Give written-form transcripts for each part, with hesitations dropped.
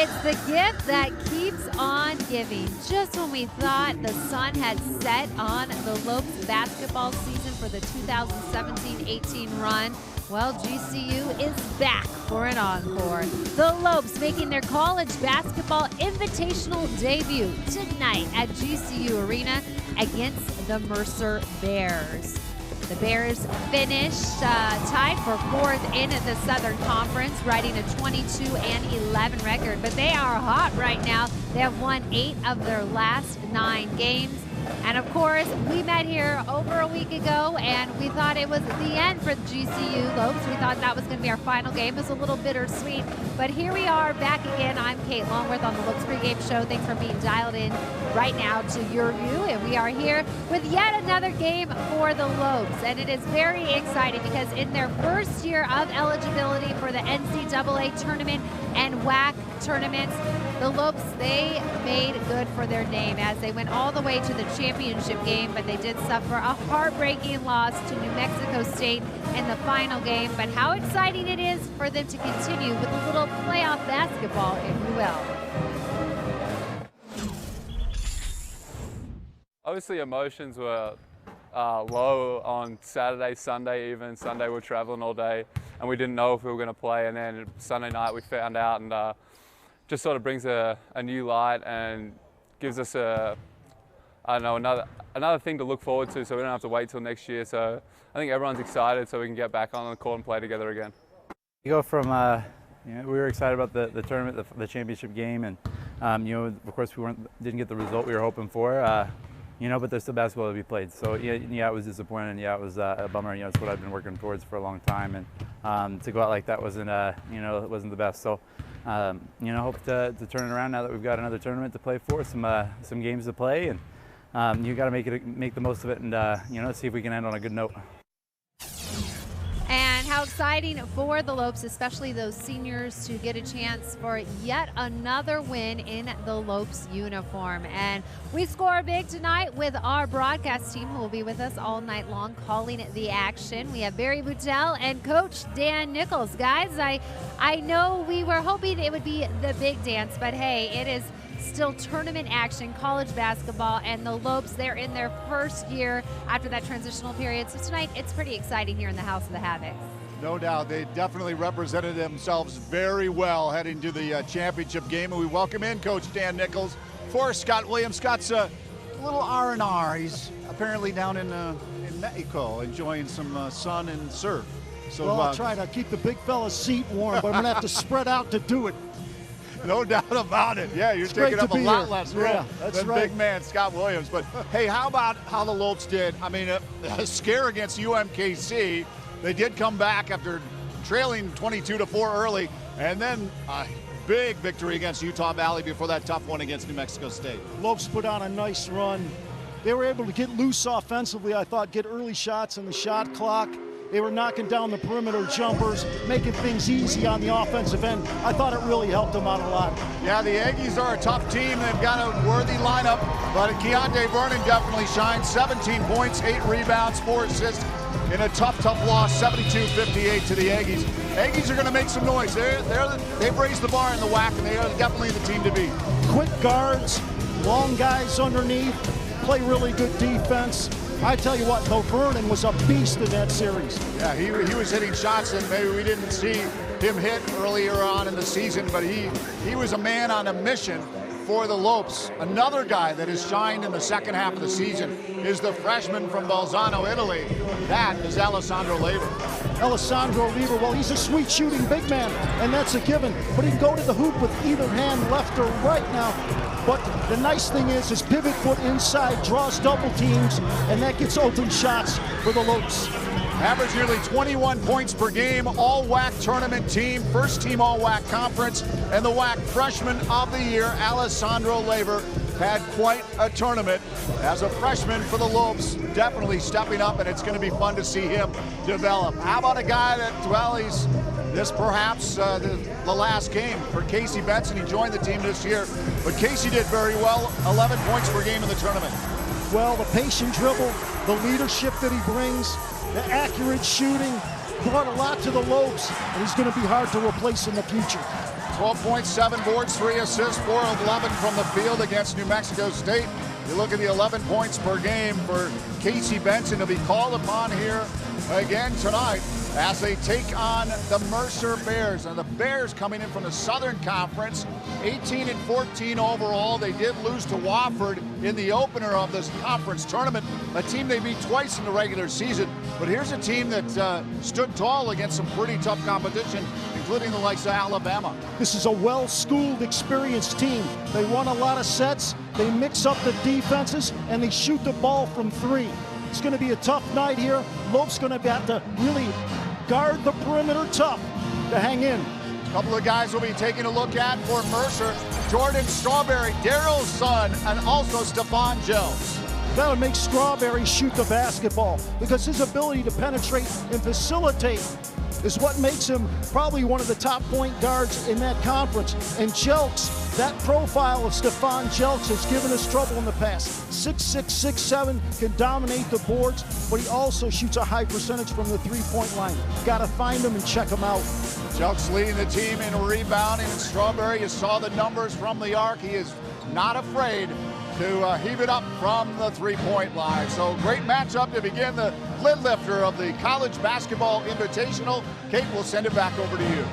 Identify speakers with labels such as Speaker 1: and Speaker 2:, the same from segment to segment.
Speaker 1: It's the gift that keeps on giving. Just when we thought the sun had set on the Lopes basketball season for the 2017-18 run, well, GCU is back for an encore. The Lopes making their College Basketball Invitational debut tonight at GCU Arena against the Mercer Bears. The Bears finished tied for fourth in the Southern Conference, riding a 22-11 record. But they are hot right now. They have won 8 of their last 9 games. And of course, we met here over a week ago, and we thought it was the end for the GCU Lopes. We thought that was going to be our final game. It was a little bittersweet, but here we are back again. I'm Kate Longworth on the Lopes pregame show. Thanks for being dialed in right now to your view, and we are here with yet another game for the Lopes, and it is very exciting because in their first year of eligibility for the NCAA tournament and WAC tournaments, the Lopes, they made good for their name as they went all the way to the championship game, but they did suffer a heartbreaking loss to New Mexico State in the final game. But how exciting it is for them to continue with a little playoff basketball, if you will.
Speaker 2: Obviously emotions were low on Saturday, Sunday even. Sunday we're traveling all day and we didn't know if we were going to play, and then Sunday night we found out, and just sort of brings a new light and gives us another thing to look forward to, so we don't have to wait till next year. So I think everyone's excited so we can get back on the court and play together again.
Speaker 3: You go from, we were excited about the tournament, the championship game, and of course we didn't get the result we were hoping for. But there's still basketball to be played. So yeah, it was disappointing. Yeah, it was a bummer. It's what I've been working towards for a long time, and to go out like that wasn't, it wasn't the best. So, hope to turn it around now that we've got another tournament to play for, some games to play, and you got to make the most of it, and see if we can end on a good note.
Speaker 1: And how exciting for the Lopes, especially those seniors, to get a chance for yet another win in the Lopes uniform. And we score big tonight with our broadcast team, who will be with us all night long calling the action. We have Barry Boutelle and Coach Dan Nichols. Guys, I know we were hoping it would be the big dance, but hey, it is still tournament action, college basketball, and the Lopes, they're in their first year after that transitional period. So tonight, it's pretty exciting here in the House of the Havocs.
Speaker 4: No doubt. They definitely represented themselves very well heading to the championship game. And we welcome in Coach Dan Nichols for Scott Williams. Scott's a little R&R. He's apparently down in Mexico enjoying some sun and surf. So
Speaker 5: well, I'll try to keep the big fella's seat warm, but I'm going to have to spread out to do it.
Speaker 4: No doubt about it. Yeah, you're taking up a lot less room than
Speaker 5: right.
Speaker 4: Big man Scott Williams. But hey, how about how the Lopes did? I mean, a scare against UMKC. They did come back after trailing 22-4 early, and then a big victory against Utah Valley before that tough one against New Mexico State.
Speaker 5: Lopes put on a nice run. They were able to get loose offensively, I thought, get early shots in the shot clock. They were knocking down the perimeter jumpers, making things easy on the offensive end. I thought it really helped them out a lot.
Speaker 4: Yeah, the Aggies are a tough team. They've got a worthy lineup, but Keontae Vernon definitely shines. 17 points, 8 rebounds, 4 assists in a tough loss, 72-58 to the Aggies. Aggies are going to make some noise. They've raised the bar in the WAC, and they are definitely the team to beat.
Speaker 5: Quick guards, long guys underneath, play really good defense. I tell you what, though, Vernon was a beast in that series.
Speaker 4: Yeah, he was hitting shots that maybe we didn't see him hit earlier on in the season, but he was a man on a mission for the Lopes. Another guy that has shined in the second half of the season is the freshman from Bolzano, Italy. That is Alessandro Laver.
Speaker 5: Alessandro Laver, well, he's a sweet shooting big man, and that's a given. But he can go to the hoop with either hand, left or right now. But the nice thing is his pivot foot inside draws double teams, and that gets open shots for the Lopes.
Speaker 4: Average nearly 21 points per game, all-WAC tournament team, first team all-WAC conference, and the WAC freshman of the year, Alessandro Laver, had quite a tournament as a freshman for the Lopes, definitely stepping up, and it's going to be fun to see him develop. How about a guy that, well, he's this perhaps the last game for Casey Benson. He joined the team this year, but Casey did very well, 11 points per game in the tournament.
Speaker 5: Well, the patient dribble, the leadership that he brings, the accurate shooting, brought a lot to the Lopes, and he's going to be hard to replace in the future.
Speaker 4: 12.7 boards, 3 assists, 4 of 11 from the field against New Mexico State. You look at the 11 points per game for Casey Benson to be called upon here again tonight as they take on the Mercer Bears. And the Bears coming in from the Southern Conference, 18-14 overall. They did lose to Wofford in the opener of this conference tournament, a team they beat twice in the regular season. But here's a team that stood tall against some pretty tough competition, including the likes of Alabama.
Speaker 5: This is a well-schooled, experienced team. They run a lot of sets, they mix up the defenses, and they shoot the ball from 3. It's going to be a tough night here. Lope's going to have to really guard the perimeter tough to hang in.
Speaker 4: A couple of guys we'll be taking a look at for Mercer. Jordan Strawberry, Daryl's son, and also Stephon Gels.
Speaker 5: That would make Strawberry shoot the basketball because his ability to penetrate and facilitate is what makes him probably one of the top point guards in that conference. And Jelks, that profile of Stephon Jelks has given us trouble in the past. 6'6", 6'7", can dominate the boards, but he also shoots a high percentage from the three-point line. Got to find him and check him out.
Speaker 4: Jelks leading the team in rebounding, and Strawberry, you saw the numbers from the arc. He is not afraid to heave it up from the three-point line. So great matchup to begin the lid lifter of the College Basketball Invitational. Kate, we'll send it back over to you.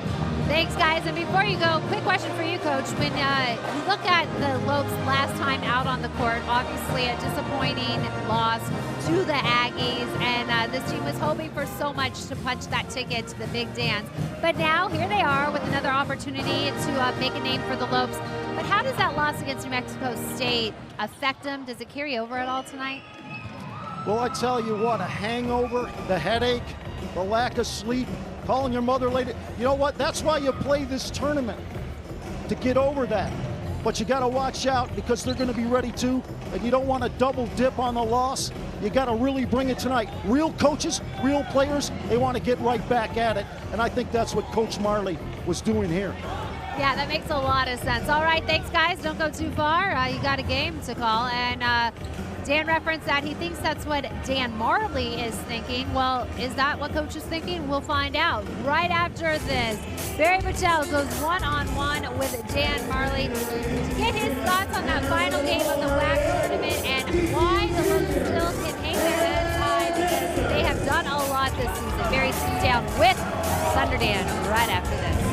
Speaker 1: Thanks, guys. And before you go, quick question for you, Coach. When you look at the Lopes last time out on the court, obviously a disappointing loss to the Aggies, and this team was hoping for so much to punch that ticket to the big dance. But now here they are with another opportunity to make a name for the Lopes. But how does that loss against New Mexico State affect them? Does it carry over at all tonight?
Speaker 5: Well, I tell you what, a hangover, the headache, the lack of sleep, calling your mother late. You know what? That's why you play this tournament, to get over that. But you got to watch out because they're going to be ready too, and you don't want to double dip on the loss. You got to really bring it tonight. Real coaches, real players, they want to get right back at it, and I think that's what Coach Marley was doing here.
Speaker 1: Yeah, that makes a lot of sense. All right, thanks, guys. Don't go too far. You got a game to call. And Dan referenced that he thinks that's what Dan Marley is thinking. Well, is that what Coach is thinking? We'll find out right after this. Barry Patel goes one-on-one with Dan Marley to get his thoughts on that final game of the WAC tournament and why the Lopes still can hang their head high because they have done a lot this season. Barry sits down with Thunder Dan right after this.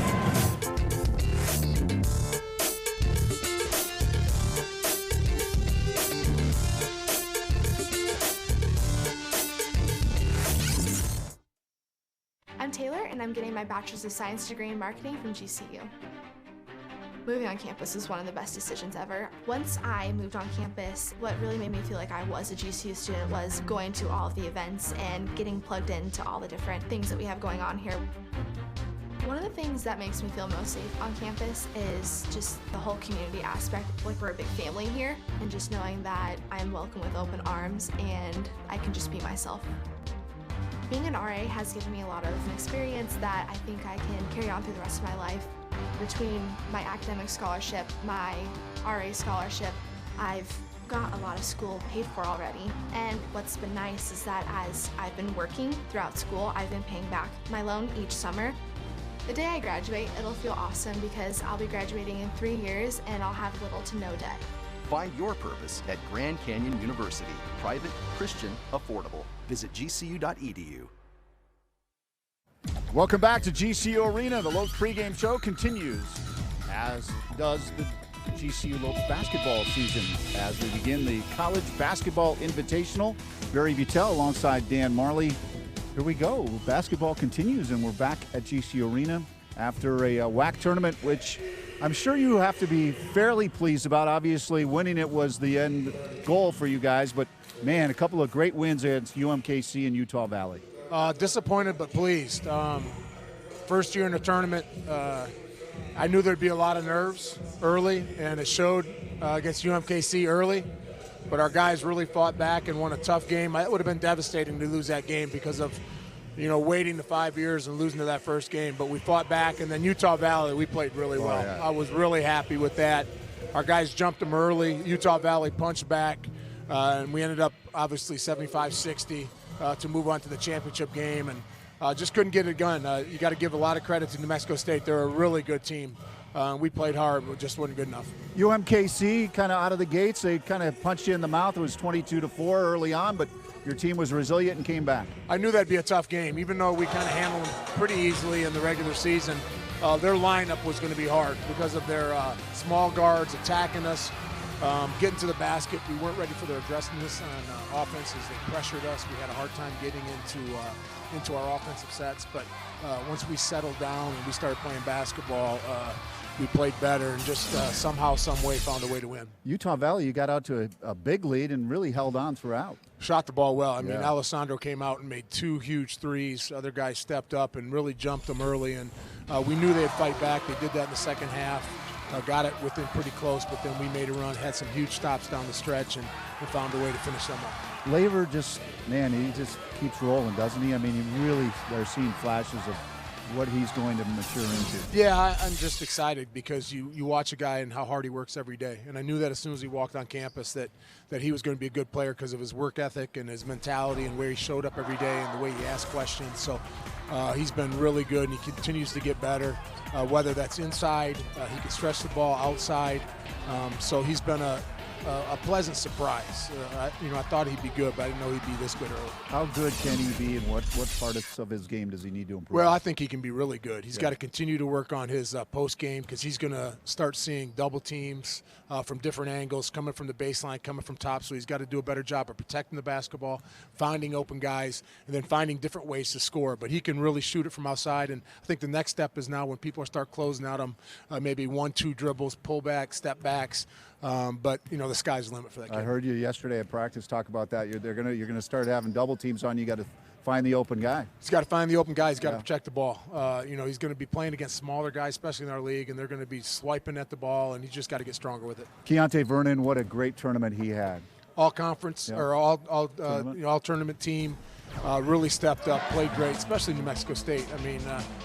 Speaker 6: I'm Taylor, and I'm getting my Bachelor's of Science degree in marketing from GCU. Moving on campus was one of the best decisions ever. Once I moved on campus, what really made me feel like I was a GCU student was going to all of the events and getting plugged into all the different things that we have going on here. One of the things that makes me feel most safe on campus is just the whole community aspect. Like, we're a big family here, and just knowing that I'm welcome with open arms and I can just be myself. Being an RA has given me a lot of experience that I think I can carry on through the rest of my life. Between my academic scholarship, my RA scholarship, I've got a lot of school paid for already. And what's been nice is that as I've been working throughout school, I've been paying back my loan each summer. The day I graduate, it'll feel awesome because I'll be graduating in 3 years and I'll have little to no debt.
Speaker 7: Find your purpose at Grand Canyon University. Private, Christian, affordable. Visit gcu.edu.
Speaker 4: Welcome back to GCU Arena. The Lopes pregame show continues, as does the GCU Lopes basketball season, as we begin the College Basketball Invitational. Barry Patel alongside Dan Marley. Here we go. Basketball continues, and we're back at GCU Arena after a WAC tournament, which I'm sure you have to be fairly pleased about. Obviously, winning it was the end goal for you guys, but man, a couple of great wins against UMKC and Utah Valley.
Speaker 8: Disappointed but pleased. First year in the tournament, I knew there'd be a lot of nerves early, and it showed against UMKC early. But our guys really fought back and won a tough game. It would have been devastating to lose that game because of, waiting the 5 years and losing to that first game. But we fought back, and then Utah Valley, we played really well. Yeah. I was really happy with that. Our guys jumped them early. Utah Valley punched back, and we ended up obviously 75-60 to move on to the championship game, and just couldn't get it done. You got to give a lot of credit to New Mexico State. They're a really good team. We played hard, but just wasn't good enough.
Speaker 4: UMKC kind of out of the gates, they kind of punched you in the mouth. It was 22-4 early on, but your team was resilient and came back.
Speaker 8: I knew that'd be a tough game, even though we kind of handled them pretty easily in the regular season. Their lineup was going to be hard because of their small guards attacking us, getting to the basket. We weren't ready for their aggressiveness on offenses. They pressured us. We had a hard time getting into our offensive sets. But once we settled down and we started playing basketball, we played better and just somehow, some way found a way to win.
Speaker 4: Utah Valley, you got out to a big lead and really held on throughout.
Speaker 8: Shot the ball well. I mean, Alessandro came out and made 2 huge threes. Other guys stepped up and really jumped them early, and we knew they'd fight back. They did that in the second half. Got it within pretty close, but then we made a run, had some huge stops down the stretch, and found a way to finish them off.
Speaker 4: Laver just, man, he just keeps rolling, doesn't he? I mean, you really are seeing flashes of what he's going to mature into.
Speaker 8: Yeah, I'm just excited because you watch a guy and how hard he works every day. And I knew that as soon as he walked on campus that he was going to be a good player because of his work ethic and his mentality and where he showed up every day and the way he asked questions. So he's been really good, and he continues to get better, whether that's inside, he can stretch the ball outside. So he's been a pleasant surprise. I thought he'd be good, but I didn't know he'd be this good early.
Speaker 4: How good can he be, and what parts of his game does he need to improve?
Speaker 8: Well, I think he can be really good. He's got to continue to work on his post game because he's going to start seeing double teams from different angles, coming from the baseline, coming from top. So he's got to do a better job of protecting the basketball, finding open guys, and then finding different ways to score. But he can really shoot it from outside. And I think the next step is now when people start closing out him, maybe 1-2 dribbles, pull back, step backs. But the sky's the limit for that kid.
Speaker 4: I heard you yesterday at practice talk about that. You're gonna start having double teams on you. Got to find the open guy.
Speaker 8: He's got to find the open guy. He's got to protect the ball. He's going to be playing against smaller guys, especially in our league, and they're going to be swiping at the ball, and he's just got to get stronger with it.
Speaker 4: Keontae Vernon, what a great tournament he had.
Speaker 8: All conference or all tournament team. Really stepped up, played great, especially New Mexico State. I mean,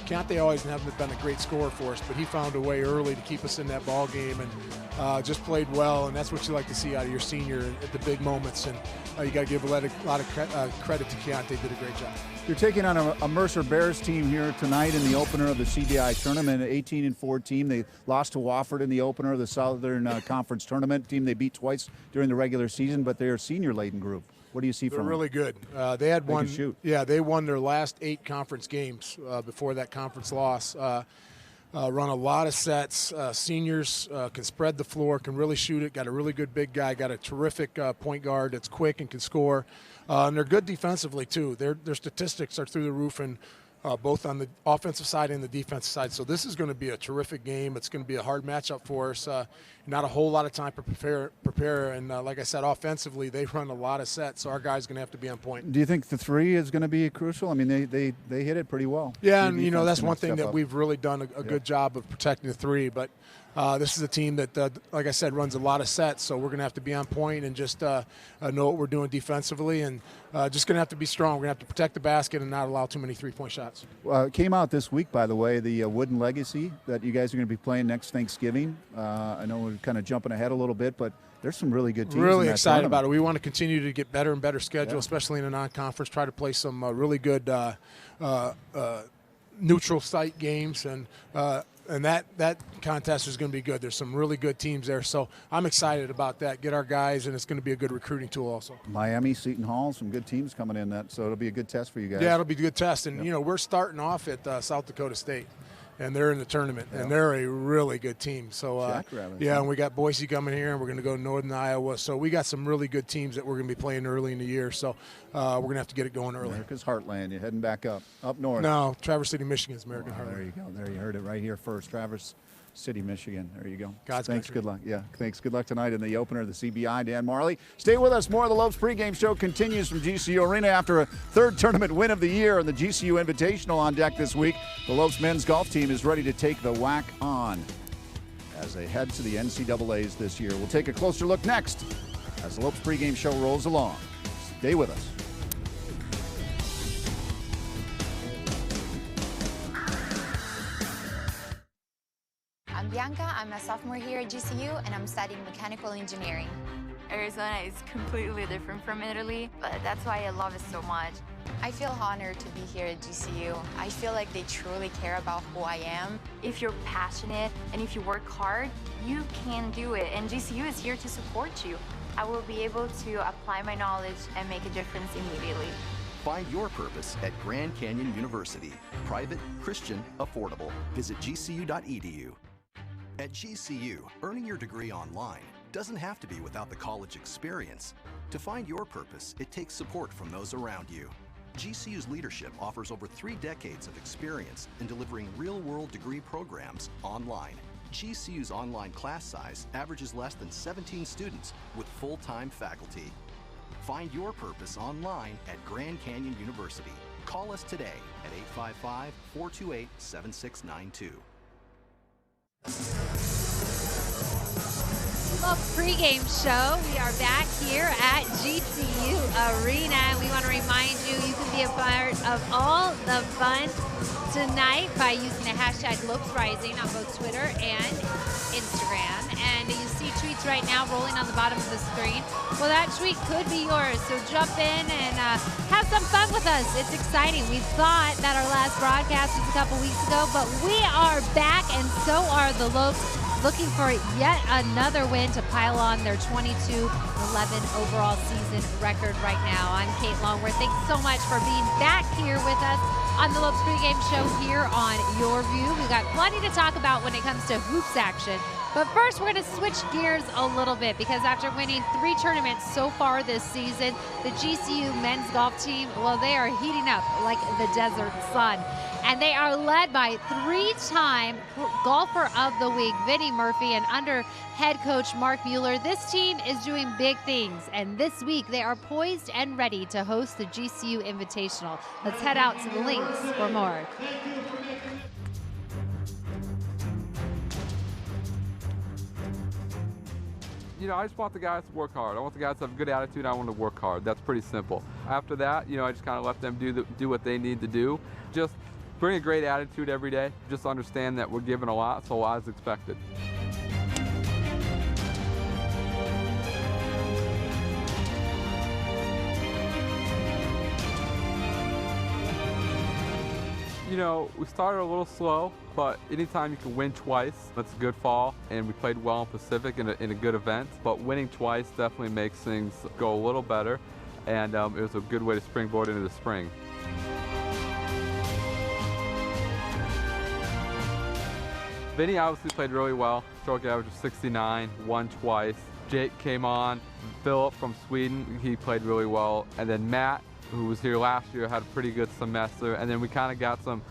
Speaker 8: Keontae always hasn't been a great scorer for us, but he found a way early to keep us in that ball game and just played well. And that's what you like to see out of your senior at the big moments. And you got to give a lot of credit to Keontae. Did a great job.
Speaker 4: You're taking on a Mercer Bears team here tonight in the opener of the CBI tournament, an 18-4 team. They lost to Wofford in the opener of the Southern Conference tournament. Team they beat twice during the regular season, but they're a senior-laden group. What do you see from them?
Speaker 8: They're really good. They had
Speaker 4: They
Speaker 8: one.
Speaker 4: can shoot.
Speaker 8: Yeah, they won their last 8 conference games before that conference loss. Run a lot of sets. Seniors can spread the floor, can really shoot it. Got a really good big guy. Got a terrific point guard that's quick and can score. And they're good defensively too. Their statistics are through the roof, and both on the offensive side and the defensive side. So this is going to be a terrific game. It's going to be a hard matchup for us. Not a whole lot of time to prepare. And like I said, offensively, they run a lot of sets, so our guys are going to have to be on point.
Speaker 4: Do you think the three is going to be crucial? I mean, they hit it pretty well.
Speaker 8: Yeah, and that's one thing that we've really done a good job of protecting the three. But this is a team that, like I said, runs a lot of sets, so we're going to have to be on point and just know what we're doing defensively, and just going to have to be strong. We're going to have to protect the basket and not allow too many three-point shots.
Speaker 4: It came out this week, by the way, the Wooden Legacy that you guys are going to be playing next Thanksgiving. I know we're kind of jumping ahead a little bit, but there's some really good teams.
Speaker 8: Really
Speaker 4: in that
Speaker 8: excited
Speaker 4: tournament.
Speaker 8: about it. We want to continue to get better and better schedule, especially in a non-conference. Try to play some really good neutral site games, and that contest is going to be good. There's some really good teams there, so I'm excited about that. Get our guys, and it's going to be a good recruiting tool also.
Speaker 4: Miami, Seton Hall, some good teams coming in that, so it'll be a good test for you guys.
Speaker 8: Yeah, it'll be a good test, and we're starting off at South Dakota State. And they're in the tournament, and they're a really good team. So, and we got Boise coming here, and we're going to go to Northern Iowa. So we got some really good teams that we're going to be playing early in the year. So we're going to have to get it going early.
Speaker 4: America's Heartland. You're heading back up north.
Speaker 8: No, Traverse City, Michigan's American Heartland.
Speaker 4: There you go. There you heard it right here first. Traverse City, Michigan. There you go.
Speaker 8: God's
Speaker 4: Thanks.
Speaker 8: country.
Speaker 4: Good luck. Yeah. Thanks. Good luck tonight in the opener of the CBI. Dan Marley. Stay with us. More of the Lopes pregame show continues from GCU Arena after a third tournament win of the year and the GCU Invitational on deck this week. The Lopes men's golf team is ready to take the WAC on as they head to the NCAAs this year. We'll take a closer look next as the Lopes pregame show rolls along. Stay with us.
Speaker 9: I'm Bianca, I'm a sophomore here at GCU, and I'm studying mechanical engineering.
Speaker 10: Arizona is completely different from Italy, but that's why I love it so much.
Speaker 9: I feel honored to be here at GCU. I feel like they truly care about who I am.
Speaker 10: If you're passionate and if you work hard, you can do it, and GCU is here to support you. I will be able to apply my knowledge and make a difference immediately.
Speaker 7: Find your purpose at Grand Canyon University. Private, Christian, affordable. Visit gcu.edu. At GCU, earning your degree online doesn't have to be without the college experience. To find your purpose, it takes support from those around you. GCU's leadership offers over 3 decades of experience in delivering real-world degree programs online. GCU's online class size averages less than 17 students with full-time faculty. Find your purpose online at Grand Canyon University. Call us today at 855-428-7692.
Speaker 1: Well, pregame show. We are back here at GCU Arena. We want to remind you, you can be a part of all the fun tonight by using the hashtag #LopesRising on both Twitter and Instagram. And you see tweets right now rolling on the bottom of the screen. Well, that tweet could be yours, so jump in and have some fun with us. It's exciting. We thought that our last broadcast was a couple weeks ago, but we are back, and so are the Lopes, looking for yet another win to pile on their 22-11 overall season record right now. I'm Kate Longworth. Thanks so much for being back here with us on the Lopes pregame show here on Your View. We've got plenty to talk about when it comes to hoops action. But first, we're going to switch gears a little bit, because after winning 3 tournaments so far this season, the GCU men's golf team, well, they are heating up like the desert sun. And they are led by 3-time Golfer of the Week, Vinny Murphy, and under head coach Mark Mueller. This team is doing big things, and this week they are poised and ready to host the GCU Invitational. Let's head out to the links for more.
Speaker 2: You know, I just want the guys to work hard. I want the guys to have a good attitude. I want to work hard. That's pretty simple. After that, you know, I just kind of let them do what they need to do. Just bring a great attitude every day. Just understand that we're given a lot, so a lot is expected. You know, we started a little slow, but anytime you can win twice, that's a good fall. And we played well in Pacific in a good event. But winning twice definitely makes things go a little better. And it was a good way to springboard into the spring. Vinny obviously played really well. Stroke average of 69, won twice. Jake came on. Philip from Sweden, he played really well. And then Matt, who was here last year, had a pretty good semester. And then we kind of got some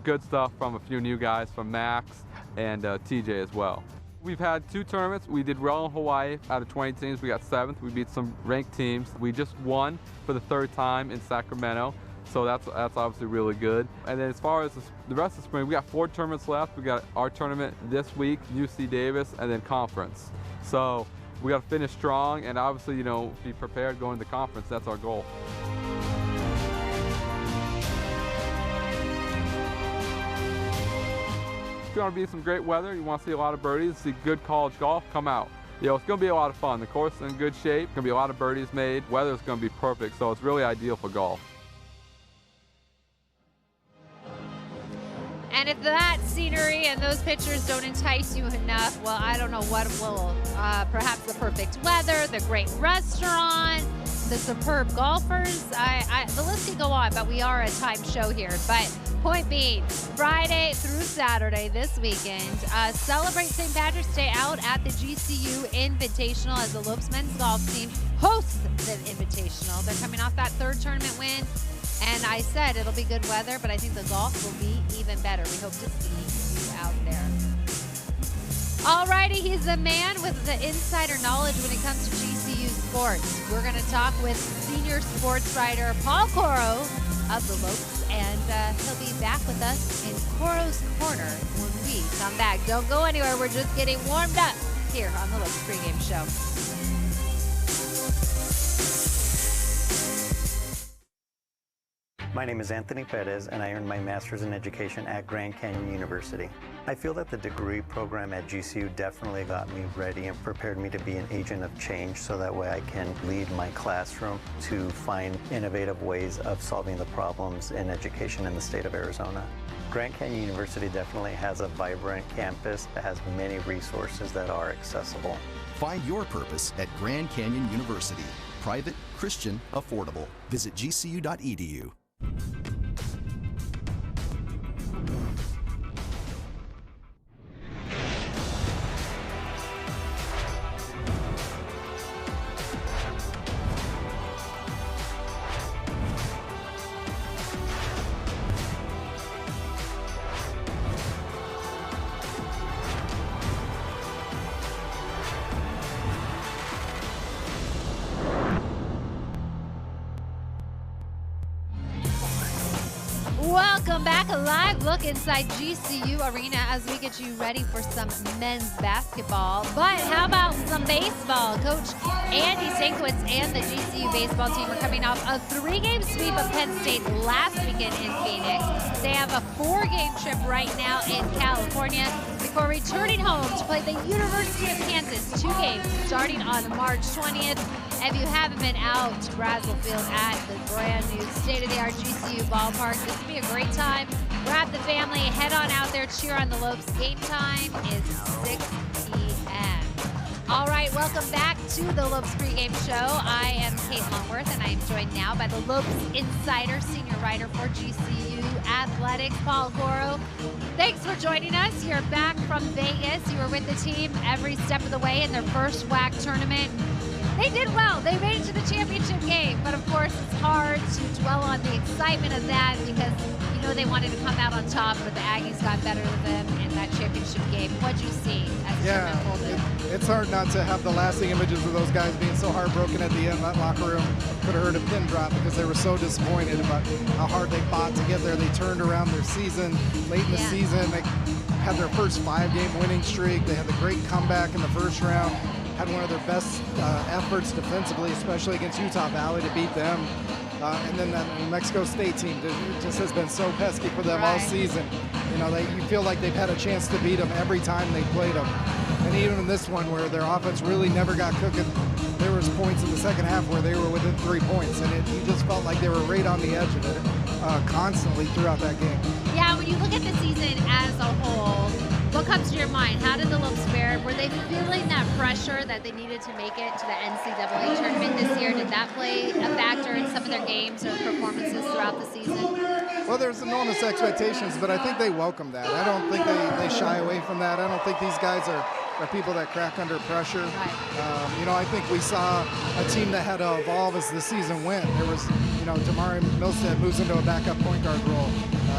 Speaker 2: good stuff from a few new guys, from Max and TJ as well. We've had 2 tournaments. We did well in Hawaii. Out of 20 teams, we got 7th. We beat some ranked teams. We just won for the 3rd time in Sacramento. So that's obviously really good. And then as far as the rest of the spring, we got 4 tournaments left. We got our tournament this week, UC Davis, and then conference. So we got to finish strong and obviously, you know, be prepared going to conference. That's our goal. It's going to be some great weather. You want to see a lot of birdies, see good college golf, come out. You know, it's going to be a lot of fun. The course is in good shape. Going to be a lot of birdies made. Weather is going to be perfect, so it's really ideal for golf.
Speaker 1: And if that scenery and those pictures don't entice you enough, well, I don't know what will. Perhaps the perfect weather, the great restaurant, the superb golfers. The list can go on, but we are a timed show here. But point being, Friday through Saturday this weekend, celebrate St. Patrick's Day out at the GCU Invitational as the Lopes men's golf team hosts the Invitational. They're coming off that 3rd tournament win. And I said it'll be good weather, but I think the golf will be even better. We hope to see you out there. Alrighty, he's the man with the insider knowledge when it comes to GCU sports. We're going to talk with senior sports writer Paul Coro of the Lopes, and he'll be back with us in Coro's Corner when we come back. Don't go anywhere. We're just getting warmed up here on the Lopes pregame show.
Speaker 11: My name is Anthony Perez, and I earned my master's in education at Grand Canyon University. I feel that the degree program at GCU definitely got me ready and prepared me to be an agent of change, so that way I can lead my classroom to find innovative ways of solving the problems in education in the state of Arizona. Grand Canyon University definitely has a vibrant campus that has many resources that are accessible.
Speaker 7: Find your purpose at Grand Canyon University. Private, Christian, affordable. Visit gcu.edu.
Speaker 1: Welcome back, a live look inside GCU Arena as we get you ready for some men's basketball. But how about some baseball? Coach Andy Stankiewicz and the GCU baseball team are coming off a 3-game sweep of Penn State last weekend in Phoenix. They have a 4-game trip right now in California before returning home to play the University of Kansas. 2 games starting on March 20th. If you haven't been out to Brazel Field at the brand new state-of-the-art GCU ballpark, this will be a great time. Grab the family, head on out there, cheer on the Lopes. Game time is 6 p.m. All right, welcome back to the Lopes pregame show. I am Kate Longworth, and I am joined now by the Lopes insider, senior writer for GCU Athletics, Paul Goro. Thanks for joining us. You're back from Vegas. You were with the team every step of the way in their first WAC tournament. They did well. They made it to the championship game, but of course it's hard to dwell on the excitement of that because you know they wanted to come out on top, but the Aggies got better than them in that championship game. What'd you see as the tournament unfolded?
Speaker 12: It's hard not to have the lasting images of those guys being so heartbroken at the end. That locker room could have heard a pin drop because they were so disappointed about how hard they fought to get there. They turned around their season late in the season. They had their first 5-game winning streak. They had the great comeback in the first round. Had one of their best efforts defensively, especially against Utah Valley, to beat them. And then that New Mexico State team just has been so pesky for them all season. You know, you feel like they've had a chance to beat them every time they played them. And even in this one where their offense really never got cooking, there was points in the second half where they were within 3 points. And you just felt like they were right on the edge of it constantly throughout that game.
Speaker 1: Yeah, when you look at the season as a whole, what comes to your mind? How did the Lopes fare? Were they feeling that pressure that they needed to make it to the NCAA tournament this year? Did that play a factor in some of their games or performances throughout the season?
Speaker 12: Well, there's enormous expectations, but I think they welcome that. I don't think they shy away from that. I don't think these guys are people that crack under pressure. You know, I think we saw a team that had to evolve as the season went. There was, you know, Damari Milstead moves into a backup point guard role.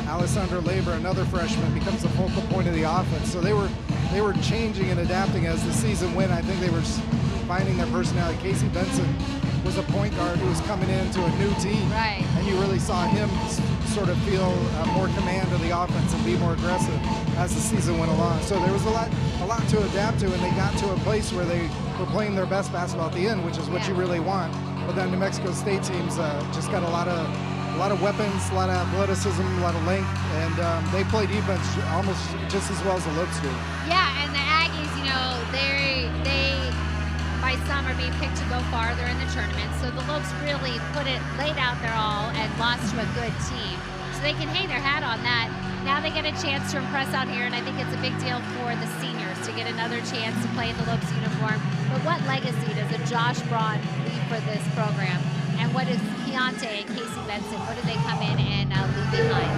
Speaker 12: Alessandro Laver, another freshman, becomes the focal point of the offense. So they were changing and adapting as the season went. I think they were finding their personality. Casey Benson was a point guard who was coming into a new team. And you really saw him sort of feel more command of the offense and be more aggressive as the season went along. So there was a lot to adapt to, and they got to a place where they were playing their best basketball at the end, which is what you really want. But then New Mexico State teams just got a lot of weapons, a lot of athleticism, a lot of length, and they play defense almost just as well as the Lopes do.
Speaker 1: Yeah, and the Aggies, you know, they by some are being picked to go farther in the tournament, so the Lopes really laid out their all and lost to a good team. So they can hang their hat on that. Now they get a chance to impress out here, and I think it's a big deal for the seniors to get another chance to play in the Lopes uniform. But what legacy does a Josh Braun leave for this program? And what is Keontae and Casey Benson? What do they come in and leave behind?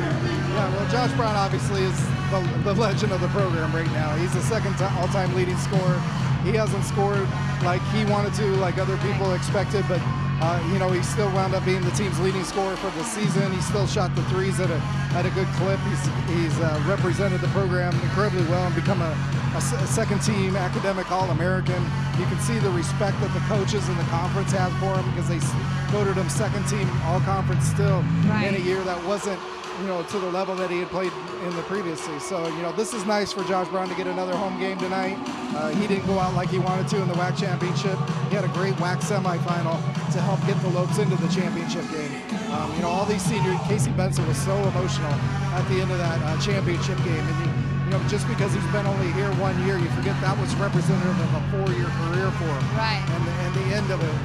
Speaker 12: Yeah, well, Josh Braun obviously is the legend of the program right now. He's the second all-time leading scorer. He hasn't scored like he wanted to, like other people expected, but you know, he still wound up being the team's leading scorer for the season. He still shot the threes at a good clip. He's represented the program incredibly well and become a second-team academic All-American. You can see the respect that the coaches in the conference have for him because they voted him second-team All-Conference still in a year that wasn't, you know, to the level that he had played in the previous season. So, you know, this is nice for Josh Braun to get another home game tonight. He didn't go out like he wanted to in the WAC championship. He had a great WAC semifinal to help get the Lopes into the championship game. You know, all these seniors, Casey Benson was so emotional at the end of that championship game. And you know, just because he's been only here 1 year, you forget that was representative of a 4-year career for him.
Speaker 1: Right.
Speaker 12: And the end of it.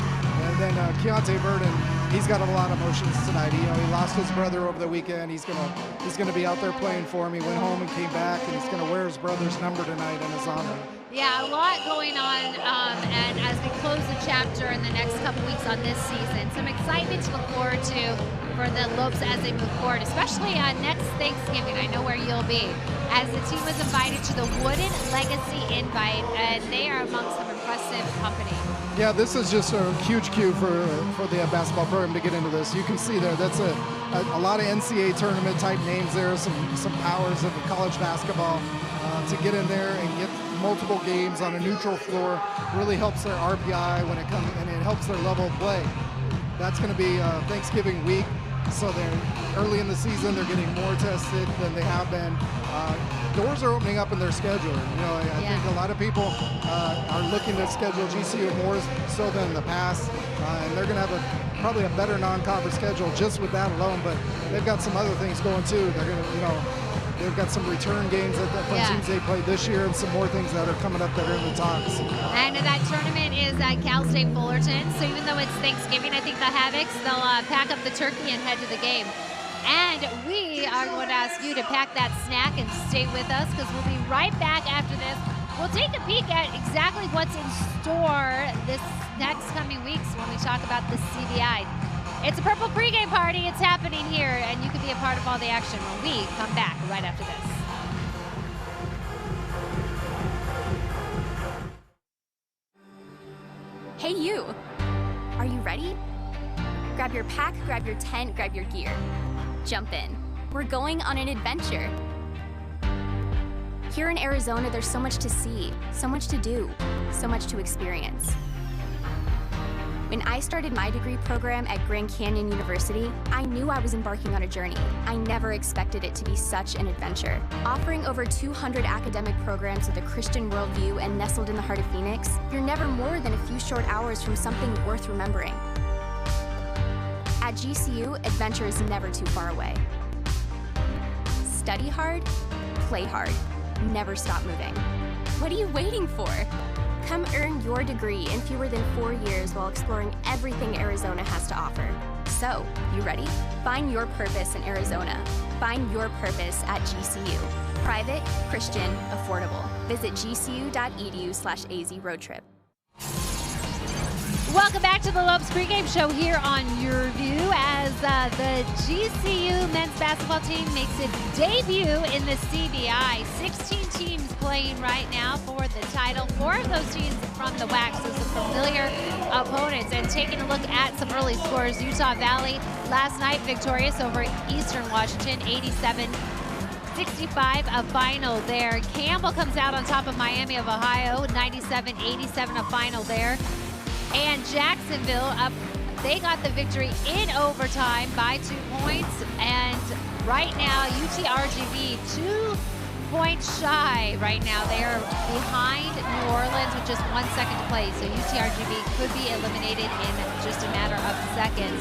Speaker 12: And then Keontae Burden, he's got a lot of emotions tonight. You know, he lost his brother over the weekend. He's gonna be out there playing for him. He went home and came back, and he's gonna wear his brother's number tonight in his honor.
Speaker 1: Yeah, a lot going on, and as we close the chapter in the next couple weeks on this season, some excitement to look forward to for the Lopes as they move forward, especially next Thanksgiving. I know where you'll be, as the team was invited to the Wooden Legacy Invite, and they are amongst some impressive company.
Speaker 12: Yeah, this is just a huge cue for the basketball program to get into this. You can see there, that's a lot of NCAA tournament type names there, some powers of college basketball. To get in there and get multiple games on a neutral floor really helps their RPI when it comes, and it helps their level of play. That's going to be Thanksgiving week, so they're early in the season. They're getting more tested than they have been. Doors are opening up in their schedule. You know, I think a lot of people are looking to schedule GCU more so than in the past, and they're going to have probably a better non-conference schedule just with that alone. But they've got some other things going too. They're going to, you know, they've got some return games from teams they played this year, and some more things that are coming up that are in the talks.
Speaker 1: And that tournament is at Cal State Fullerton, so even though it's Thanksgiving, I think the Havocs, they'll pack up the turkey and head to the game. And we are going to ask you to pack that snack and stay with us, because we'll be right back after this. We'll take a peek at exactly what's in store this next coming weeks when we talk about the CBI. It's a Purple pregame party. It's happening here, and you can be a part of all the action when we come back right after this.
Speaker 13: Hey you, are you ready? Grab your pack, grab your tent, grab your gear. Jump in. We're going on an adventure. Here in Arizona, there's so much to see, so much to do, so much to experience. When I started my degree program at Grand Canyon University, I knew I was embarking on a journey. I never expected it to be such an adventure. Offering over 200 academic programs with a Christian worldview and nestled in the heart of Phoenix, you're never more than a few short hours from something worth remembering. At GCU, adventure is never too far away. Study hard, play hard, never stop moving. What are you waiting for? Come earn your degree in fewer than 4 years while exploring everything Arizona has to offer. So, you ready? Find your purpose in Arizona. Find your purpose at GCU. Private, Christian, affordable. Visit gcu.edu/AZ road trip.
Speaker 1: Welcome back to the Lopes pregame show here on Your View, as the GCU men's basketball team makes its debut in the CBI. 16 teams playing right now for the title. 4 of those teams from the WAC, so some familiar opponents. And taking a look at some early scores, Utah Valley last night victorious over Eastern Washington, 87-65, a final there. Campbell comes out on top of Miami of Ohio, 97-87, a final there. And Jacksonville they got the victory in overtime by 2 points. And right now, UTRGV 2 points shy right now. They are behind New Orleans with just 1 second to play. So UTRGV could be eliminated in just a matter of seconds.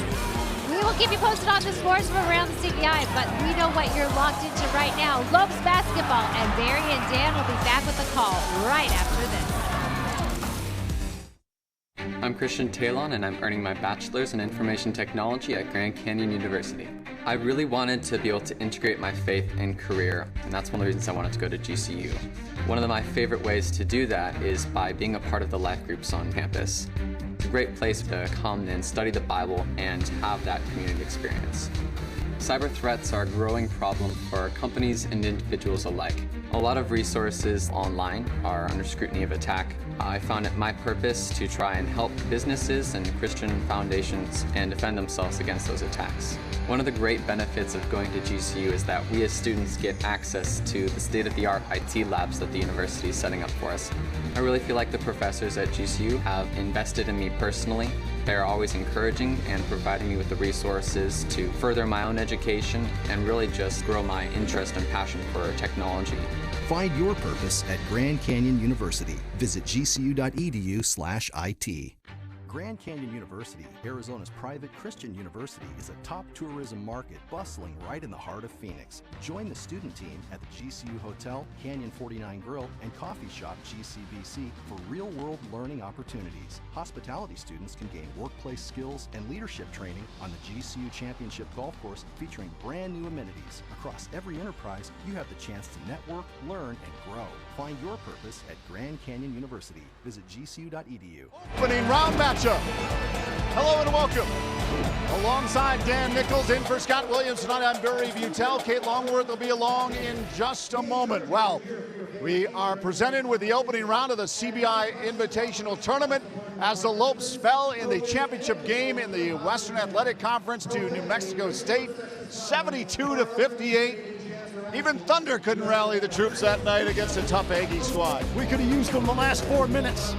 Speaker 1: We will keep you posted on the scores from around the CBI, but we know what you're locked into right now. Lopes basketball, and Barry and Dan will be back with a call right after this.
Speaker 14: I'm Christian Talon, and I'm earning my bachelor's in information technology at Grand Canyon University. I really wanted to be able to integrate my faith and career, and that's one of the reasons I wanted to go to GCU. One of my favorite ways to do that is by being a part of the life groups on campus. It's a great place to come and study the Bible and have that community experience. Cyber threats are a growing problem for companies and individuals alike. A lot of resources online are under scrutiny of attack. I found it my purpose to try and help businesses and Christian foundations and defend themselves against those attacks. One of the great benefits of going to GCU is that we as students get access to the state-of-the-art IT labs that the university is setting up for us. I really feel like the professors at GCU have invested in me personally. They're always encouraging and providing me with the resources to further my own education and really just grow my interest and passion for technology.
Speaker 7: Find your purpose at Grand Canyon University. Visit gcu.edu/IT. Grand Canyon University, Arizona's private Christian university, is a top tourism market bustling right in the heart of Phoenix. Join the student team at the GCU Hotel, Canyon 49 Grill, and coffee shop GCBC for real-world learning opportunities. Hospitality students can gain workplace skills and leadership training on the GCU Championship Golf Course, featuring brand new amenities. Across every enterprise, you have the chance to network, learn, and grow. Find your purpose at Grand Canyon University. Visit gcu.edu.
Speaker 4: Opening round matchup. Hello and welcome. Alongside Dan Nichols, in for Scott Williams tonight, I'm Barry Butel. Kate Longworth will be along in just a moment. Well, we are presented with the opening round of the CBI Invitational Tournament as the Lopes fell in the championship game in the Western Athletic Conference to New Mexico State, 72-58. Even Thunder couldn't rally the troops that night against a tough Aggie squad.
Speaker 5: We could have used them the last 4 minutes.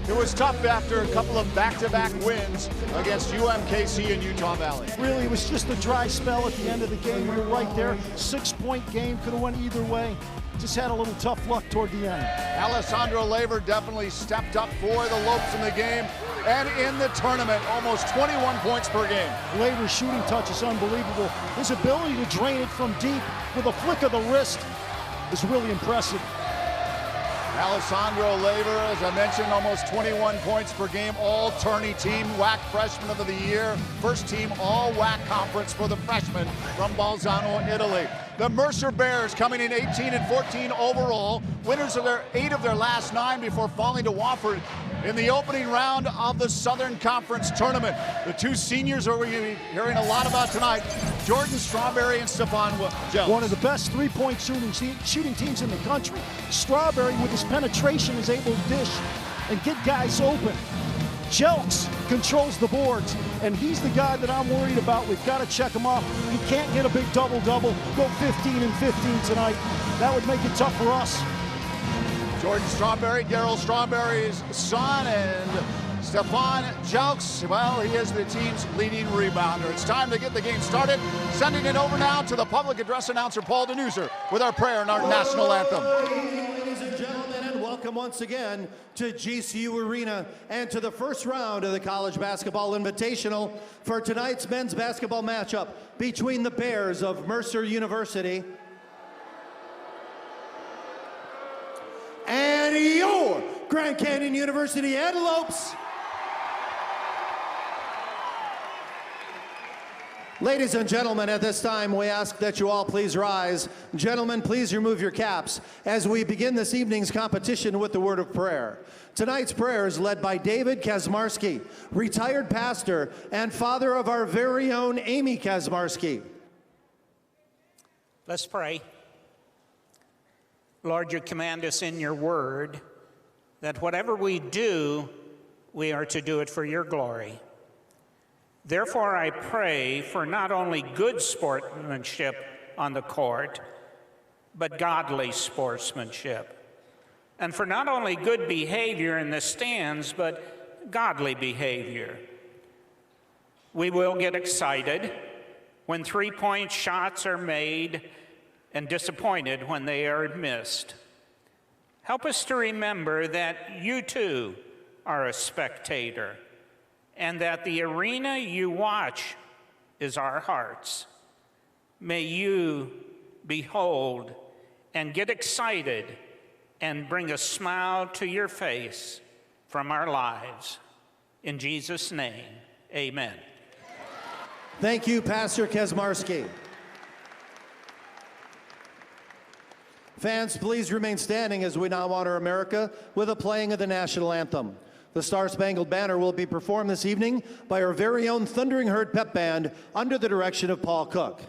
Speaker 4: It was tough after a couple of back-to-back wins against UMKC and Utah Valley.
Speaker 5: Really, it was just a dry spell at the end of the game. We were right there. 6-point game, could have went either way. Just had a little tough luck toward the end.
Speaker 4: Alessandro Laver definitely stepped up for the Lopes in the game and in the tournament, almost 21 points per game.
Speaker 5: Laver's shooting touch is unbelievable. His ability to drain it from deep with a flick of the wrist is really impressive.
Speaker 4: Alessandro Laver, as I mentioned, almost 21 points per game, all-tourney team, WAC Freshman of the Year, first team all-WAC conference for the freshmen from Bolzano, Italy. The Mercer Bears coming in 18-14 overall, winners of 8 of their last 9 before falling to Wofford in the opening round of the Southern Conference Tournament. The two seniors are we're going to be hearing a lot about tonight, Jordan Strawberry and Stephon Jones.
Speaker 5: One of the best three-point shooting teams in the country. Strawberry, with his penetration, is able to dish and get guys open. Jelks controls the boards, and he's the guy that I'm worried about. We've got to check him off. He can't get a big double-double, go 15-15 tonight. That would make it tough for us.
Speaker 4: Jordan Strawberry, Darryl Strawberry's son, and Stephon Jelks, well, he is the team's leading rebounder. It's time to get the game started. Sending it over now to the public address announcer, Paul DeNuser, with our prayer and our national anthem.
Speaker 15: Ladies and gentlemen, and welcome once again to GCU Arena and to the first round of the College Basketball Invitational for tonight's men's basketball matchup between the Bears of Mercer University and your Grand Canyon University Antelopes. Ladies and gentlemen, at this time, we ask that you all please rise. Gentlemen, please remove your caps as we begin this evening's competition with the word of prayer. Tonight's prayer is led by David Kazmarski, retired pastor and father of our very own Amy Kazmarski.
Speaker 16: Let's pray. Lord, you command us in your word that whatever we do, we are to do it for your glory. Therefore, I pray for not only good sportsmanship on the court, but godly sportsmanship. And for not only good behavior in the stands, but godly behavior. We will get excited when three-point shots are made and disappointed when they are missed. Help us to remember that you too are a spectator, and that the arena you watch is our hearts. May you behold and get excited and bring a smile to your face from our lives. In Jesus' name, amen.
Speaker 15: Thank you, Pastor Kazmarski. Fans, please remain standing as we now honor America with a playing of the national anthem. The Star-Spangled Banner will be performed this evening by our very own Thundering Herd Pep Band under the direction of Paul Cook.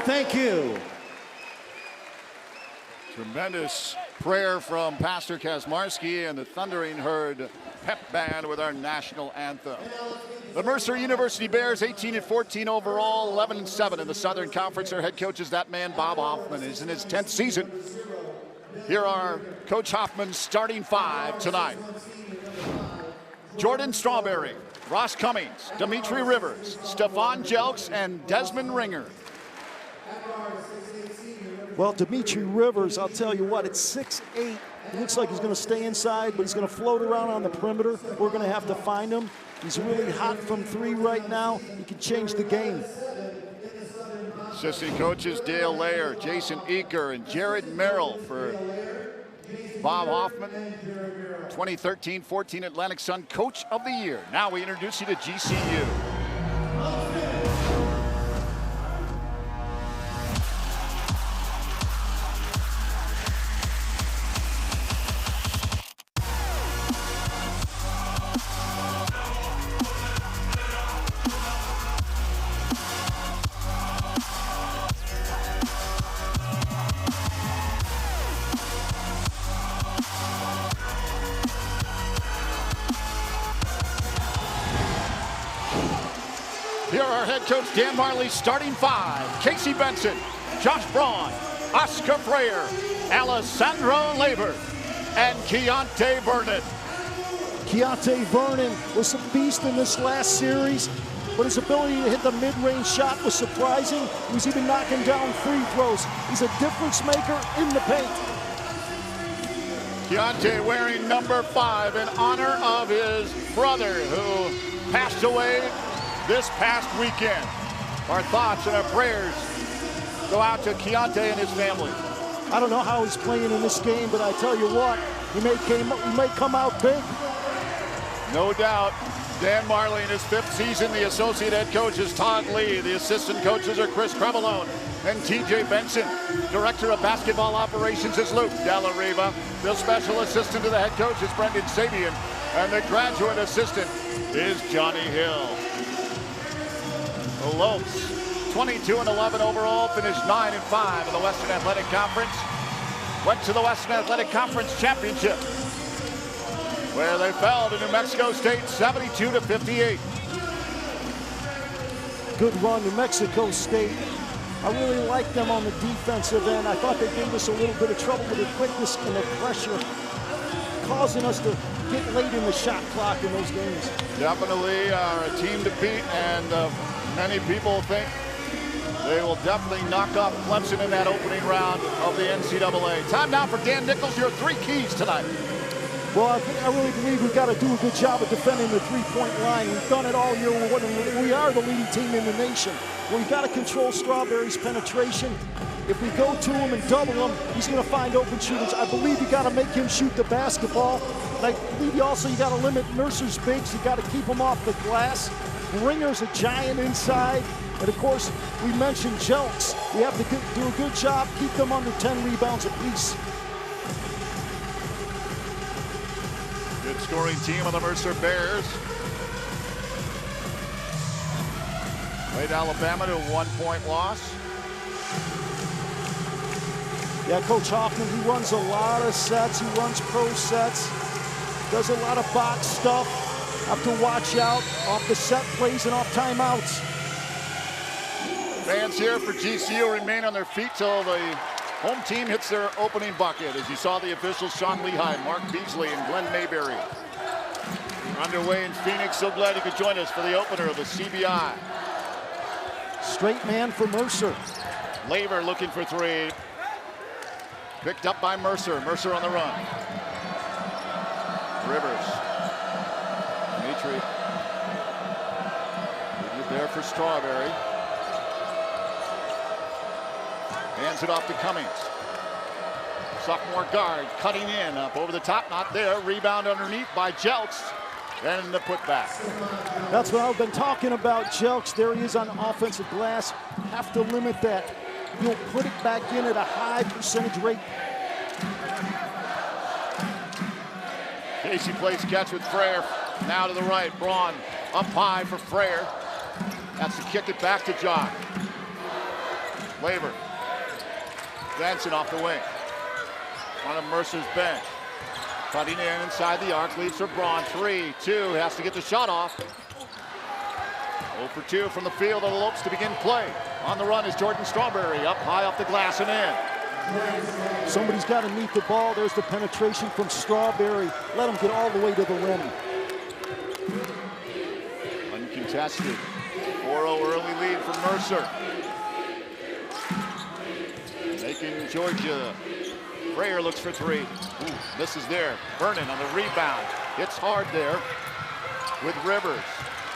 Speaker 15: Thank you.
Speaker 4: Tremendous prayer from Pastor Kazmarski and the Thundering Herd pep band with our national anthem. The Mercer University Bears, 18-14 overall, 11-7 in the Southern Conference. Their head coach is that man, Bob Hoffman. He's in his 10th season. Here are Coach Hoffman's starting five tonight. Jordan Strawberry, Ross Cummings, Dimitri Rivers, Stefan Jelks, and Desmond Ringer.
Speaker 5: Well, Dimitri Rivers, I'll tell you what, it's 6'8". It looks like he's going to stay inside, but he's going to float around on the perimeter. We're going to have to find him. He's really hot from three right now. He can change the game.
Speaker 4: Assistant coaches Dale Layer, Jason Eaker, and Jared Merrill for Bob Hoffman. 2013-14 Atlantic Sun Coach of the Year. Now we introduce you to GCU. Here are head coach Dan Marley's starting five. Casey Benson, Josh Braun, Oscar Freyer, Alessandro Laver, and Keontae Vernon.
Speaker 5: Keontae Vernon was a beast in this last series, but his ability to hit the mid-range shot was surprising. He was even knocking down free throws. He's a difference maker in the paint.
Speaker 4: Keontae wearing number 5 in honor of his brother who passed away this past weekend. Our thoughts and our prayers go out to Keontae and his family.
Speaker 5: I don't know how he's playing in this game, but I tell you what, he may come out big.
Speaker 4: No doubt. Dan Marley in his 5th season. The associate head coach is Todd Lee. The assistant coaches are Chris Crevalone and TJ Benson. Director of basketball operations is Luke Della Riva. The special assistant to the head coach is Brendan Sabian. And the graduate assistant is Johnny Hill. The Lopes, 22-11 overall, finished 9-5 in the Western Athletic Conference. Went to the Western Athletic Conference Championship, where they fell to New Mexico State 72-58.
Speaker 5: Good run, New Mexico State. I really liked them on the defensive end. I thought they gave us a little bit of trouble with the quickness and the pressure, causing us to get late in the shot clock in those games.
Speaker 4: Definitely are a team to beat, and many people think they will definitely knock off Clemson in that opening round of the NCAA. Time now for Dan Nichols, your 3 keys tonight.
Speaker 5: Well, I really believe we've got to do a good job of defending the three-point line. We've done it all year. We are the leading team in the nation. We've got to control Strawberry's penetration. If we go to him and double him, he's going to find open shooters. I believe you got to make him shoot the basketball. And I believe you got to limit Mercer's bigs. You got to keep him off the glass. Ringer's a giant inside. And of course, we mentioned Jelks. We have to do a good job, keep them under 10 rebounds apiece.
Speaker 4: Good scoring team of the Mercer Bears. Played Alabama to a 1-point loss.
Speaker 5: Yeah, Coach Hoffman, he runs a lot of sets. He runs pro sets. Does a lot of box stuff. Have to watch out off the set plays and off timeouts.
Speaker 4: Fans here for GCU remain on their feet till the home team hits their opening bucket. As you saw the officials, Sean Lehigh, Mark Beasley, and Glenn Mayberry. We're underway in Phoenix. So glad you could join us for the opener of the CBI.
Speaker 5: Straight man for Mercer.
Speaker 4: Laver looking for 3. Picked up by Mercer. Mercer on the run. Rivers. Dimitri. There for Strawberry. Hands it off to Cummings. Sophomore guard cutting in, up over the top, not there. Rebound underneath by Jelks. And the putback.
Speaker 5: That's what I've been talking about, Jelks. There he is on offensive glass. Have to limit that. You'll put it back in at a high percentage rate.
Speaker 4: Casey plays catch with Freyer. Now to the right. Braun up high for Freyer. That's to kick it back to Jock. Laver. Benson off the wing. On a Mercer's bench. Cutting in inside the arc, leads for Braun. 3-2, has to get the shot off. 0 for 2 from the field of the Lopes to begin play. On the run is Jordan Strawberry, up high off the glass and in.
Speaker 5: Somebody's got to meet the ball. There's the penetration from Strawberry. Let him get all the way to the rim.
Speaker 4: Uncontested. 4-0 early lead for Mercer. Making Georgia. Frayer looks for 3. Ooh, misses there. Vernon on the rebound. Hits hard there with Rivers.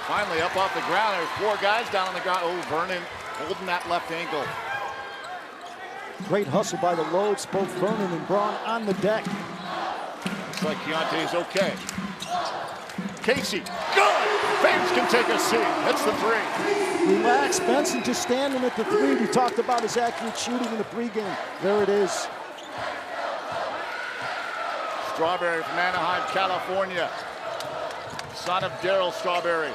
Speaker 4: Finally up off the ground. There's 4 guys down on the ground. Oh, Vernon holding that left ankle.
Speaker 5: Great hustle by the Lopes. Both Vernon and Braun on the deck.
Speaker 4: Looks like Keontae's okay. Casey, good! Fans can take a seat. Hits the 3.
Speaker 5: Relax, Benson just standing at the 3. We talked about his accurate shooting in the pregame. There it is.
Speaker 4: Strawberry from Anaheim, California. Son of Darryl Strawberry.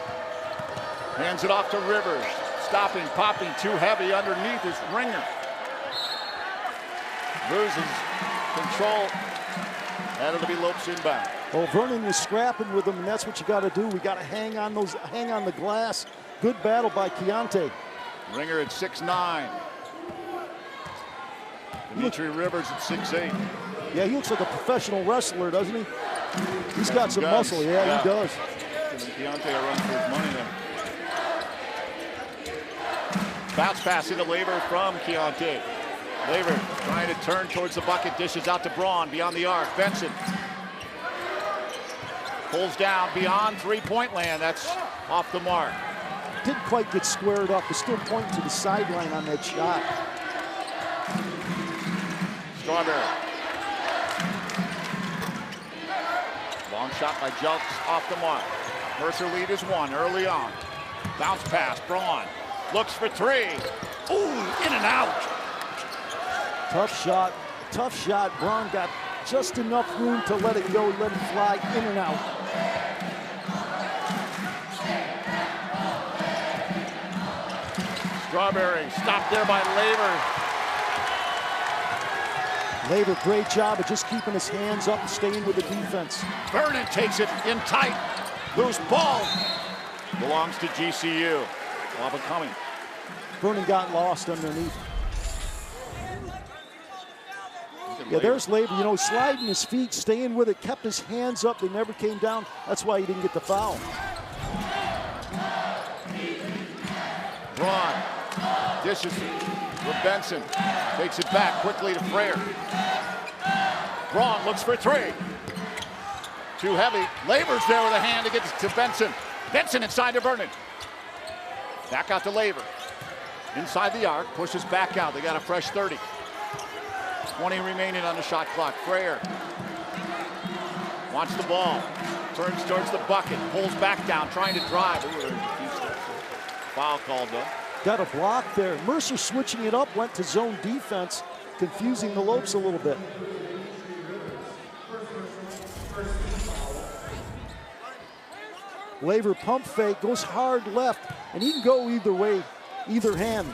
Speaker 4: Hands it off to Rivers. Stopping, popping, too heavy underneath his Ringer. Loses control. And it'll be Lopes inbound.
Speaker 5: Well, Vernon was scrapping with him, and that's what you got to do. We got to hang on the glass. Good battle by Keontae.
Speaker 4: Ringer at 6'9". Dimitri Rivers at 6'8".
Speaker 5: Yeah, he looks like a professional wrestler, doesn't he? He's got some muscle. Yeah, he does.
Speaker 4: Keontae will run for his money then. Bounce pass into Laver from Keontae. Laver trying to turn towards the bucket, dishes out to Braun beyond the arc. Benson pulls down beyond three-point land. That's off the mark.
Speaker 5: Didn't quite get squared up, but still pointing to the sideline on that shot.
Speaker 4: Strawberry. Long shot by Jelks off the mark. Mercer lead is 1 early on. Bounce pass, Braun looks for 3. Ooh, in and out.
Speaker 5: Tough shot. Braun got just enough room to let it go, let it fly in and out.
Speaker 4: Strawberry stopped there by Laver.
Speaker 5: Laver, great job of just keeping his hands up and staying with the defense.
Speaker 4: Vernon takes it in tight. Loose ball. Belongs to GCU. Up and coming.
Speaker 5: Vernon got lost underneath. Yeah, there's Laver, you know, sliding his feet, staying with it, kept his hands up. They never came down. That's why he didn't get the foul.
Speaker 4: Braun dishes for Benson. Takes it back quickly to Frayer. Braun looks for 3. Too heavy. Laver's there with a hand to get to Benson. Benson inside to Vernon. Back out to Laver. Inside the arc, pushes back out. They got a fresh 30. 20 remaining on the shot clock. Frayer wants the ball. Turns towards the bucket. Pulls back down, trying to drive. Ooh, foul called though.
Speaker 5: Got a block there. Mercer switching it up, went to zone defense, confusing the Lopes a little bit. Laver pump fake, goes hard left, and he can go either way, either hand.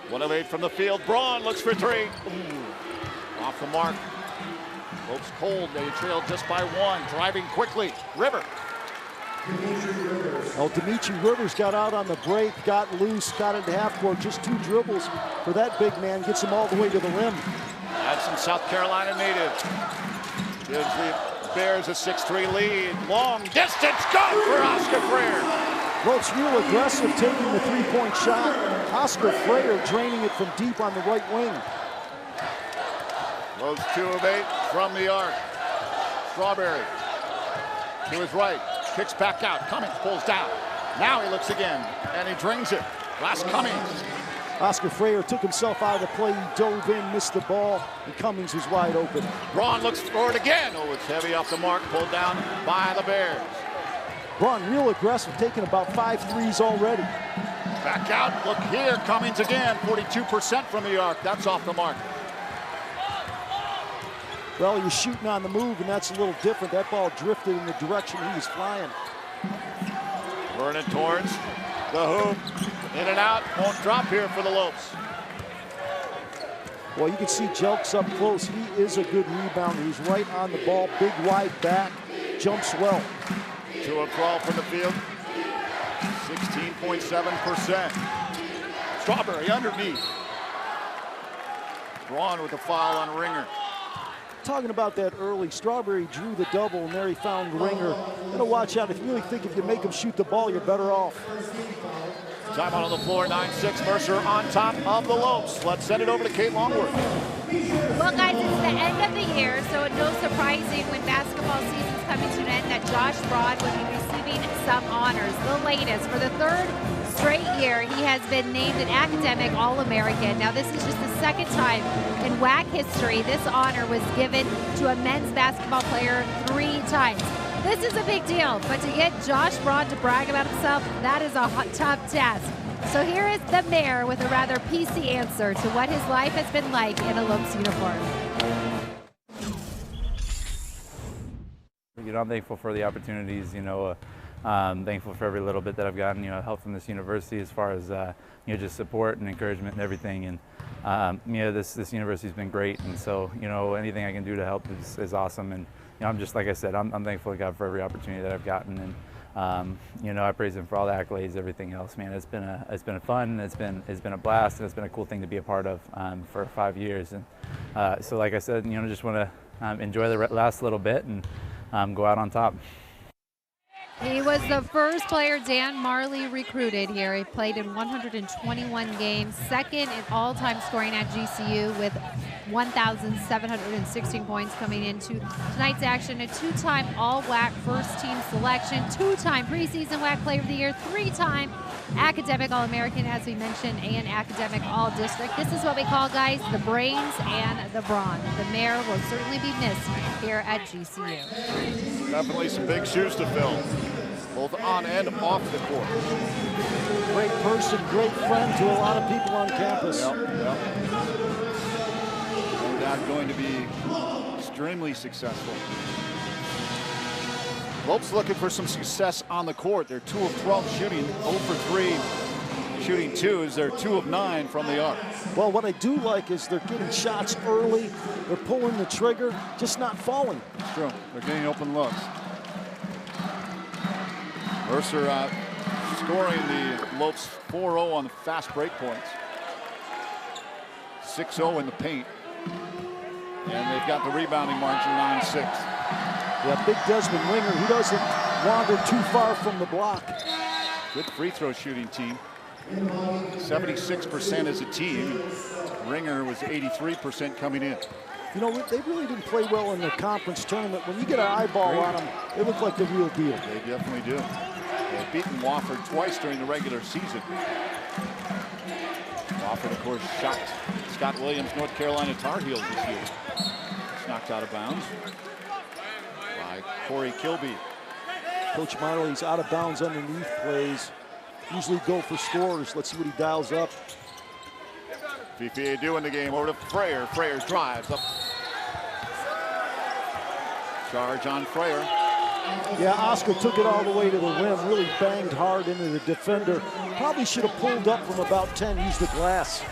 Speaker 4: 1 of 8 from the field. Braun looks for 3. Ooh, off the mark. Lopes cold. They trail just by 1. Driving quickly. River.
Speaker 5: Well, Dimitri Rivers got out on the break, got loose, got it to half court. Just 2 dribbles for that big man. Gets him all the way to the rim.
Speaker 4: That's some South Carolina native. Gives the Bears a 6-3 lead. Long distance. Good for Oscar Frayer.
Speaker 5: Lopes real aggressive, taking the 3-point shot. Oscar Frayer draining it from deep on the right wing.
Speaker 4: Lopes 2 of 8 from the arc. Strawberry to his right. Kicks back out. Cummings pulls down. Now he looks again, and he drains it. Last Cummings.
Speaker 5: Oscar Frayer took himself out of the play. He dove in, missed the ball, and Cummings was wide open.
Speaker 4: Braun looks for it again. Oh, it's heavy off the mark. Pulled down by the Bears.
Speaker 5: Braun real aggressive, taking about 5 threes already.
Speaker 4: Back out. Look here. Cummings again. 42% from the arc. That's off the mark.
Speaker 5: Well, you're shooting on the move, and that's a little different. That ball drifted in the direction he was flying.
Speaker 4: Vernon towards the hoop. In and out. Won't drop here for the Lopes.
Speaker 5: Well, you can see Jelks up close. He is a good rebounder. He's right on the ball, big wide back, jumps well.
Speaker 4: 2 of 12 from the field, 16.7%. Strawberry underneath. Braun with a foul on Ringer.
Speaker 5: Talking about that early, Strawberry drew the double, and there he found Ringer. You gotta watch out. If you really think if you make him shoot the ball, you're better off.
Speaker 4: Timeout on the floor, 9-6. Mercer on top of the Lopes. Let's send it over to Kate Longworth.
Speaker 1: Well, guys, it's the end of the year, so it's no surprising when basketball season's coming to an end that Josh Broad will be receiving some honors. The latest, for the 3rd straight year, he has been named an academic All-American. Now, this is just the 2nd time in WAC history this honor was given to a men's basketball player 3 times. This is a big deal, but to get Josh Broad to brag about himself, that is a tough task. So here is the mayor with a rather PC answer to what his life has been like in a Lopes uniform.
Speaker 3: You know, I'm thankful for the opportunities, you know, thankful for every little bit that I've gotten, you know, help from this university as far as, you know, just support and encouragement and everything. And, you know, this university's been great. And so, you know, anything I can do to help is awesome. And, you know, I'm just, like I said, I'm thankful to God for every opportunity that I've gotten. And, you know, I praise him for all the accolades, everything else, man. It's been fun, it's been a blast, and it's been a cool thing to be a part of for 5 years. And so, like I said, you know, just want to enjoy the last little bit and go out on top.
Speaker 1: He was the first player Dan Marley recruited here. He played in 121 games, 2nd in all-time scoring at GCU with 1,716 points coming into tonight's action. A 2-time All-WAC first-team selection, 2-time preseason WAC Player of the Year, 3-time academic All-American, as we mentioned, and academic All-District. This is what we call, guys, the brains and the brawn. The mayor will certainly be missed here at GCU.
Speaker 4: Definitely some big shoes to fill, both on and off the court.
Speaker 5: Great person, great friend to a lot of people on campus.
Speaker 4: Yep. No doubt going to be extremely successful. Lopes looking for some success on the court. They're 2 of 12 shooting, 0 for 3 shooting 2s. They're 2 of 9 from the arc.
Speaker 5: Well, what I do like is they're getting shots early. They're pulling the trigger, just not falling.
Speaker 4: It's true. They're getting open looks. Mercer scoring the Lopes 4-0 on the fast break points. 6-0 in the paint. And they've got the rebounding margin 9-6.
Speaker 5: Yeah, big Desmond Ringer. He doesn't wander too far from the block.
Speaker 4: Good free throw shooting team. 76% as a team. Ringer was 83% coming in.
Speaker 5: You know, they really didn't play well in the conference tournament. When you get an eyeball on them, they look like the real deal.
Speaker 4: They definitely do. They've beaten Wofford twice during the regular season. Wofford, of course, shocked Scott Williams, North Carolina Tar Heels this year. It's knocked out of bounds by Corey Kilby.
Speaker 5: Coach Marley's out of bounds underneath plays. Usually go for scores. Let's see what he dials up.
Speaker 4: VPA doing the game over to Frayer. Frayer drives up. Charge on Frayer.
Speaker 5: Yeah, Oscar took it all the way to the rim, really banged hard into the defender. Probably should have pulled up from about 10, used the glass.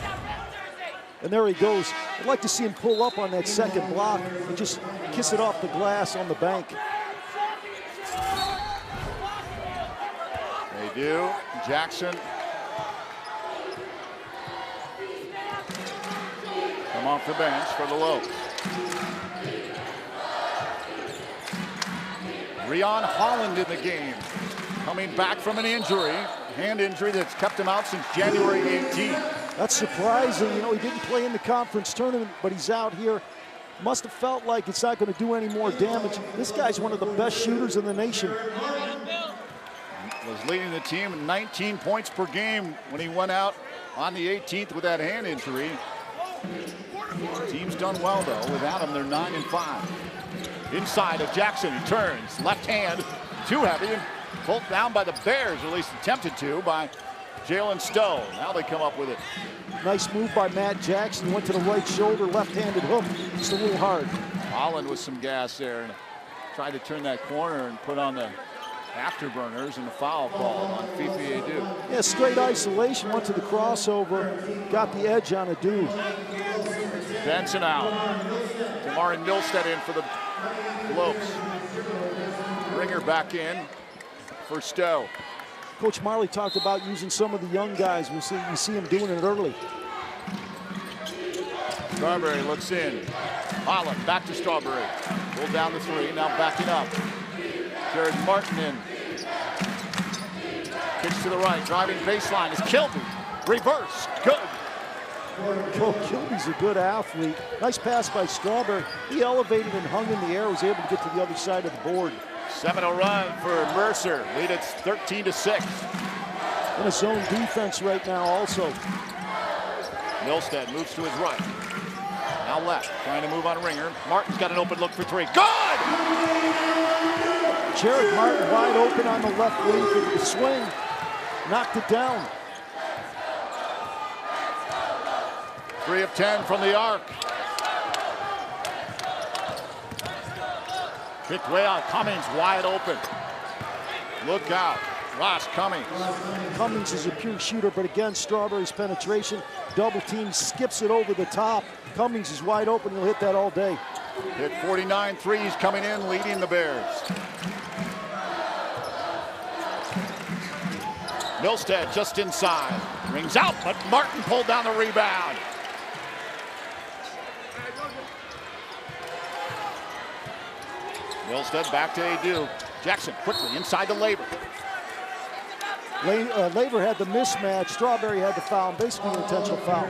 Speaker 5: And there he goes. I'd like to see him pull up on that second block and just kiss it off the glass on the bank.
Speaker 4: They do. Jackson. Come off the bench for the Lopes. Rion Holland in the game. Coming back from an injury. Hand injury that's kept him out since January 18th.
Speaker 5: That's surprising. You know, he didn't play in the conference tournament, but he's out here. Must have felt like it's not going to do any more damage. This guy's one of the best shooters in the nation.
Speaker 4: Was leading the team in 19 points per game when he went out on the 18th with that hand injury. Team's done well, though. Without him, they're 9-5. Inside of Jackson, he turns. Left hand, too heavy, and pulled down by the Bears, or at least attempted to, by Jalen Stowe. Now they come up with it.
Speaker 5: Nice move by Matt Jackson. Went to the right shoulder, left-handed hook. Just a little hard.
Speaker 4: Holland with some gas there and tried to turn that corner and put on the afterburners, and the foul ball on Fifi Adu.
Speaker 5: Yeah, straight isolation, went to the crossover, got the edge on Adu.
Speaker 4: Benson out. Damari Milstead in for the Lopes. Ringer back in for Stowe.
Speaker 5: Coach Marley talked about using some of the young guys. We see him doing it early.
Speaker 4: Strawberry looks in. Holland back to Strawberry. Pulled down the three, now backing up. Jared Martin in. Kicks to the right, driving baseline is Kilby. Reverse, good.
Speaker 5: Kilby's a good athlete. Nice pass by Strawberry. He elevated and hung in the air, was able to get to the other side of the board.
Speaker 4: 7-0 run for Mercer. Lead it 13-6.
Speaker 5: In a zone defense right now also.
Speaker 4: Milstead moves to his right. Now left, trying to move on Ringer. Martin's got an open look for three. Good!
Speaker 5: Jared Martin wide open on the left wing for the swing. Knocked it down.
Speaker 4: 3 of 10 from the arc. Kicked way out. Cummings wide open. Look out. Ross Cummings.
Speaker 5: Cummings is a pure shooter, but again, Strawberry's penetration. Double team, skips it over the top. Cummings is wide open. He'll hit that all day.
Speaker 4: Hit 49 threes coming in, leading the Bears. Milstead just inside. Rings out, but Martin pulled down the rebound. Milstead back to Adu. Jackson quickly inside to Laver.
Speaker 5: Laver had the mismatch. Strawberry had the foul, basically an intentional foul.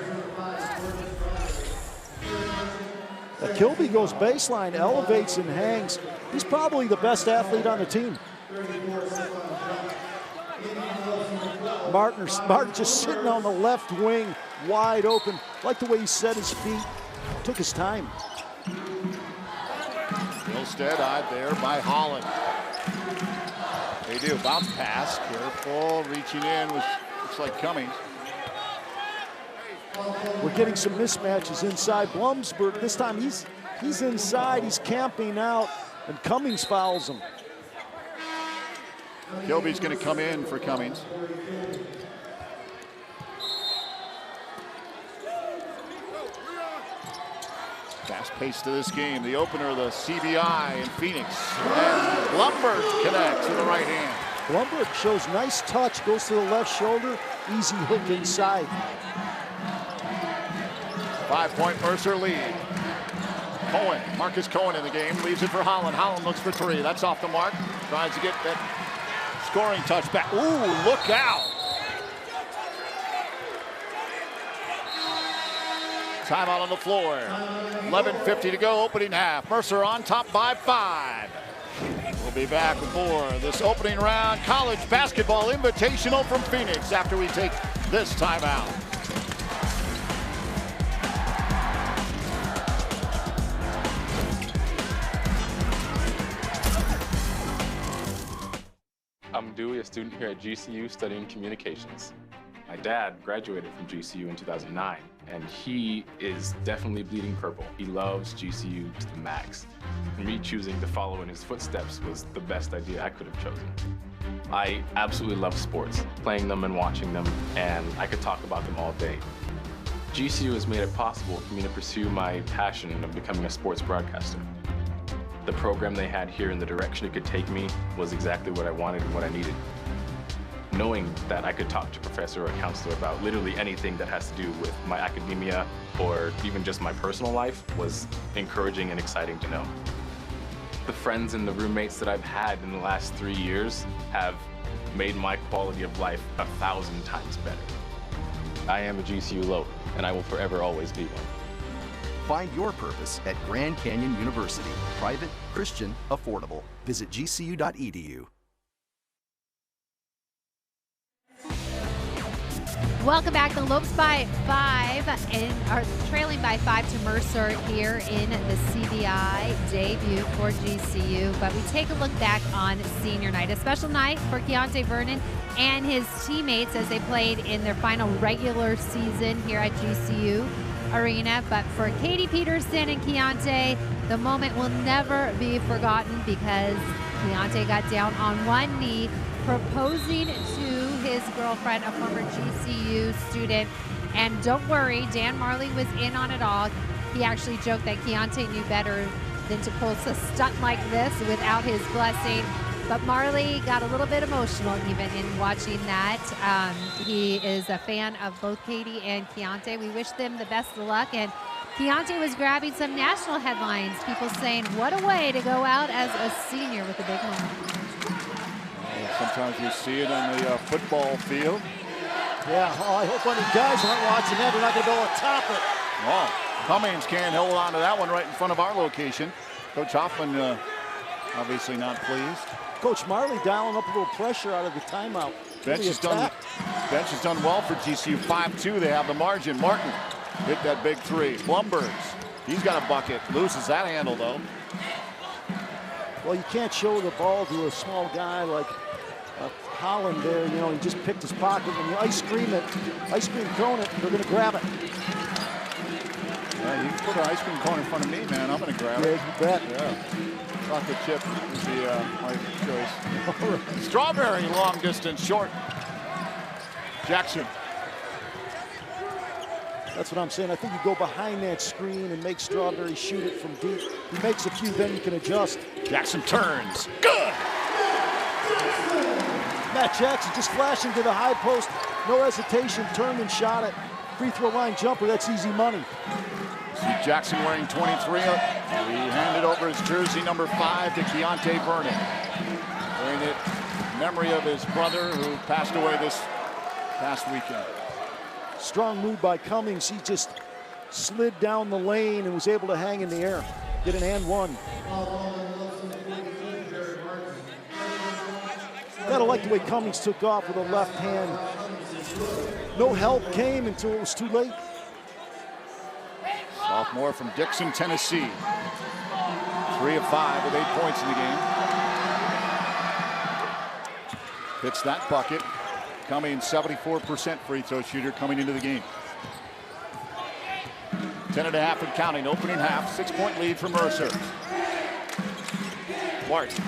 Speaker 5: Kilby goes baseline, elevates and hangs. He's probably the best athlete on the team. Martin just sitting on the left wing, wide open. Like the way he set his feet, took his time.
Speaker 4: Milstead eyed there by Holland. They do bounce pass, careful, reaching in looks like Cummings.
Speaker 5: We're getting some mismatches inside. Blumsburg, this time he's inside, he's camping out, and Cummings fouls him.
Speaker 4: Kilby's going to come in for Cummings. Fast pace to this game. The opener, the CBI in Phoenix. And Blumberg connects with the right hand.
Speaker 5: Blumberg shows nice touch, goes to the left shoulder, easy hook inside.
Speaker 4: 5-point Mercer lead. Cohen, Marcus Cohen in the game, leaves it for Holland. Holland looks for three. That's off the mark. Tries to get that scoring touchback. Ooh, look out. Timeout on the floor. 11:50 to go, opening half. Mercer on top by 5. We'll be back with more of this opening round College Basketball Invitational from Phoenix after we take this timeout.
Speaker 17: I'm Dewey, a student here at GCU studying communications. My dad graduated from GCU in 2009, and he is definitely bleeding purple. He loves GCU to the max. For me, choosing to follow in his footsteps was the best idea I could have chosen. I absolutely love sports, playing them and watching them, and I could talk about them all day. GCU has made it possible for me to pursue my passion of becoming a sports broadcaster. The program they had here and the direction it could take me was exactly what I wanted and what I needed. Knowing that I could talk to a professor or a counselor about literally anything that has to do with my academia or even just my personal life was encouraging and exciting to know. The friends and the roommates that I've had in the last 3 years have made my quality of life 1,000 times better. I am a GCU Lope, and I will forever always be one.
Speaker 7: Find your purpose at Grand Canyon University. Private, Christian, affordable. Visit gcu.edu.
Speaker 1: Welcome back. The Lopes by 5 and are trailing by 5 to Mercer here in the CBI debut for GCU. But we take a look back on senior night, a special night for Keontae Vernon and his teammates as they played in their final regular season here at GCU Arena. But for Katie Peterson and Keontae, the moment will never be forgotten because Keontae got down on one knee, proposing to his girlfriend, a former GCU student. And don't worry, Dan Marley was in on it all. he actually joked that Keontae knew better than to pull a stunt like this without his blessing. But Marley got a little bit emotional even in watching that. He is a fan of both Katie and Keontae. We wish them the best of luck. And Keontae was grabbing some national headlines, people saying, what a way to go out as a senior with a big moment.
Speaker 4: Sometimes you see it on the football field.
Speaker 5: Yeah, I hope when the guys aren't watching that, they're not going to go atop it.
Speaker 4: Oh, Cummings can't hold on to that one right in front of our location. Coach Hoffman obviously not pleased.
Speaker 5: Coach Marley dialing up a little pressure out of the timeout.
Speaker 4: Bench has done well for GCU. 5-2, they have the margin. Martin hit that big three. Blumbergs, he's got a bucket. Loses that handle, though.
Speaker 5: Well, you can't show the ball to a small guy like Holland there. You know, he just picked his pocket. When you ice cream cone it, they're going to grab it.
Speaker 4: Yeah, you can put an ice cream cone in front of me, man. I'm going to grab it.
Speaker 5: You bet.
Speaker 4: Yeah. Chocolate chip would be my choice. Strawberry, long distance, short. Jackson.
Speaker 5: That's what I'm saying. I think you go behind that screen and make Strawberry shoot it from deep. He makes a few, then you can adjust.
Speaker 4: Jackson turns. Good!
Speaker 5: Matt Jackson just flashing to the high post. No hesitation, turned and shot it. Free throw line jumper, that's easy money.
Speaker 4: See Jackson wearing 23. He handed over his jersey number 5 to Keontae Vernon. Wearing it in memory of his brother who passed away this past weekend.
Speaker 5: Strong move by Cummings. He just slid down the lane and was able to hang in the air. Get an and one. Gotta like the way Cummings took off with a left hand. No help came until it was too late.
Speaker 4: Sophomore from Dixon, Tennessee. 3 of 5 with 8 points in the game. Hits that bucket. Cummings, 74% free throw shooter coming into the game. 10.5 and counting, opening half. 6-point lead for Mercer. Martin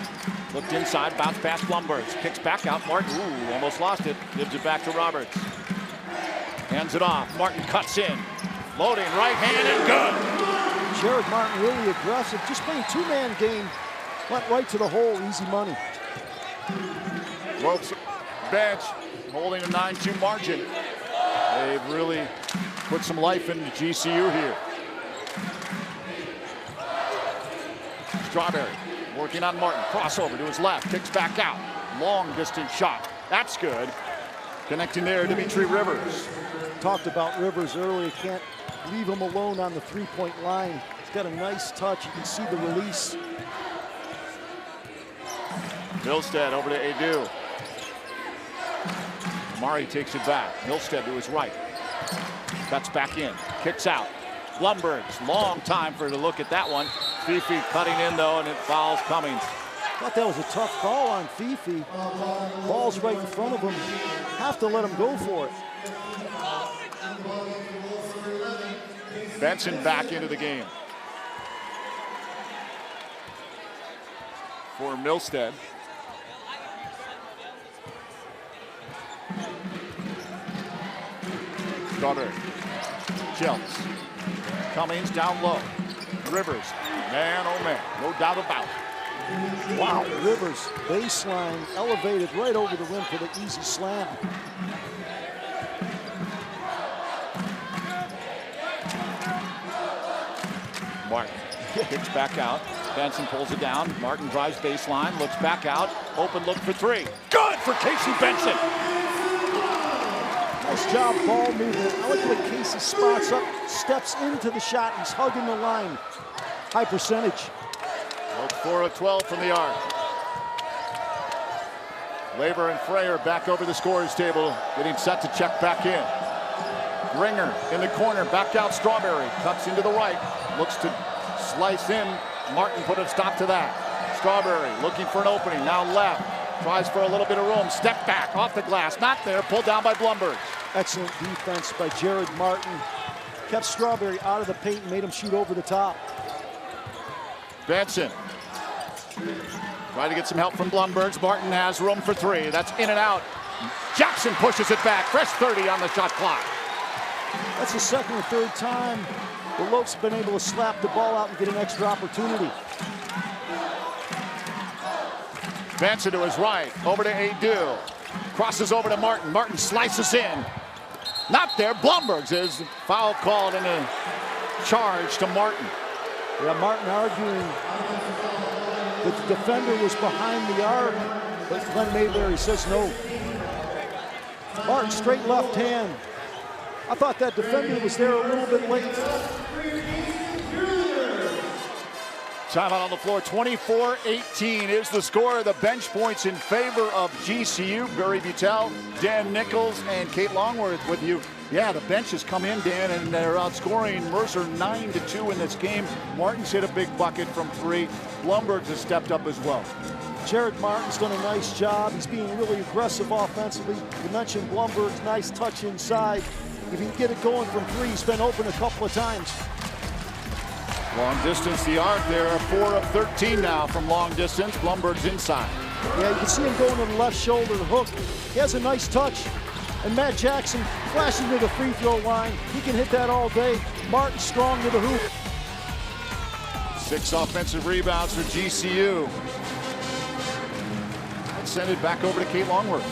Speaker 4: looked inside, bounced past Blumbergs. Kicks back out. Martin, ooh, almost lost it. Gives it back to Roberts. Hands it off. Martin cuts in. Loading right hand and good.
Speaker 5: Jared Martin really aggressive. Just playing two-man game. Went right to the hole. Easy money.
Speaker 4: Ropes bench holding a 9-2 margin. They've really put some life into GCU here. Strawberry working on Martin. Crossover to his left. Kicks back out. Long distance shot. That's good. Connecting there, Dimitri Rivers.
Speaker 5: Talked about Rivers earlier. Can't leave him alone on the three-point line. He's got a nice touch. You can see the release.
Speaker 4: Milstead over to Adu. Mari takes it back. Milstead to his right. Cuts back in. Kicks out. Blumbergs. Long time for her to look at that one. Fifi cutting in though, and it fouls Cummings.
Speaker 5: Thought that was a tough call on Fifi. Ball's right in front of him. Have to let him go for it.
Speaker 4: Benson back into the game. For Milstead. Strawberry. Chills. Cummings down low. Rivers. Man, oh man. No doubt about it.
Speaker 5: Wow, Rivers baseline elevated right over the rim for the easy slam.
Speaker 4: Martin kicks back out. Benson pulls it down. Martin drives baseline, looks back out. Open look for three. Good for Casey Benson.
Speaker 5: Nice job ball movement. I like the way Casey spots up, steps into the shot. He's hugging the line. High percentage.
Speaker 4: 4 of 12 from the arc. Laver and Freyer back over the scorers table, getting set to check back in. Ringer in the corner, back out Strawberry, cuts into the right, looks to slice in. Martin put a stop to that. Strawberry looking for an opening, now left, tries for a little bit of room, step back off the glass, not there, pulled down by Blumberg.
Speaker 5: Excellent defense by Jared Martin. Kept Strawberry out of the paint and made him shoot over the top.
Speaker 4: Benson trying to get some help from Blumbergs. Martin has room for three. That's in and out. Jackson pushes it back. Fresh 30 on the shot clock.
Speaker 5: That's the second or third time the Lopes have been able to slap the ball out and get an extra opportunity.
Speaker 4: Benson to his right, over to Adu. Crosses over to Martin. Martin slices in. Not there. Blumberg's is foul called and a charge to Martin.
Speaker 5: Yeah, Martin arguing that the defender was behind the arc, but Glenn Mayberry says no. Martin straight left hand. I thought that defender was there a little bit late.
Speaker 4: Timeout on the floor, 24-18 is the score. The bench points in favor of GCU. Barry Butel, Dan Nichols, and Kate Longworth with you. Yeah, the bench has come in, Dan, and they're outscoring Mercer 9-2 in this game. Martin's hit a big bucket from 3. Blumberg has stepped up as well.
Speaker 5: Jared Martin's done a nice job. He's being really aggressive offensively. You mentioned Blumberg's nice touch inside. If he can get it going from 3, he's been open a couple of times.
Speaker 4: Long distance, the arc there, 4 of 13 now from long distance. Blumberg's inside.
Speaker 5: Yeah, you can see him going to the left shoulder hook. He has a nice touch. And Matt Jackson flashing to the free throw line. He can hit that all day. Martin strong to the hoop.
Speaker 4: 6 offensive rebounds for GCU. And send it back over to Kate Longworth.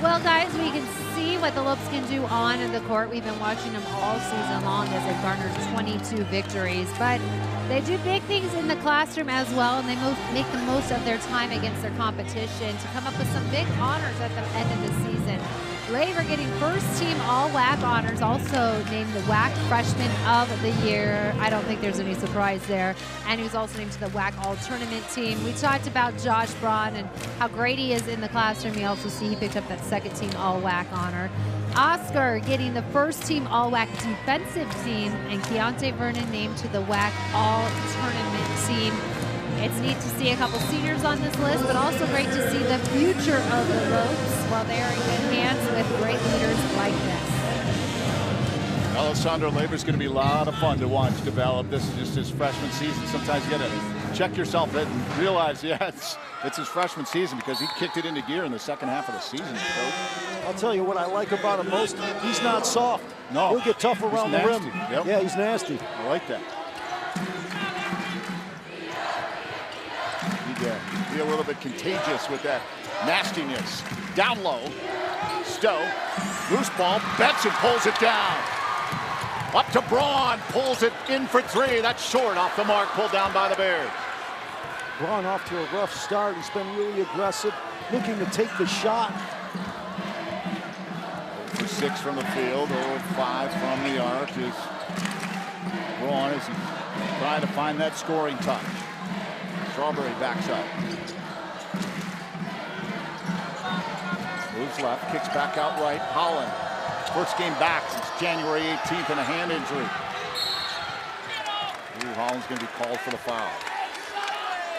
Speaker 1: Well, guys, we can see what the Lopes can do on the court. We've been watching them all season long as they've garnered 22 victories. But they do big things in the classroom as well, and they make the most of their time against their competition to come up with some big honors at the end of the season. Laver getting first-team All-WAC honors, also named the WAC Freshman of the Year. I don't think there's any surprise there. And he was also named to the WAC All-Tournament team. We talked about Josh Braun and how great he is in the classroom. You also see he picked up that second-team All-WAC honor. Oscar getting the first-team All-WAC defensive team, and Keontae Vernon named to the WAC All-Tournament team. It's neat to see a couple seniors on this list, but also great to see the future of the Lopes while they are in good hands with great leaders like this.
Speaker 4: Alessandro Laver is going to be a lot of fun to watch develop. This is just his freshman season. Sometimes you got to check yourself and realize, yeah, it's his freshman season because he kicked it into gear in the second half of the season.
Speaker 5: I'll tell you what I like about him most. He's not soft.
Speaker 4: No.
Speaker 5: He'll get tough around the rim.
Speaker 4: Yep.
Speaker 5: Yeah, he's nasty.
Speaker 4: I like that. Be a little bit contagious with that nastiness. Down low, Stowe, loose ball, Benson pulls it down. Up to Braun, pulls it in for 3. That's short, off the mark, pulled down by the Bears.
Speaker 5: Braun off to a rough start. He's been really aggressive, looking to take the shot.
Speaker 4: 6 from the field, 5 from the arc is Braun as he's trying to find that scoring touch. Strawberry backs up. Moves left, kicks back out right. Holland, first game back since January 18th in a hand injury. Ooh, Holland's going to be called for the foul.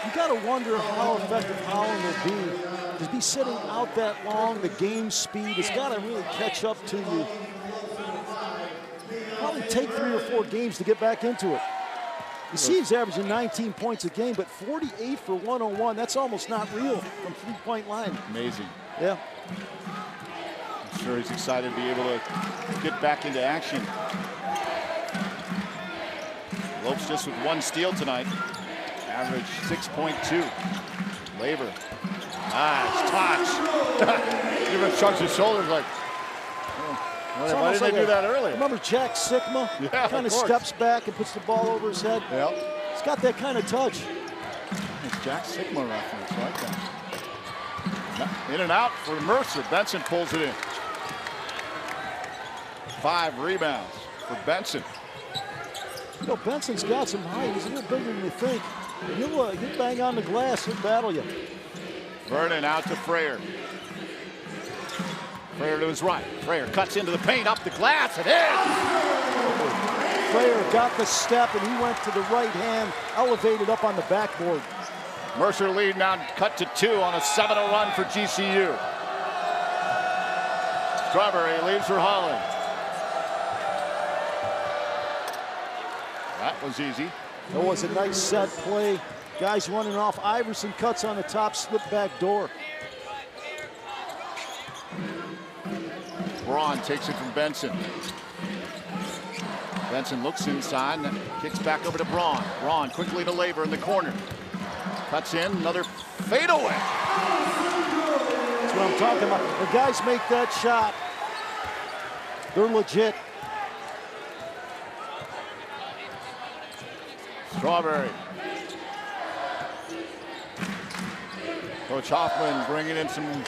Speaker 5: You got to wonder how effective Holland will be. To be sitting out that long, the game speed has got to really catch up to you. Probably take 3 or 4 games to get back into it. You see he's averaging 19 points a game, but 48 for 101. That's almost not real from three-point line.
Speaker 4: Amazing.
Speaker 5: Yeah.
Speaker 4: I'm sure he's excited to be able to get back into action. Lopes just with 1 steal tonight. Average 6.2. Laver. Nice touch. Even shrugs his shoulders like, why didn't they do that earlier?
Speaker 5: Remember Jack Sikma?
Speaker 4: Yeah,
Speaker 5: kind of steps back and puts the ball over his head.
Speaker 4: Yep.
Speaker 5: He's got that kind of touch.
Speaker 4: It's Jack Sikma reference, like that. In and out for Mercer. Benson pulls it in. 5 rebounds for Benson.
Speaker 5: You know, Benson's got some height. He's a little bigger than you think. He'll bang on the glass. He'll battle you.
Speaker 4: Vernon out to Frayer. Frayer to his right. Frayer cuts into the paint, up the glass, and in!
Speaker 5: Frayer got the step, and he went to the right hand, elevated up on the backboard.
Speaker 4: Mercer lead now cut to 2 on a 7-0 run for GCU. Strawberry leaves for Holland. That was easy.
Speaker 5: That was a nice set play. Guys running off. Iverson cuts on the top, slip back door.
Speaker 4: Braun takes it from Benson. Benson looks inside and kicks back over to Braun. Braun quickly to Laver in the corner. Cuts in, another fadeaway.
Speaker 5: That's what I'm talking about. The guys make that shot. They're legit.
Speaker 4: Strawberry. Coach Hoffman bringing in some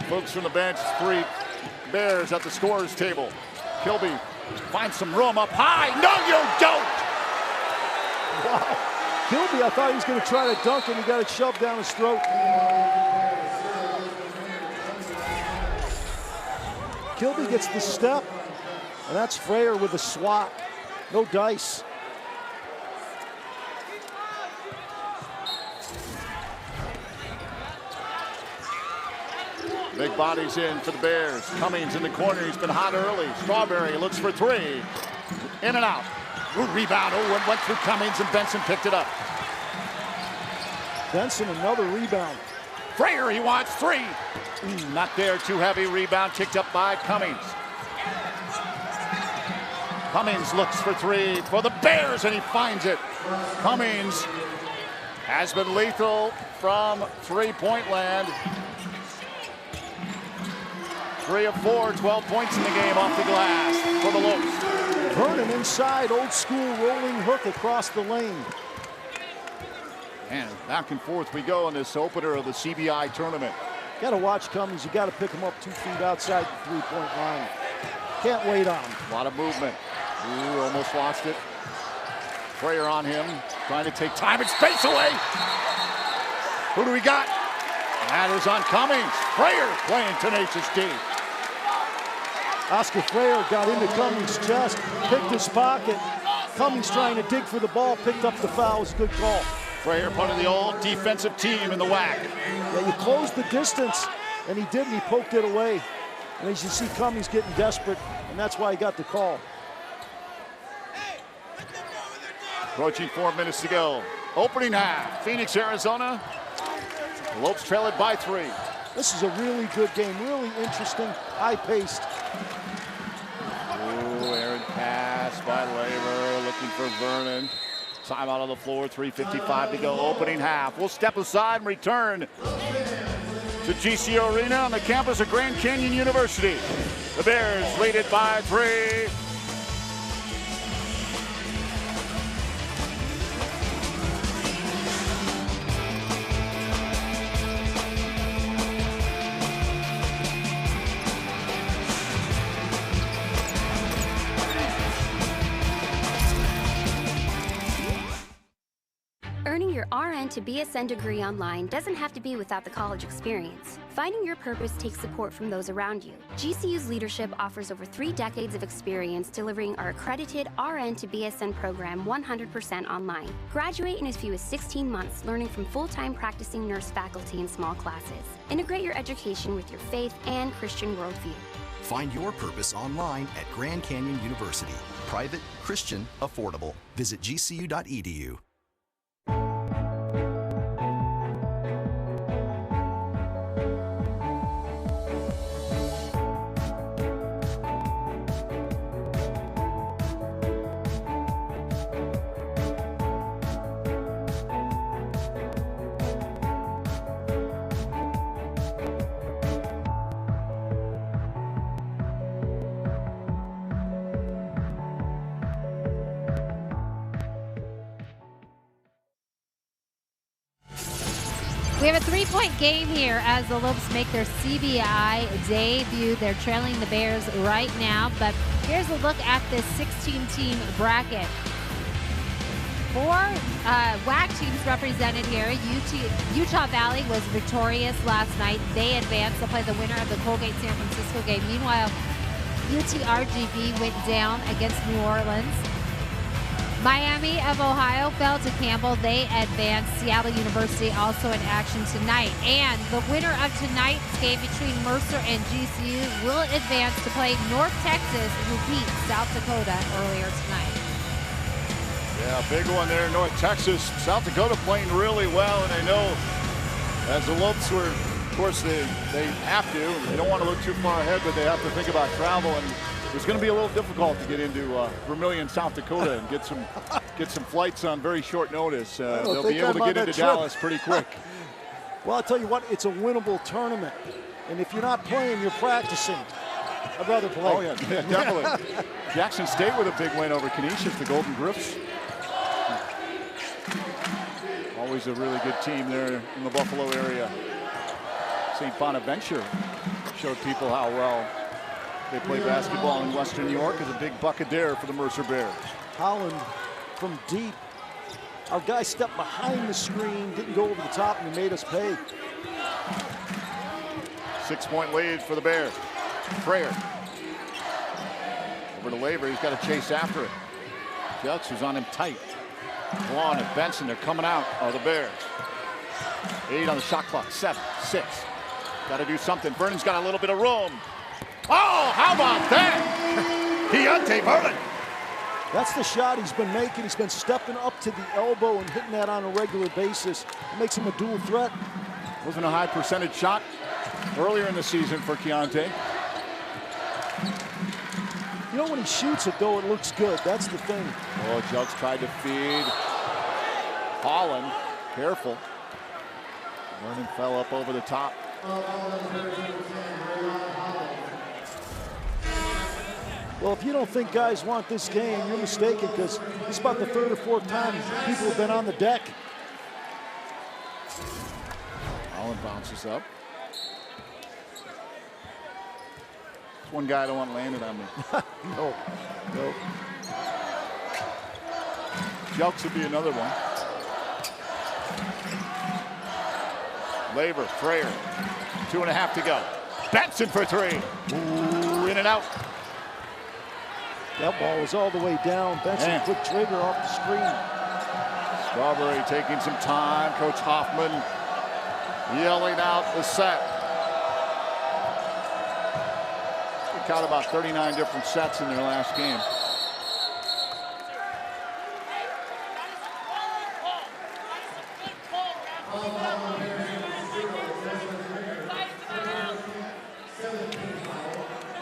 Speaker 4: folks from the bench. 3 Bears at the scorer's table. Kilby finds some room up high. No, you don't!
Speaker 5: Wow. Kilby, I thought he was going to try to dunk and he got it shoved down his throat. Kilby gets the step, and that's Freyer with a swat. No dice.
Speaker 4: Big bodies in for the Bears. Cummings in the corner. He's been hot early. Strawberry looks for 3. In and out. Ooh, rebound. Oh, went through Cummings and Benson picked it up.
Speaker 5: Benson, another rebound.
Speaker 4: Freyer, he wants 3. Not there. Too heavy. Rebound kicked up by Cummings. Cummings looks for 3 for the Bears, and he finds it. Cummings has been lethal from three-point land. 3 of 4, 12 points in the game off the glass for the Lopes.
Speaker 5: Vernon inside, old school rolling hook across the lane.
Speaker 4: And back and forth we go in this opener of the CBI tournament.
Speaker 5: Got to watch Cummings. You got to pick him up 2 feet outside the 3-point line. Can't wait on him.
Speaker 4: A lot of movement. Ooh, almost lost it. Freyer on him, trying to take time and space away. Who do we got? That is on Cummings. Freyer playing tenacious D.
Speaker 5: Oscar Freyer got into Cummings' chest, picked his pocket. Cummings trying to dig for the ball, picked up the foul. It was a good call.
Speaker 4: Freyer, part of the old defensive team in the WAC.
Speaker 5: Yeah, you closed the distance, and he did, and he poked it away. And as you see, Cummings getting desperate, and that's why he got the call.
Speaker 4: Approaching 4 minutes to go. Opening half, Phoenix, Arizona. The Lopes trail it by 3.
Speaker 5: This is a really good game, really interesting, high-paced.
Speaker 4: Ooh, errant pass by Laver, looking for Vernon. Time out on the floor, 3:55 to go, opening half. We'll step aside and return to GCU Arena on the campus of Grand Canyon University. The Bears lead it by 3.
Speaker 13: Earning your RN to BSN degree online doesn't have to be without the college experience. Finding your purpose takes support from those around you. GCU's leadership offers over 3 decades of experience delivering our accredited RN to BSN program 100% online. Graduate in as few as 16 months, learning from full-time practicing nurse faculty in small classes. Integrate your education with your faith and Christian worldview.
Speaker 7: Find your purpose online at Grand Canyon University. Private, Christian, affordable. Visit gcu.edu.
Speaker 1: We have a 3-point game here as the Lopes make their CBI debut. They're trailing the Bears right now, but here's a look at this 16-team bracket. 4 WAC teams represented here. Utah Valley was victorious last night. They advanced. They'll play the winner of the Colgate-San Francisco game. Meanwhile, UTRGV went down against New Orleans. Miami of Ohio fell to Campbell. They advanced. Seattle University also in action tonight. And the winner of tonight's game between Mercer and GCU will advance to play North Texas, who beat South Dakota earlier tonight.
Speaker 4: Yeah, big one there, North Texas. South Dakota playing really well, and they know as the Lopes were, of course, they have to. They don't want to look too far ahead, but they have to think about travel. And It's going to be a little difficult to get into Vermillion, South Dakota, and get some flights on very short notice. They'll be able to get into Dallas pretty quick.
Speaker 5: Well, I'll tell you what, it's a winnable tournament. And if you're not playing, you're practicing. I'd rather play.
Speaker 4: Oh, yeah, definitely. Jackson State with a big win over Canisius, the Golden Griffs. Always a really good team there in the Buffalo area. St. Bonaventure showed people how well they play basketball in Western New York. Is a big bucket there for the Mercer Bears.
Speaker 5: Holland from deep. Our guy stepped behind the screen, didn't go over the top, and he made us pay.
Speaker 4: 6-point lead for the Bears. Frayer. Over to Laver, he's got to chase after it. Jux is on him tight. Vaughn and Benson, they're coming out, the Bears. 8 on the shot clock, 7, 6. Got to do something. Vernon's got a little bit of room. Oh, how about that? Deontay Vernon.
Speaker 5: That's the shot he's been making. He's been stepping up to the elbow and hitting that on a regular basis. It makes him a dual threat.
Speaker 4: Wasn't a high percentage shot earlier in the season for Keontae.
Speaker 5: You know, when he shoots it, though, it looks good. That's the thing.
Speaker 4: Oh, Juggs tried to feed Holland. Careful. Vernon fell up over the top.
Speaker 5: Well, if you don't think guys want this game, you're mistaken, because it's about the 3rd or 4th time people have been on the deck.
Speaker 4: Holland bounces up. There's one guy I don't want landed on me.
Speaker 5: No.
Speaker 4: Jelks would be another one. Laver, Frayer, 2.5 to go. Benson for 3. Ooh, in and out.
Speaker 5: That ball was all the way down. Benson quick trigger off the screen.
Speaker 4: Strawberry taking some time. Coach Hoffman yelling out the set. They caught about 39 different sets in their last game.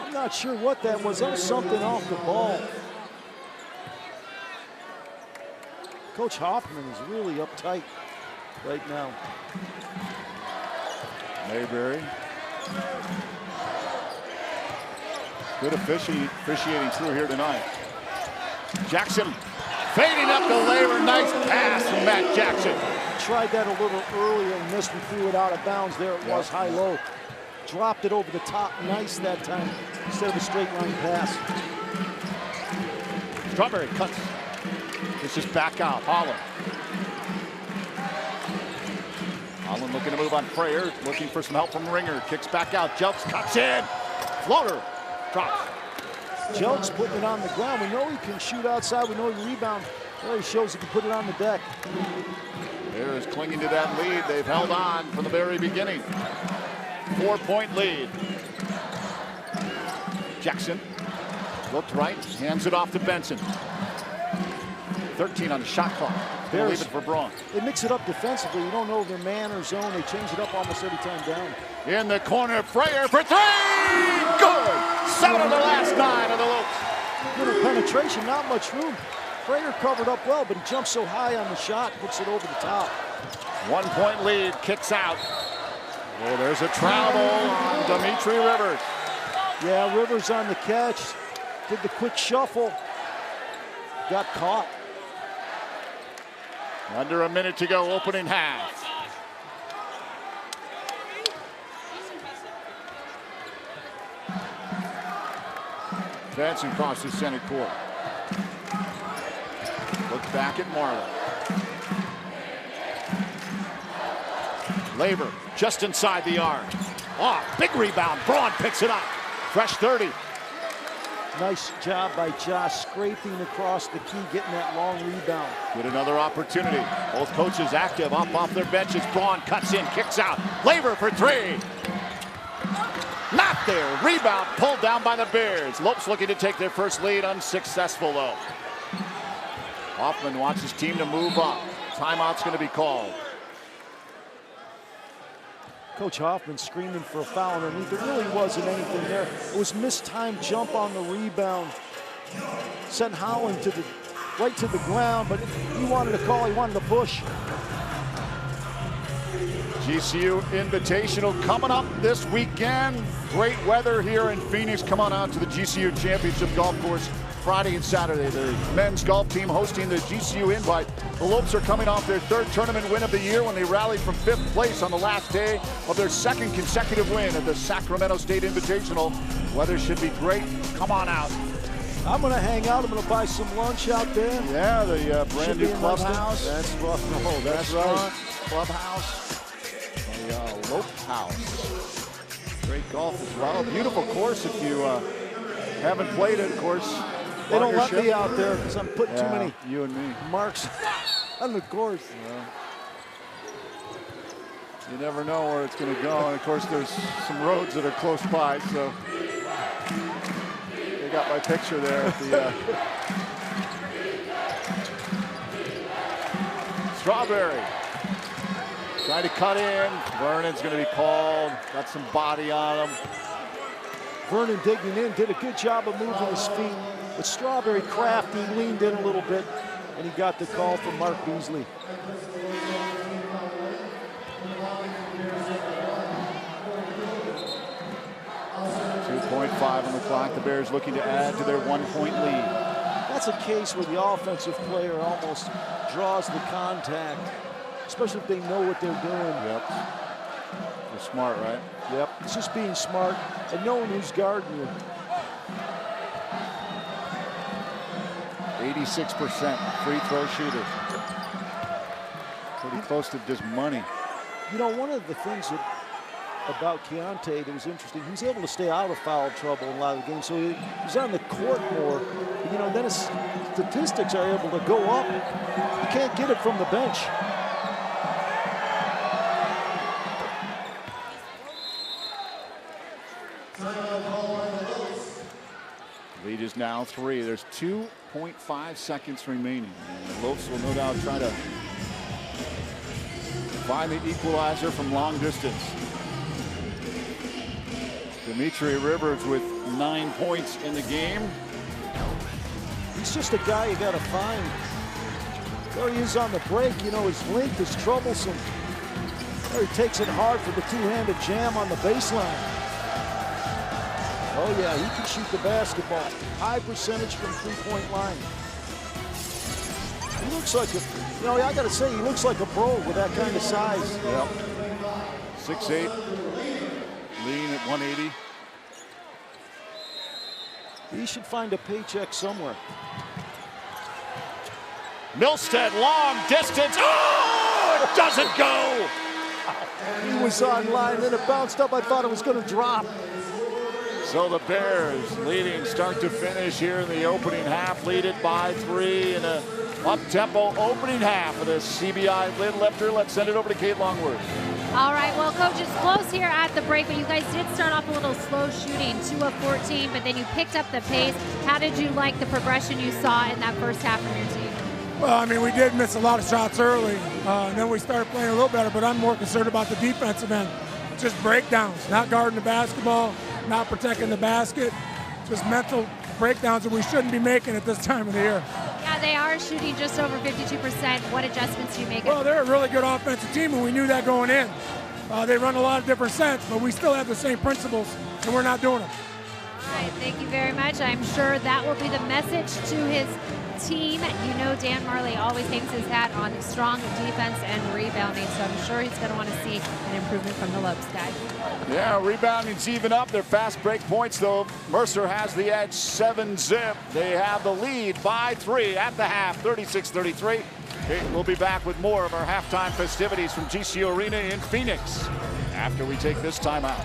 Speaker 5: I'm not sure what that was. That was something off the ball. Coach Hoffman is really uptight right now.
Speaker 4: Mayberry. Good officiating through here tonight. Jackson fading up the Laver. Nice pass from Matt Jackson.
Speaker 5: Tried that a little earlier and missed and threw it out of bounds. There it was, high-low. Dropped it over the top, nice that time, instead of a straight line pass.
Speaker 4: Strawberry cuts. It's just back out, Holland. Holland looking to move on Frayer, looking for some help from Ringer. Kicks back out, Jelks cuts in. Floater, drops.
Speaker 5: Jelks putting it on the ground. We know he can shoot outside, we know he can rebound. Well, he shows he can put it on the deck.
Speaker 4: Bears clinging to that lead. They've held on from the very beginning. 4-point lead. Jackson looked right, hands it off to Benson. 13 on the shot clock. They'll leave it for Braun.
Speaker 5: They mix it up defensively. You don't know if they're man or zone. They change it up almost every time down.
Speaker 4: In the corner, Frayer for 3! Good! 7 of the last 9 of the Lopes.
Speaker 5: Little penetration, not much room. Frayer covered up well, but he jumps so high on the shot, puts it over the top.
Speaker 4: 1-point lead, kicks out. Oh, there's a travel on Dimitri Rivers.
Speaker 5: Yeah, Rivers on the catch. Did the quick shuffle. Got caught.
Speaker 4: Under a minute to go, opening half. Benson crosses center court. Look back at Marlowe. Laver just inside the arc. Oh, big rebound. Braun picks it up. Fresh 30.
Speaker 5: Nice job by Josh scraping across the key, getting that long rebound.
Speaker 4: Get another opportunity. Both coaches active up off their benches. Braun cuts in, kicks out. Laver for 3. Not there. Rebound pulled down by the Bears. Lopes looking to take their first lead. Unsuccessful though. Hoffman wants his team to move up. Timeout's going to be called.
Speaker 5: Coach Hoffman screaming for a foul underneath. There really wasn't anything there. It was mistimed jump on the rebound. Sent Howland right to the ground, but he wanted a call. He wanted a push.
Speaker 4: GCU Invitational coming up this weekend. Great weather here in Phoenix. Come on out to the GCU Championship Golf Course Friday and Saturday. The men's golf team hosting the GCU Invite. The Lopes are coming off their 3rd tournament win of the year when they rallied from 5th place on the last day of their 2nd consecutive win at the Sacramento State Invitational. Weather should be great. Come on out.
Speaker 5: I'm going to hang out. I'm going to buy some lunch out there.
Speaker 4: Yeah, the brand new clubhouse.
Speaker 5: That's rough. Oh, that's
Speaker 4: restaurant,
Speaker 5: right.
Speaker 4: clubhouse, the Lope House. Great golf as well. Beautiful course if you haven't played it, of course.
Speaker 5: They don't let me out there because I'm putting too many
Speaker 4: you and me
Speaker 5: marks on the course.
Speaker 4: Well, you never know where it's going to go, and of course there's some roads that are close by, so they got my picture there at the Strawberry. Trying to cut in. Vernon's going to be called. Got some body on him.
Speaker 5: Vernon digging in, did a good job of moving his feet. But Strawberry crafty, leaned in a little bit, and he got the call from Mark Beasley.
Speaker 4: .5 on the clock. The Bears looking to add to their 1-point lead.
Speaker 5: That's a case where the offensive player almost draws the contact, especially if they know what they're doing.
Speaker 4: Yep. They're smart, right?
Speaker 5: Yep. It's just being smart and knowing who's guarding you.
Speaker 4: 86% free throw shooter. Pretty close to just money.
Speaker 5: You know, one of the things about Keontae that was interesting, he's able to stay out of foul trouble in a lot of the games, so he's on the court more. You know, then his statistics are able to go up. You can't get it from the bench.
Speaker 4: Lead is now 3. There's 2.5 seconds remaining. And the Lopes will no doubt try to find the equalizer from long distance. Dimitri Rivers with 9 points in the game.
Speaker 5: He's just a guy you got to find. There he is on the break. You know, his length is troublesome. There he takes it hard for the two-handed jam on the baseline. Oh, yeah, he can shoot the basketball. High percentage from three-point line. He looks like a, you know, I got to say, he looks like a pro with that kind of size.
Speaker 4: Yep. 6'8", lean at 180.
Speaker 5: He should find a paycheck somewhere.
Speaker 4: Milstead, long distance. Oh, it doesn't go.
Speaker 5: He was on line, then it bounced up. I thought it was going to drop.
Speaker 4: So the Bears leading start to finish here in the opening half, lead it by 3 in a up-tempo opening half of the CBI Lid Lifter. Let's send it over to Kate Longworth.
Speaker 1: All right, well, Coach, it's close here at the break, but you guys did start off a little slow shooting, 2 of 14, but then you picked up the pace. How did you like the progression you saw in that first half from your team?
Speaker 8: Well, I mean, we did miss a lot of shots early, and then we started playing a little better, but I'm more concerned about the defensive end. Just breakdowns, not guarding the basketball, not protecting the basket, just mental breakdowns that we shouldn't be making at this time of the year.
Speaker 1: Yeah, they are shooting just over 52%. What adjustments do you make?
Speaker 8: Well, they're a really good offensive team, and we knew that going in. They run a lot of different sets, but we still have the same principles, and we're not doing them.
Speaker 1: All right, thank you very much. I'm sure that will be the message to his team. You know Dan Marley always hangs his hat on strong defense and rebounding, so I'm sure he's going to want to see an improvement from the Lopes guys.
Speaker 4: Yeah, rebounding's even up. Their fast break points, though. Mercer has the edge, 7-zip. They have the lead by 3 at the half, 36-33. We'll be back with more of our halftime festivities from GCU Arena in Phoenix after we take this time out.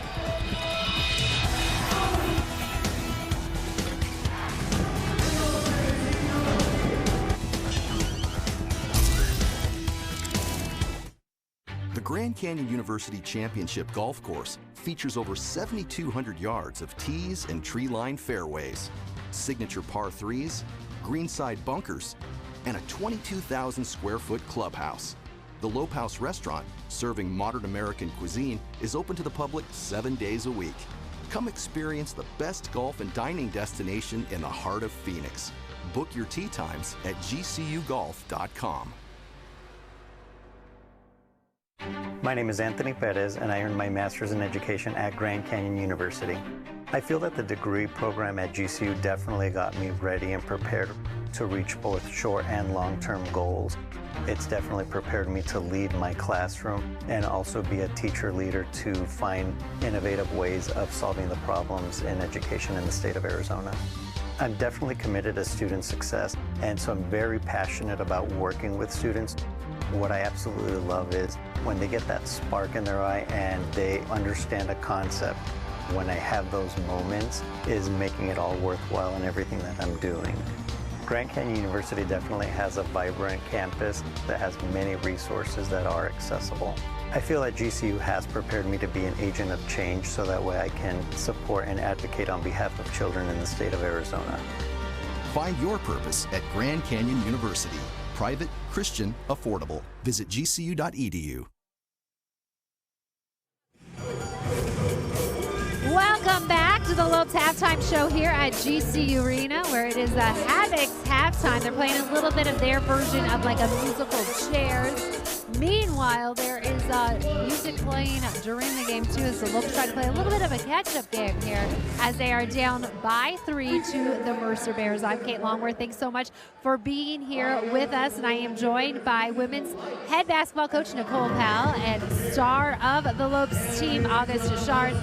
Speaker 7: The Grand Canyon University Championship Golf Course features over 7,200 yards of tees and tree-lined fairways, signature par 3s, greenside bunkers, and a 22,000 square foot clubhouse. The Lope House restaurant, serving modern American cuisine, is open to the public 7 days a week. Come experience the best golf and dining destination in the heart of Phoenix. Book your tee times at gcugolf.com.
Speaker 11: My name is Anthony Perez, and I earned my master's in education at Grand Canyon University. I feel that the degree program at GCU definitely got me ready and prepared to reach both short and long-term goals. It's definitely prepared me to lead my classroom and also be a teacher leader to find innovative ways of solving the problems in education in the state of Arizona. I'm definitely committed to student success, and so I'm very passionate about working with students. What I absolutely love is when they get that spark in their eye and they understand a concept. When I have those moments is making it all worthwhile in everything that I'm doing. Grand Canyon University definitely has a vibrant campus that has many resources that are accessible. I feel that GCU has prepared me to be an agent of change so that way I can support and advocate on behalf of children in the state of Arizona.
Speaker 7: Find your purpose at Grand Canyon University. Private, Christian, affordable. Visit gcu.edu.
Speaker 1: Welcome back to the Lopes halftime show here at GCU Arena, where it is Havoc's halftime. They're playing a little bit of their version of like a musical Chairs. Meanwhile, there is music playing during the game too, as the Lopes try to play a little bit of a catch-up game here as they are down by 3 to the Mercer Bears. I'm Kate Longworth. Thanks so much for being here with us, and I am joined by women's head basketball coach Nicole Powell and star of the Lopes team, August Achard.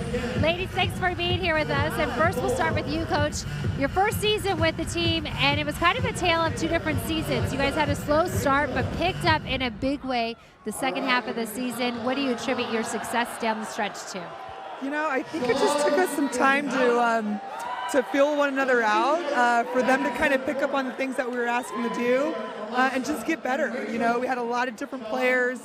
Speaker 1: Ladies, thanks for being here with us. And first, we'll start with you, Coach. Your first season with the team, and it was kind of a tale of 2 different seasons. You guys had a slow start, but picked up in a big way the second half of the season. What do you attribute your success down the stretch to?
Speaker 18: You know, I think it just took us some time to feel one another out, for them to kind of pick up on the things that we were asking to do, and just get better. You know, we had a lot of different players.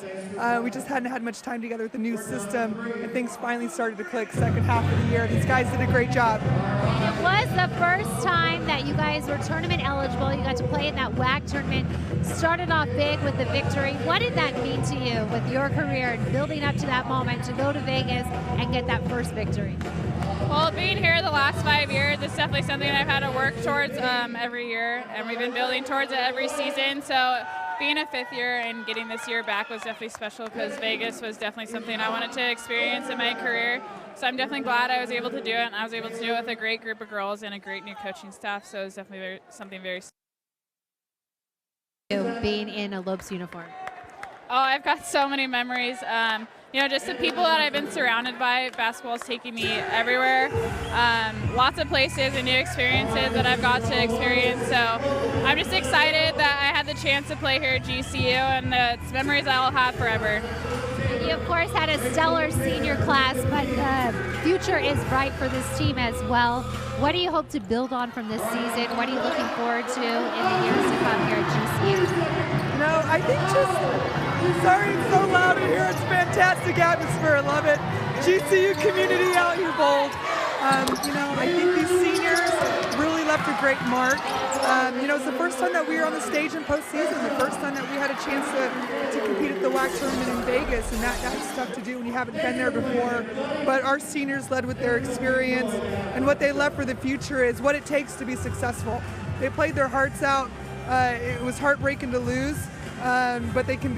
Speaker 18: We just hadn't had much time together with the new system, and things finally started to click second half of the year. These guys did a great job.
Speaker 1: It was the first time that you guys were tournament eligible. You got to play in that WAC tournament. Started off big with the victory. What did that mean to you with your career and building up to that moment to go to Vegas and get that first victory?
Speaker 19: Well, being here the last 5 years, it's definitely something I've had to work towards every year, and we've been building towards it every season. So being a 5th year and getting this year back was definitely special, because Vegas was definitely something I wanted to experience in my career. So I'm definitely glad I was able to do it, and I was able to do it with a great group of girls and a great new coaching staff. So it's definitely something very special.
Speaker 1: Being in a Lopes uniform.
Speaker 19: Oh, I've got so many memories. You know, just the people that I've been surrounded by, basketball is taking me everywhere. Lots of places and new experiences that I've got to experience. So I'm just excited that I had the chance to play here at GCU, and it's memories I'll have forever.
Speaker 1: You, of course, had a stellar senior class, but the future is bright for this team as well. What do you hope to build on from this season? What are you looking forward to in the years to come here at GCU?
Speaker 18: You know, I think sorry it's so loud in here. It's a fantastic atmosphere. I love it. GCU community out here bold. You know, I think these seniors really left a great mark. You know, it's the first time that we were on the stage in postseason, the first time that we had a chance to compete at the WAC tournament in Vegas, and that's tough to do when you haven't been there before. But our seniors led with their experience, and what they left for the future is what it takes to be successful. They played their hearts out. It was heartbreaking to lose, but they can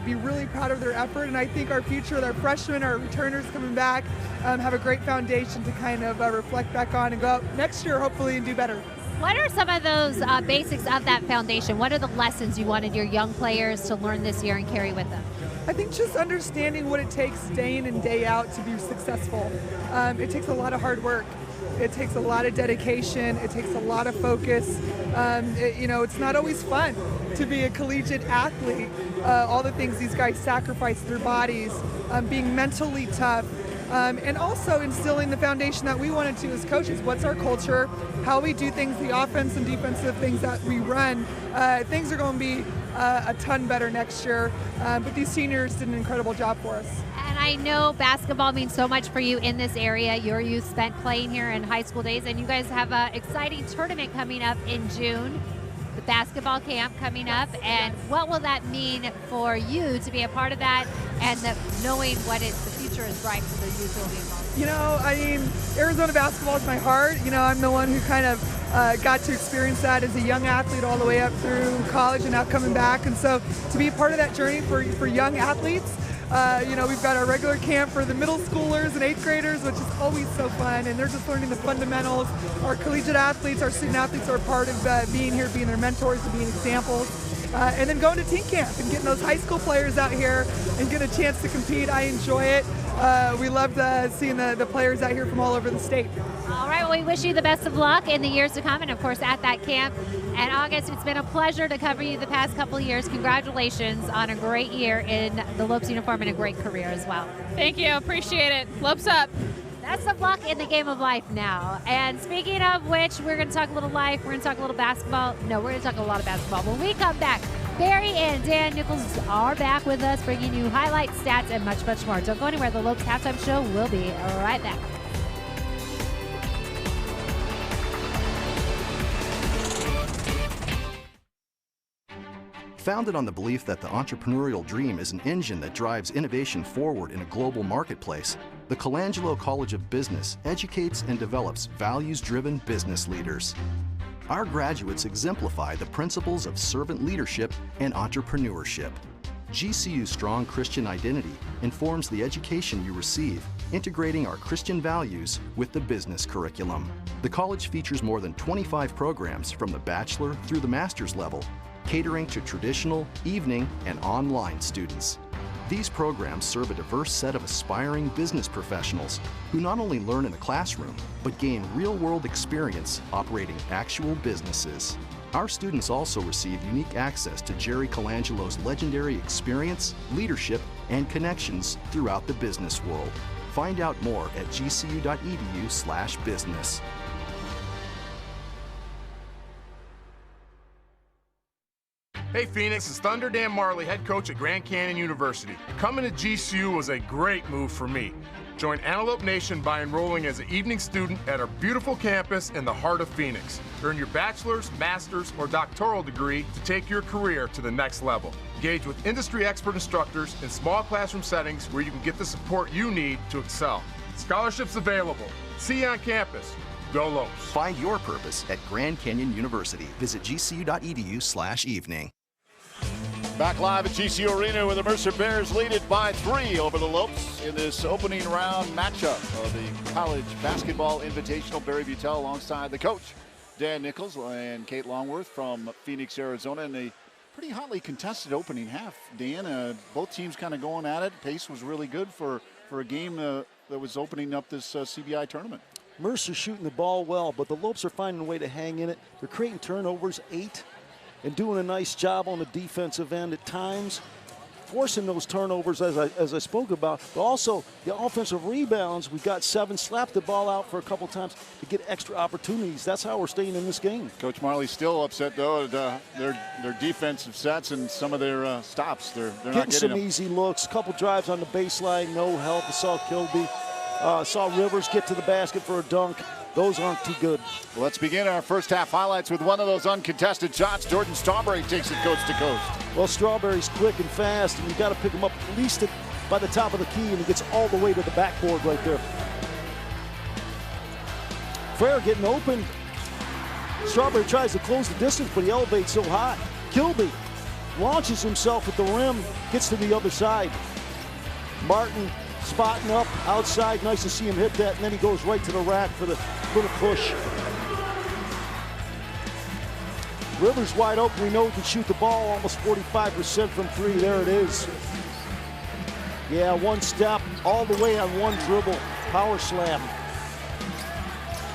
Speaker 18: be really proud of their effort, and I think our future, our freshmen, our returners coming back, have a great foundation to kind of reflect back on and go out next year hopefully and do better.
Speaker 1: What are some of those basics of that foundation? What are the lessons you wanted your young players to learn this year and carry with them?
Speaker 18: I think just understanding what it takes day in and day out to be successful. It takes a lot of hard work. It takes a lot of dedication. It takes a lot of focus. You know, it's not always fun to be a collegiate athlete. All the things these guys sacrifice their bodies, being mentally tough, and also instilling the foundation that we wanted to as coaches. What's our culture? How we do things, the offense and defensive things that we run. Things are going to be a ton better next year. But these seniors did an incredible job for us.
Speaker 1: And I know basketball means so much for you in this area. Your youth spent playing here in high school days, and you guys have an exciting tournament coming up in June. The the basketball camp coming up, and what will that mean for you to be a part of that, and knowing what the future is bright for the youth will be involved?
Speaker 18: You know, I mean, Arizona basketball is my heart. You know, I'm the one who kind of got to experience that as a young athlete all the way up through college and now coming back. And so to be a part of that journey for young athletes, you know, we've got our regular camp for the middle schoolers and 8th graders, which is always so fun, and they're just learning the fundamentals. Our collegiate athletes, our student athletes are a part of being here, being their mentors and being examples. And then going to teen camp and getting those high school players out here and getting a chance to compete. I enjoy it. We loved seeing the players out here from all over the state.
Speaker 1: All right, well, we wish you the best of luck in the years to come, and of course at that camp. And August, it's been a pleasure to cover you the past couple of years. Congratulations on a great year in the Lopes uniform and a great career as well.
Speaker 19: Thank you, appreciate it. Lopes up.
Speaker 1: Best of luck in the game of life now. And speaking of which, we're going to talk a little life, we're going to talk a little basketball. No, we're going to talk a lot of basketball. When we come back, Barry and Dan Nichols are back with us, bringing you highlights, stats, and much, much more. Don't go anywhere. The Lopes Halftime Show will be right back.
Speaker 7: Founded on the belief that the entrepreneurial dream is an engine that drives innovation forward in a global marketplace, the Colangelo College of Business educates and develops values-driven business leaders. Our graduates exemplify the principles of servant leadership and entrepreneurship. GCU's strong Christian identity informs the education you receive, integrating our Christian values with the business curriculum. The college features more than 25 programs from the bachelor through the master's level, catering to traditional, evening, and online students. These programs serve a diverse set of aspiring business professionals who not only learn in the classroom, but gain real-world experience operating actual businesses. Our students also receive unique access to Jerry Colangelo's legendary experience, leadership, and connections throughout the business world. Find out more at gcu.edu/business.
Speaker 20: Hey Phoenix, it's Thunder Dan Marley, head coach at Grand Canyon University. Coming to GCU was a great move for me. Join Antelope Nation by enrolling as an evening student at our beautiful campus in the heart of Phoenix. Earn your bachelor's, master's, or doctoral degree to take your career to the next level. Engage with industry expert instructors in small classroom settings where you can get the support you need to excel. Scholarships available. See you on campus. Go Lopes.
Speaker 7: Find your purpose at Grand Canyon University. Visit gcu.edu/evening.
Speaker 4: Back live at GCU Arena where the Mercer Bears lead it by 3 over the Lopes in this opening round matchup of the College Basketball Invitational. Barry Butel alongside the coach, Dan Nichols, and Kate Longworth from Phoenix, Arizona, in a pretty hotly contested opening half. Dan, both teams kind of going at it. Pace was really good for a game that was opening up this CBI tournament.
Speaker 5: Mercer shooting the ball well, but the Lopes are finding a way to hang in it. They're creating turnovers, 8, and doing a nice job on the defensive end at times, forcing those turnovers as I spoke about, but also the offensive rebounds. We got 7, slapped the ball out for a couple times to get extra opportunities. That's how we're staying in this game.
Speaker 4: Coach Marley's still upset though at their defensive sets and some of their stops. They're not getting
Speaker 5: some
Speaker 4: them.
Speaker 5: Easy looks, a couple drives on the baseline, no help. I saw Kilby. Saw Rivers get to the basket for a dunk. Those aren't too good.
Speaker 4: Well, let's begin our first half highlights with one of those uncontested shots. Jordan Strawberry takes it coast to coast.
Speaker 5: Well, Strawberry's quick and fast, and you got to pick him up at least by the top of the key, and he gets all the way to the backboard right there. Frere getting open. Strawberry tries to close the distance, but he elevates so high. Kilby launches himself at the rim, gets to the other side. Martin spotting up outside, nice to see him hit that, and then he goes right to the rack for the little push. Rivers wide open, we know he can shoot the ball almost 45% from 3, there it is. Yeah, one step, all the way on one dribble, power slam.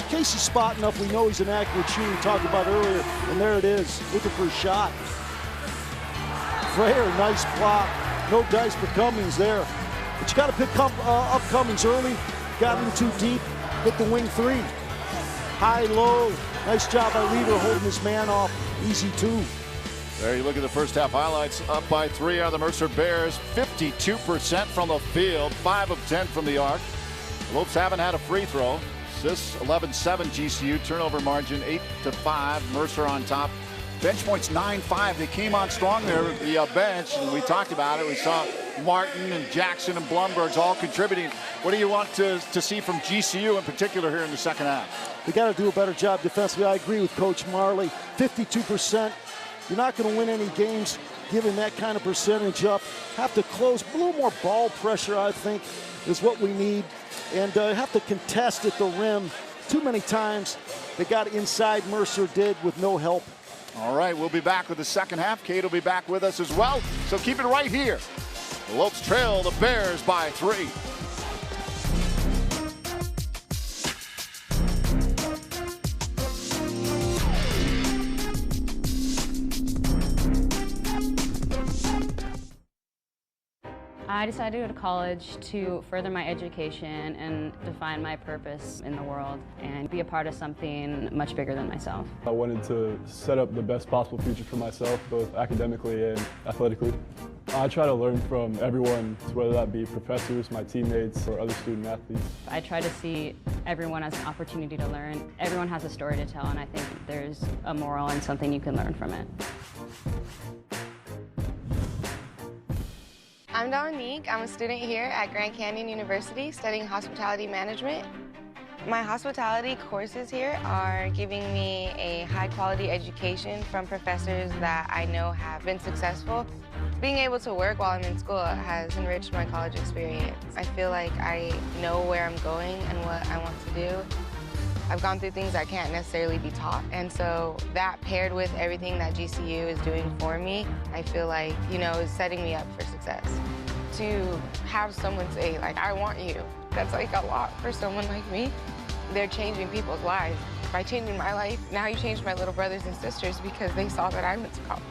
Speaker 5: Casey spotting up, we know he's an accurate shooter, we talked about earlier, and there it is, looking for a shot. Frere, nice block, no dice for Cummings there. But you got to pick up Cummings early. Got him too deep. Hit the wing 3. High, low. Nice job by Lever holding his man off. Easy 2.
Speaker 4: There you look at the first half highlights. Up by 3 are the Mercer Bears. 52% from the field. 5 of 10 from the arc. The Lopes haven't had a free throw. Assists 11-7 GCU. Turnover margin 8-5. Mercer on top Bench points 9-5. They came on strong there at the bench, and we talked about it. We saw Martin and Jackson and Blumberg's all contributing. What do you want to see from GCU in particular here in the second half?
Speaker 5: We got to do a better job defensively. I agree with Coach Marley. 52%. You're not going to win any games giving that kind of percentage up. Have to close. A little more ball pressure, I think, is what we need. And have to contest at the rim. Too many times they got inside, Mercer did, with no help.
Speaker 4: All right, we'll be back with the second half. Kate will be back with us as well, so keep it right here. The Lopes trail the Bears by 3.
Speaker 21: I decided to go to college to further my education and define my purpose in the world and be a part of something much bigger than myself.
Speaker 22: I wanted to set up the best possible future for myself, both academically and athletically. I try to learn from everyone, whether that be professors, my teammates, or other student athletes.
Speaker 21: I try to see everyone as an opportunity to learn. Everyone has a story to tell, and I think there's a moral and something you can learn from it.
Speaker 23: I'm Dominique. I'm a student here at Grand Canyon University studying hospitality management. My hospitality courses here are giving me a high-quality education from professors that I know have been successful. Being able to work while I'm in school has enriched my college experience. I feel like I know where I'm going and what I want to do. I've gone through things I can't necessarily be taught, and so that paired with everything that GCU is doing for me, I feel like, you know, is setting me up for success. To have someone say, like, I want you, that's like a lot for someone like me. They're changing people's lives. By changing my life, now you changed my little brothers and sisters because they saw that I went to college.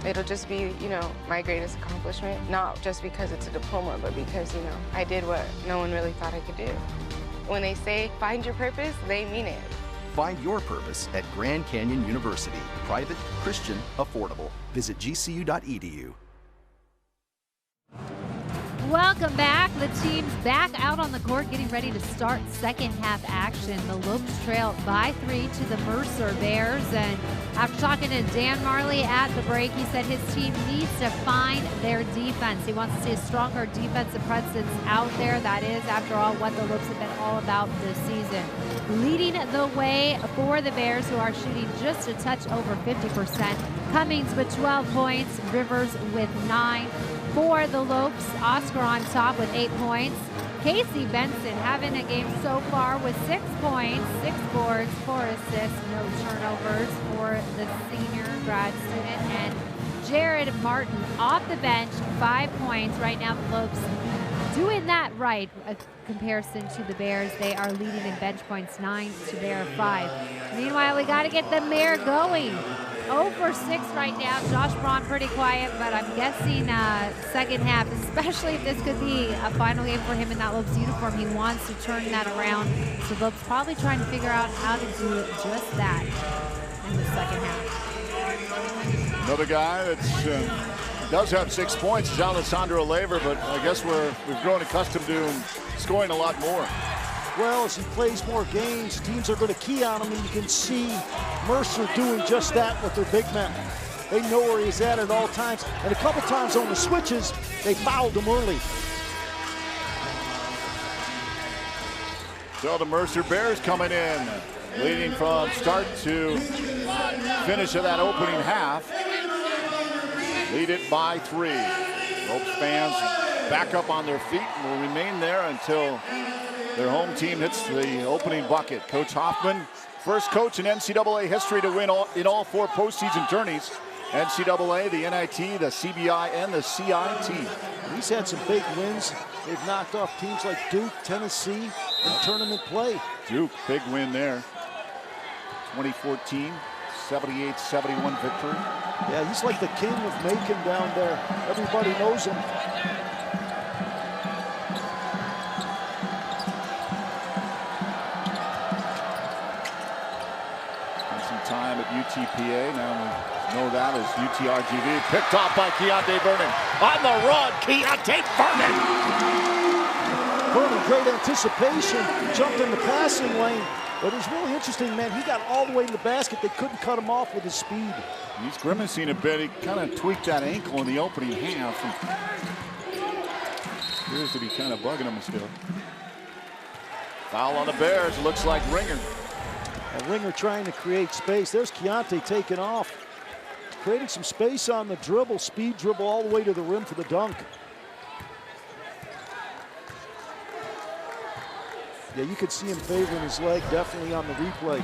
Speaker 23: It'll just be, you know, my greatest accomplishment, not just because it's a diploma, but because, you know, I did what no one really thought I could do. When they say, find your purpose, they mean it.
Speaker 7: Find your purpose at Grand Canyon University. Private, Christian, affordable. Visit gcu.edu.
Speaker 1: Welcome back. The team's back out on the court getting ready to start second half action. The Lopes trail by 3 to the Mercer Bears. And after talking to Dan Marley at the break, he said his team needs to find their defense. He wants to see a stronger defensive presence out there. That is, after all, what the Lopes have been all about this season. Leading the way for the Bears, who are shooting just a touch over 50%. Cummings with 12 points, Rivers with 9. For the Lopes, Oscar on top with 8 points. Casey Benson having a game so far with 6 points, 6 boards, 4 assists, no turnovers for the senior grad student. And Jared Martin off the bench, 5 points. Right now the Lopes doing that right. A comparison to the Bears, they are leading in bench points, 9 to their 5. Meanwhile, we got to get the Mare going. 0 for 6 right now. Josh Braun pretty quiet, but I'm guessing second half, especially if this could be a final game for him in that Lopes uniform, he wants to turn that around. So Lopes probably trying to figure out how to do just that in the second half.
Speaker 4: Another guy that does have 6 points is Alessandro Laver, but I guess we've grown accustomed to him scoring a lot more.
Speaker 5: Well, as he plays more games, teams are going to key on him, and you can see Mercer doing just that with their big men. They know where he's at all times, and a couple times on the switches, they fouled him early.
Speaker 4: So the Mercer Bears coming in, leading from start to finish of that opening half. Lead it by 3. Lopes fans back up on their feet and will remain there until their home team hits the opening bucket. Coach Hoffman, first coach in NCAA history to win in all 4 postseason tourneys. NCAA, the NIT, the CBI, and the CIT.
Speaker 5: He's had some big wins. They've knocked off teams like Duke, Tennessee, in tournament play.
Speaker 4: Duke, big win there. 2014, 78-71 victory.
Speaker 5: Yeah, he's like the king of Macon down there. Everybody knows him.
Speaker 4: Time at UTPA. Now we know that as UTRGV. Picked off by Keontae Vernon. On the run, Keontae Vernon.
Speaker 5: Vernon, great anticipation. Jumped in the passing lane. But it was really interesting, man. He got all the way to the basket. They couldn't cut him off with his speed.
Speaker 4: He's grimacing a bit. He kind of tweaked that ankle in the opening half. Appears to be kind of bugging him still. Foul on the Bears. Looks like Ringer.
Speaker 5: Ringer trying to create space. There's Keontae taking off. Creating some space on the dribble. Speed dribble all the way to the rim for the dunk. Yeah, you could see him favoring his leg definitely on the replay.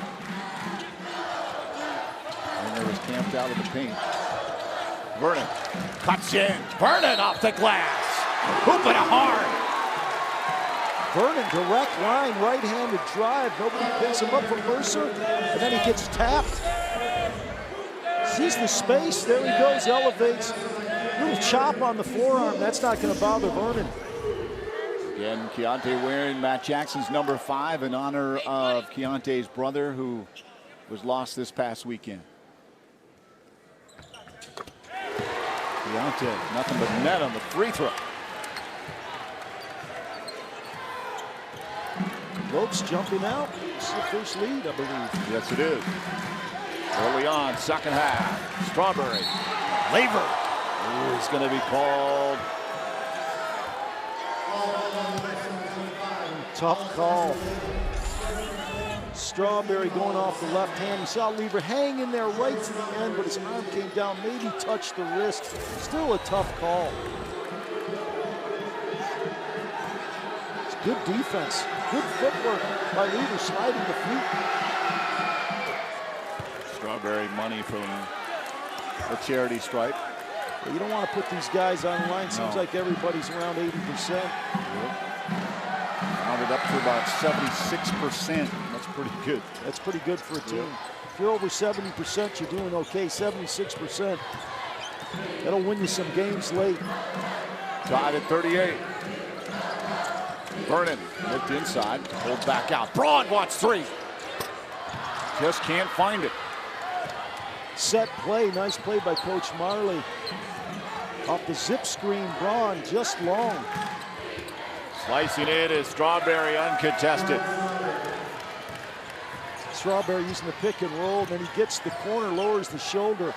Speaker 4: Ringer was camped out of the paint. Vernon cuts in. Vernon off the glass. Hooping it hard.
Speaker 5: Vernon, direct line, right-handed drive. Nobody picks him up from Mercer, and then he gets tapped. Sees the space. There he goes, elevates. Little chop on the forearm. That's not going to bother Vernon.
Speaker 4: Again, Keontae wearing Matt Jackson's number 5 in honor of Keontae's brother who was lost this past weekend. Keontae, nothing but net on the free throw.
Speaker 5: Lopes jumping out. It's the first lead, I believe.
Speaker 4: Yes, it is. Early on, second half. Strawberry. Laver. It's going to be called.
Speaker 5: Tough call. Strawberry going off the left hand. You saw Laver hang in there right to the end, but his arm came down, maybe touched the wrist. Still a tough call. It's good defense. Good footwork by Laver, sliding the feet.
Speaker 4: Strawberry money from the charity stripe.
Speaker 5: Well, you don't want to put these guys on the line. Seems like everybody's around 80%.
Speaker 4: Rounded up to about 76%. That's pretty good.
Speaker 5: That's pretty good for a team. If you're over 70%, you're doing okay. 76%. That'll win you some games late.
Speaker 4: Tied at 38. Vernon looked inside, pulled back out. Braun wants 3. Just can't find it.
Speaker 5: Set play, nice play by Coach Marley. Off the zip screen, Braun just long.
Speaker 4: Slicing it is Strawberry, uncontested.
Speaker 5: Strawberry using the pick and roll, then he gets the corner, lowers the shoulder.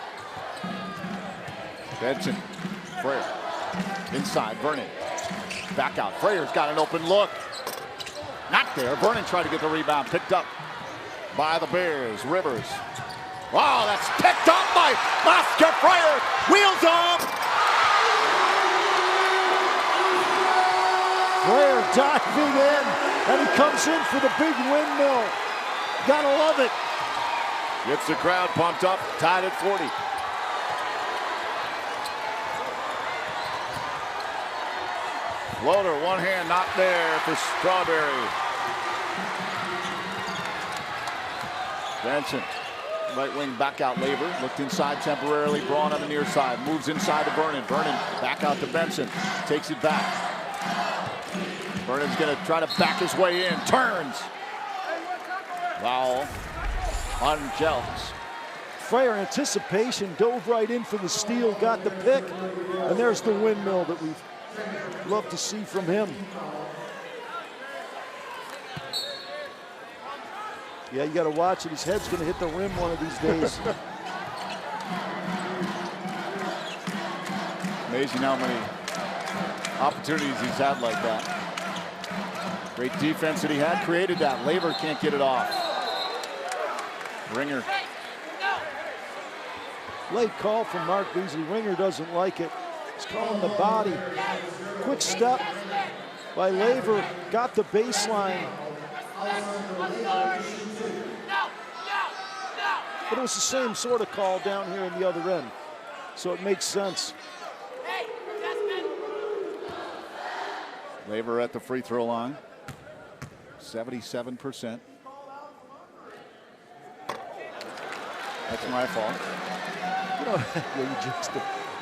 Speaker 4: Benson, Frayer, inside, Vernon. Back out, Frayer's got an open look. Not there, Vernon tried to get the rebound, picked up by the Bears, Rivers. Wow, that's picked up by Oscar Frayer, wheels up.
Speaker 5: Frayer diving in, and he comes in for the big windmill. Gotta love it.
Speaker 4: Gets the crowd pumped up, tied at 40. Floater, one hand not there for Strawberry. Benson, right wing back out Laver, looked inside temporarily, Braun on the near side, moves inside to Vernon. Vernon back out to Benson, takes it back. Vernon's gonna try to back his way in, turns. Foul on Jelks.
Speaker 5: Frayer anticipation, dove right in for the steal, got the pick, and there's the windmill that we've loved to see from him. Yeah, you gotta watch it. His head's gonna hit the rim one of these days.
Speaker 4: Amazing how many opportunities he's had like that. Great defense that he had, created that. Laver can't get it off. Ringer.
Speaker 5: Late call from Mark Beasley. Ringer doesn't like it. He's calling the body. Quick step by Laver. Got the baseline. But it was the same sort of call down here in the other end. So it makes sense.
Speaker 4: Laver at the free throw line. 77%. That's my fault.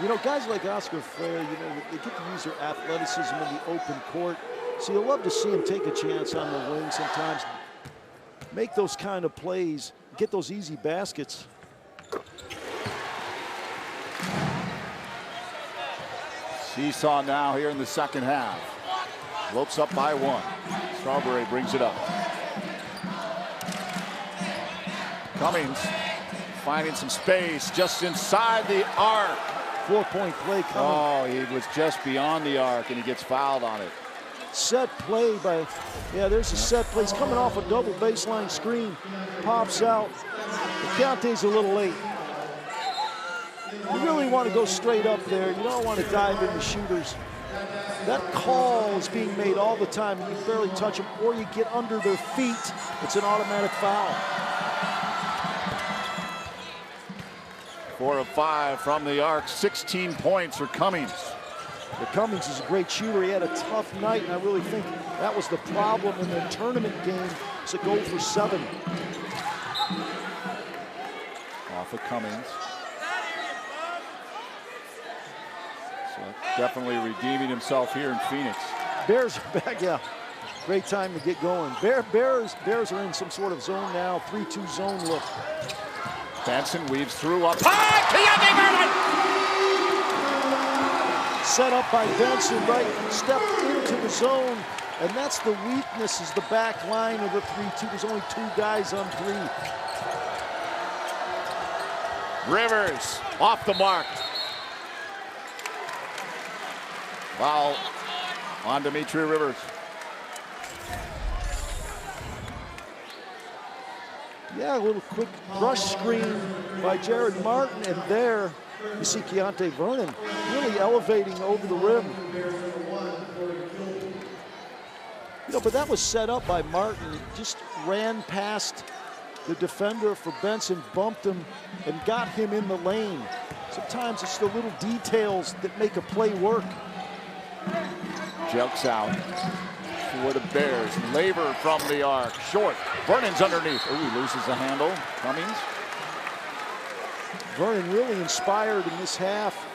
Speaker 5: You know, guys like Oscar Frayer, you know, they get to use their athleticism in the open court. So you'll love to see him take a chance on the wing sometimes. Make those kind of plays, get those easy baskets.
Speaker 4: Seesaw now here in the second half. Lopes up by 1. Strawberry brings it up. Cummings finding some space just inside the arc.
Speaker 5: 4-point play coming.
Speaker 4: Oh, he was just beyond the arc, and he gets fouled on it.
Speaker 5: Set play by, there's a set play. He's coming off a double baseline screen. Pops out. Keontae's a little late. You really want to go straight up there. You don't want to dive into shooters. That call is being made all the time, and you barely touch them, or you get under their feet. It's an automatic foul.
Speaker 4: 4 of 5 from the arc, 16 points for Cummings.
Speaker 5: But Cummings is a great shooter. He had a tough night, and I really think that was the problem in the tournament game, to go for 7.
Speaker 4: Off of Cummings. So definitely redeeming himself here in Phoenix.
Speaker 5: Bears are back, Great time to get going. Bears are in some sort of zone now, 3-2 zone look.
Speaker 4: Benson weaves through up high. Keontae Vernon!
Speaker 5: Set up by Benson, right? Stepped into the zone, and that's the weakness, is the back line of the 3-2. There's only 2 guys on 3.
Speaker 4: Rivers off the mark. Foul on Dimitri Rivers.
Speaker 5: A little quick brush screen by Jared Martin, and there you see Keontae Vernon really elevating over the rim. But that was set up by Martin. He just ran past the defender for Benson, bumped him, and got him in the lane. Sometimes it's the little details that make a play work.
Speaker 4: Jelks out for the Bears. Laver from the arc. Short. Vernon's underneath. Oh, he loses the handle. Cummings.
Speaker 5: Vernon really inspired in this half.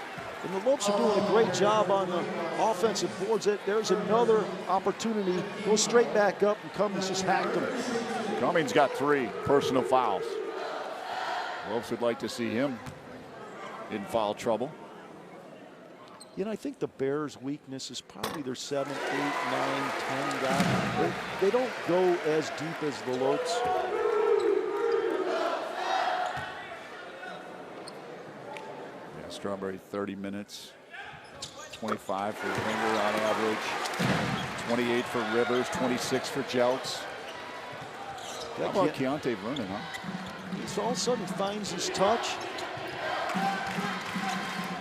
Speaker 5: And the Lopes are doing a great job on the offensive boards. There's another opportunity. Go straight back up, and Cummings just hacked him.
Speaker 4: Cummings got 3 personal fouls. Lopes would like to see him in foul trouble.
Speaker 5: I think the Bears' weakness is probably their 7, 8, 9, 10 guys. They don't go as deep as the Lopes.
Speaker 4: Strawberry 30 minutes, 25 for Ringer on average, 28 for Rivers, 26 for Jelks. How about Keontae Vernon, huh?
Speaker 5: He all of a sudden finds his touch.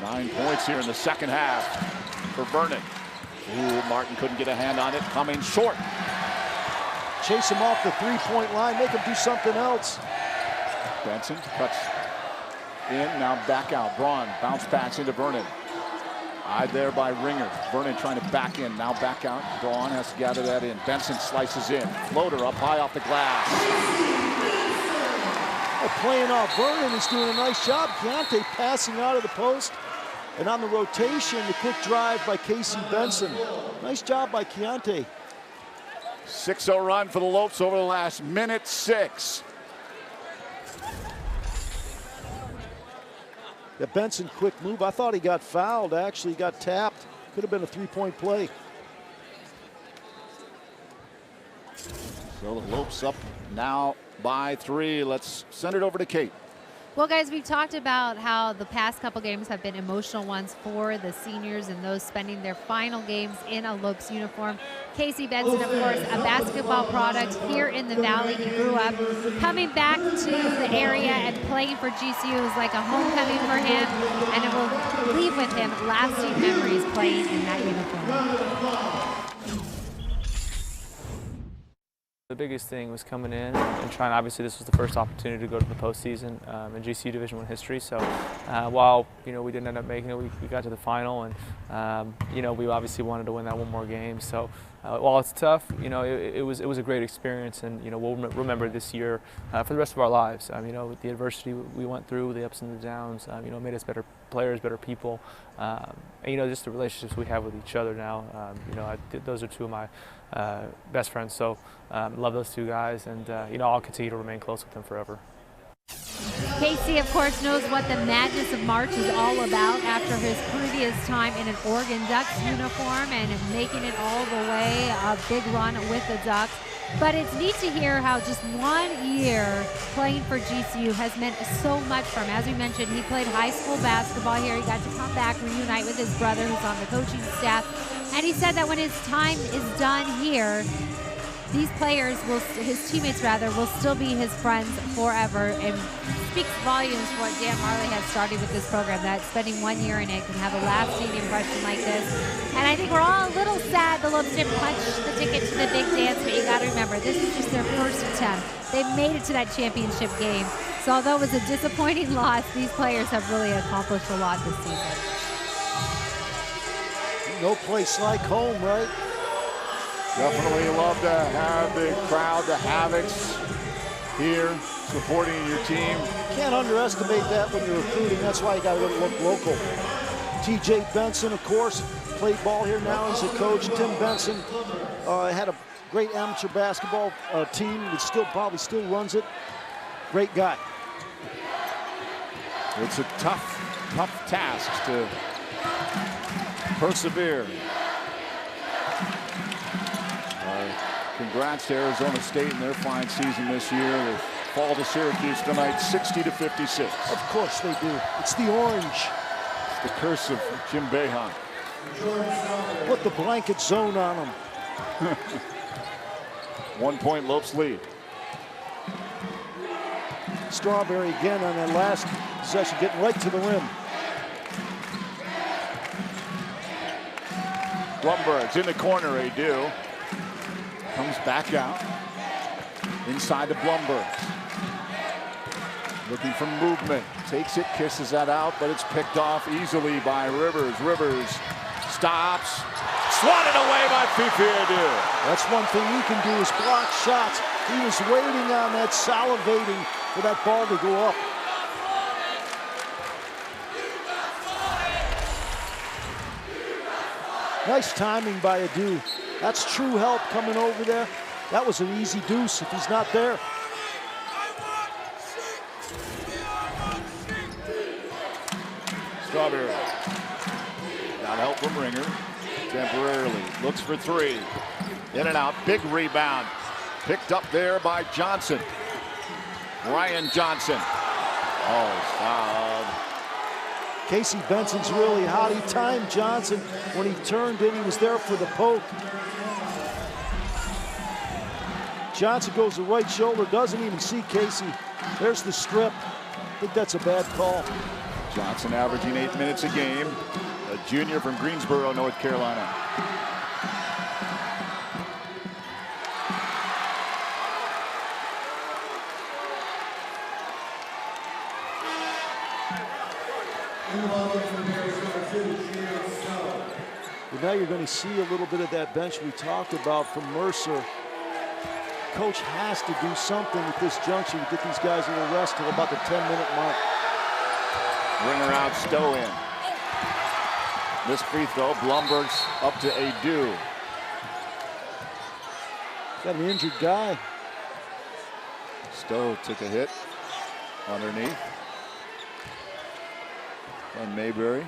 Speaker 4: 9 points here in the second half for Vernon. Ooh, Martin couldn't get a hand on it. Coming short.
Speaker 5: Chase him off the 3-point line, make him do something else.
Speaker 4: Benson cuts in, now back out. Braun bounce pass into Vernon. Eyed there by Ringer. Vernon trying to back in, now back out. Braun has to gather that in. Benson slices in. Floater up high off the glass.
Speaker 5: Playing off Vernon is doing a nice job. Keontae passing out of the post. And on the rotation, the quick drive by Casey Benson. Nice job by Keontae.
Speaker 4: 6-0 run for the Lopes over the last minute 6.
Speaker 5: The Benson quick move. I thought he got fouled. Actually, he got tapped. Could have been a 3-point play.
Speaker 4: So the Lopes up now by 3. Let's send it over to Kate.
Speaker 1: Well, guys, we've talked about how the past couple games have been emotional ones for the seniors and those spending their final games in a Lopes uniform. Casey Benson, of course, a basketball product here in the Valley. He grew up. Coming back to the area and playing for GCU was like a homecoming for him, and it will leave with him lasting memories playing in that uniform.
Speaker 6: The biggest thing was coming in and trying. Obviously, this was the first opportunity to go to the postseason in GCU Division I history. So, while we didn't end up making it, we got to the final, and we obviously wanted to win that one more game. So, while it's tough, it was a great experience, and we'll remember this year for the rest of our lives. With the adversity we went through, the ups and the downs, made us better players, better people, and just the relationships we have with each other now. Those are 2 of my best friends, so love those 2 guys, and I'll continue to remain close with them forever.
Speaker 1: Casey, of course, knows what the madness of March is all about after his previous time in an Oregon Ducks uniform and making it all the way, a big run with the Ducks. But it's neat to hear how just 1 year playing for GCU has meant so much for him. As we mentioned, he played high school basketball here. He got to come back, reunite with his brother who's on the coaching staff. And he said that when his time is done here, these players, his teammates rather, will still be his friends forever, and speaks volumes for what Dan Marley has started with this program, that spending 1 year in it can have a lasting impression like this. And I think we're all a little sad the Lopes didn't punch the ticket to the big dance, but you got to remember, this is just their first attempt. They made it to that championship game. So although it was a disappointing loss, these players have really accomplished a lot this season.
Speaker 5: No place like home, right?
Speaker 4: Definitely love to have the crowd, the Havocs here supporting your team.
Speaker 5: Can't underestimate that when you're recruiting. That's why you got to look local. TJ Benson, of course, played ball here now as a coach. Tim Benson had a great amateur basketball team that probably still runs it. Great guy.
Speaker 4: It's a tough task to persevere. Congrats to Arizona State in their fine season this year. They fall to Syracuse tonight, 60-56.
Speaker 5: Of course they do. It's the orange.
Speaker 4: It's the curse of Jim Boeheim.
Speaker 5: Put the blanket zone on them.
Speaker 4: 1 point Lopes lead.
Speaker 5: Strawberry again on that last possession, getting right to the rim.
Speaker 4: Blumberg's in the corner, they do. Comes back out. Inside to Blumberg. Looking for movement. Takes it, kisses that out, but it's picked off easily by Rivers. Rivers stops. Swatted away by Fifi Adu.
Speaker 5: That's one thing you can do is block shots. He was waiting on that, salivating for that ball to go up. Nice timing by Adu. That's true help coming over there. That was an easy deuce if he's not there.
Speaker 4: Strawberry. Got help from Ringer. Temporarily. Looks for three. In and out. Big rebound. Picked up there by Johnson. Ryan Johnson. Oh, fouled.
Speaker 5: Casey Benson's really hot. He timed Johnson when he turned in. He was there for the poke. Johnson goes to right shoulder, doesn't even see Casey. There's the strip. I think that's a bad call.
Speaker 4: Johnson averaging 8 minutes a game. A junior from Greensboro, North Carolina.
Speaker 5: But now you're going to see a little bit of that bench we talked about from Mercer. Coach has to do something at this junction to get these guys a little rest till about the 10-minute mark.
Speaker 4: Ringer out, Stowe in. This free throw, Blumberg's up to Adu.
Speaker 5: Got an injured guy.
Speaker 4: Stowe took a hit underneath. And Mayberry.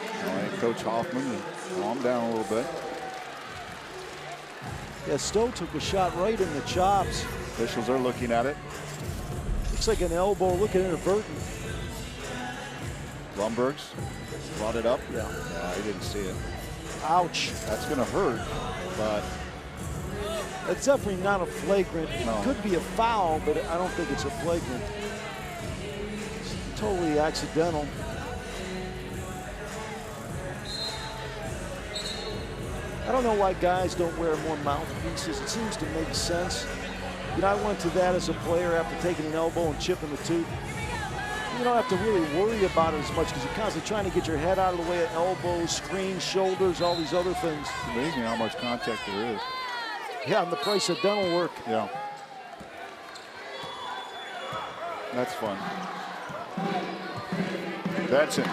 Speaker 4: All right, Coach Hoffman, calm down a little bit.
Speaker 5: Yeah, Stowe took a shot right in the chops.
Speaker 4: Officials are looking at it.
Speaker 5: Looks like an elbow, looking inadvertent.
Speaker 4: Blumberg's brought it up. Yeah, he didn't see it.
Speaker 5: Ouch.
Speaker 4: That's going to hurt, but
Speaker 5: it's definitely not a flagrant.
Speaker 4: No.
Speaker 5: It could be a foul, but I don't think it's a flagrant. It's totally accidental. I don't know why guys don't wear more mouthpieces. It seems to make sense. You know, I went to that as a player after taking an elbow and chipping the tooth. You don't have to really worry about it as much because you're constantly trying to get your head out of the way of elbows, screens, shoulders, all these other things.
Speaker 4: It's amazing how much contact there is.
Speaker 5: Yeah, and the price of dental work.
Speaker 4: Yeah. That's fun. Benson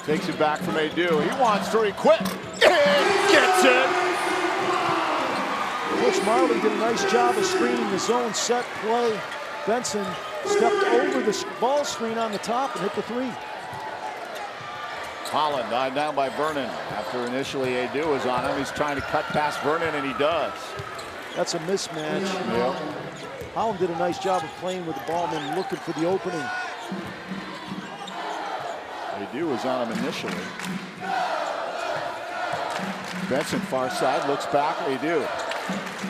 Speaker 4: takes it back from Adu. He wants to quit. And gets it.
Speaker 5: Coach Marley did a nice job of screening the zone set play. Benson stepped over the ball screen on the top and hit the three.
Speaker 4: Holland eyed down by Vernon after initially Adu was on him. He's trying to cut past Vernon, and he does.
Speaker 5: That's a mismatch. Yep. Holland did a nice job of playing with the ball and then looking for the opening.
Speaker 4: Adu was on him initially. Benson far side, looks back, Adu.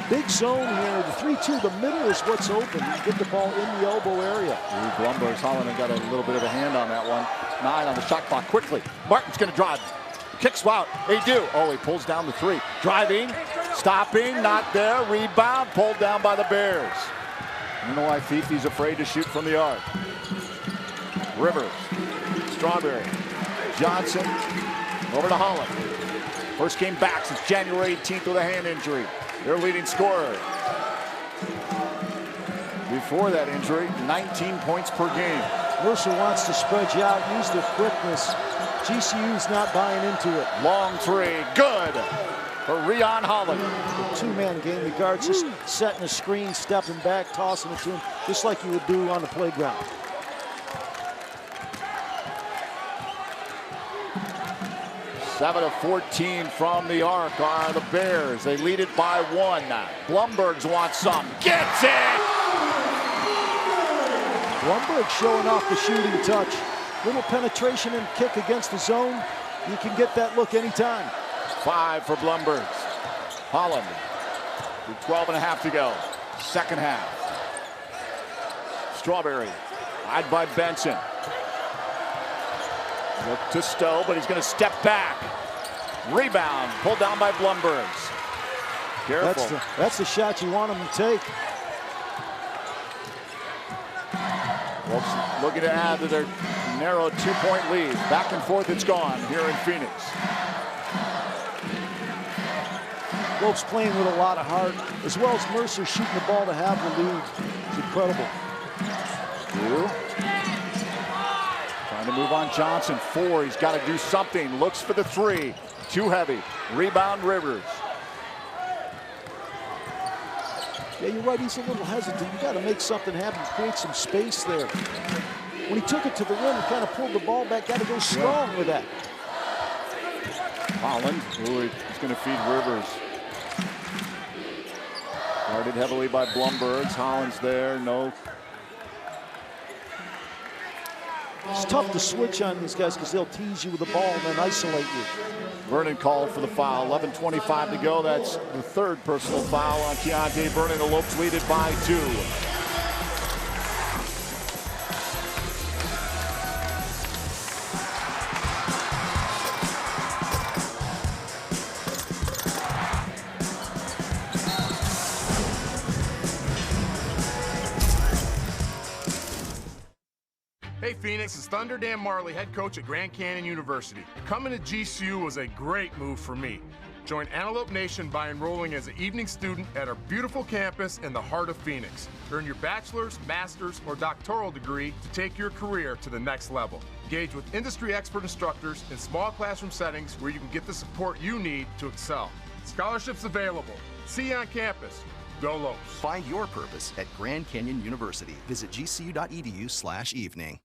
Speaker 5: Big zone here, the 3-2, the middle is what's open. You get the ball in the elbow area.
Speaker 4: Blumberg's Holland got a little bit of a hand on that one. 9 on the shot clock, quickly. Martin's gonna drive, kicks out, Adu. Oh, he pulls down the 3. Driving, stopping, not there, rebound, pulled down by the Bears. I don't know why Fifi's afraid to shoot from the arc. Rivers, Strawberry, Johnson, over to Holland. First game back since January 18th with a hand injury. Their leading scorer. Before that injury, 19 points per game.
Speaker 5: Mercer wants to spread you out, use their quickness. GCU's not buying into it.
Speaker 4: Long 3, good for Rion Holland.
Speaker 5: The two-man game, the guard's just setting a screen, stepping back, tossing it to him, just like you would do on the playground.
Speaker 4: Seven of 14 from the arc are the Bears. They lead it by 1. Blumberg's wants some. Gets it!
Speaker 5: Blumberg showing off the shooting touch. Little penetration and kick against the zone. You can get that look anytime.
Speaker 4: 5 for Blumberg's. Holland with 12 and a half to go. Second half. Strawberry eyed by Benson. Look to Stowe, but he's going to step back. Rebound, pulled down by Blumberg's. Careful.
Speaker 5: That's the shot you want him to take.
Speaker 4: Wolves looking to add to their narrow 2-point lead. Back and forth it's gone here in Phoenix.
Speaker 5: Wolves playing with a lot of heart, as well as Mercer shooting the ball to have the lead. It's incredible.
Speaker 4: Trying to move on Johnson. 4, he's got to do something. Looks for the 3. Too heavy. Rebound Rivers.
Speaker 5: Yeah, you're right, he's a little hesitant. You got to make something happen, create some space there. When he took it to the rim and kind of pulled the ball back, got to go strong with that.
Speaker 4: Holland, who is going to feed Rivers. Guarded heavily by Blumberg's. Holland's there, no.
Speaker 5: It's tough to switch on these guys because they'll tease you with the ball and then isolate you.
Speaker 4: Vernon called for the foul. 11:25 to go. That's the 3rd personal foul on Keontae Vernon. The Lopes lead it by 2.
Speaker 20: Hey Phoenix, it's Thunder Dan Marley, head coach at Grand Canyon University. Coming to GCU was a great move for me. Join Antelope Nation by enrolling as an evening student at our beautiful campus in the heart of Phoenix. Earn your bachelor's, master's, or doctoral degree to take your career to the next level. Engage with industry expert instructors in small classroom settings where you can get the support you need to excel. Scholarships available. See you on campus. Go Lopes.
Speaker 7: Find your purpose at Grand Canyon University. Visit gcu.edu/evening.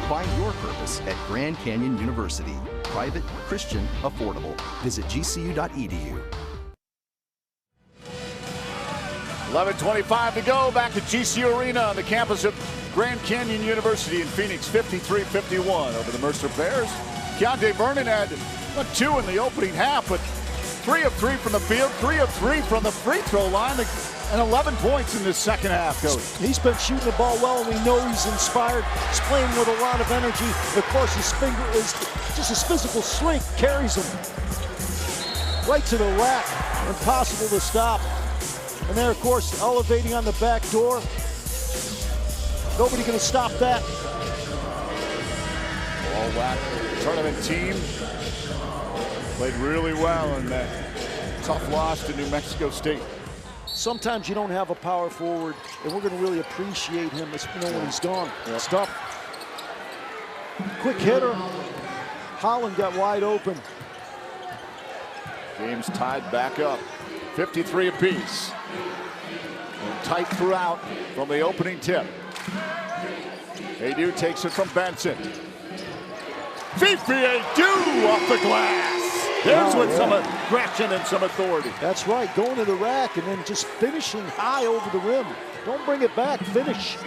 Speaker 7: Find your purpose at Grand Canyon University. Private, Christian, affordable. Visit gcu.edu.
Speaker 4: 11:25 to go. Back at GCU Arena on the campus of Grand Canyon University in Phoenix. 53-51 over the Mercer Bears. Keontae Vernon had 2 in the opening half, but 3 of 3 from the field, 3 of 3 from the free throw line, and 11 points in this second half, Coach.
Speaker 5: He's been shooting the ball well, and we know he's inspired. He's playing with a lot of energy. Of course, his physical strength carries him right to the rack. Impossible to stop. And then, of course, elevating on the back door. Nobody going to stop that.
Speaker 4: All WAC tournament team played really well in that tough loss to New Mexico State.
Speaker 5: sometimes you don't have a power forward, and we're going to really appreciate him when he's gone. Stuff. Quick hitter. Holland got wide open.
Speaker 4: Game's tied back up. 53 apiece. And tight throughout from the opening tip. Adu takes it from Benson. Fifi Adu off the glass. There's with some aggression and some authority.
Speaker 5: That's right, going to the rack and then just finishing high over the rim. Don't bring it back, finish.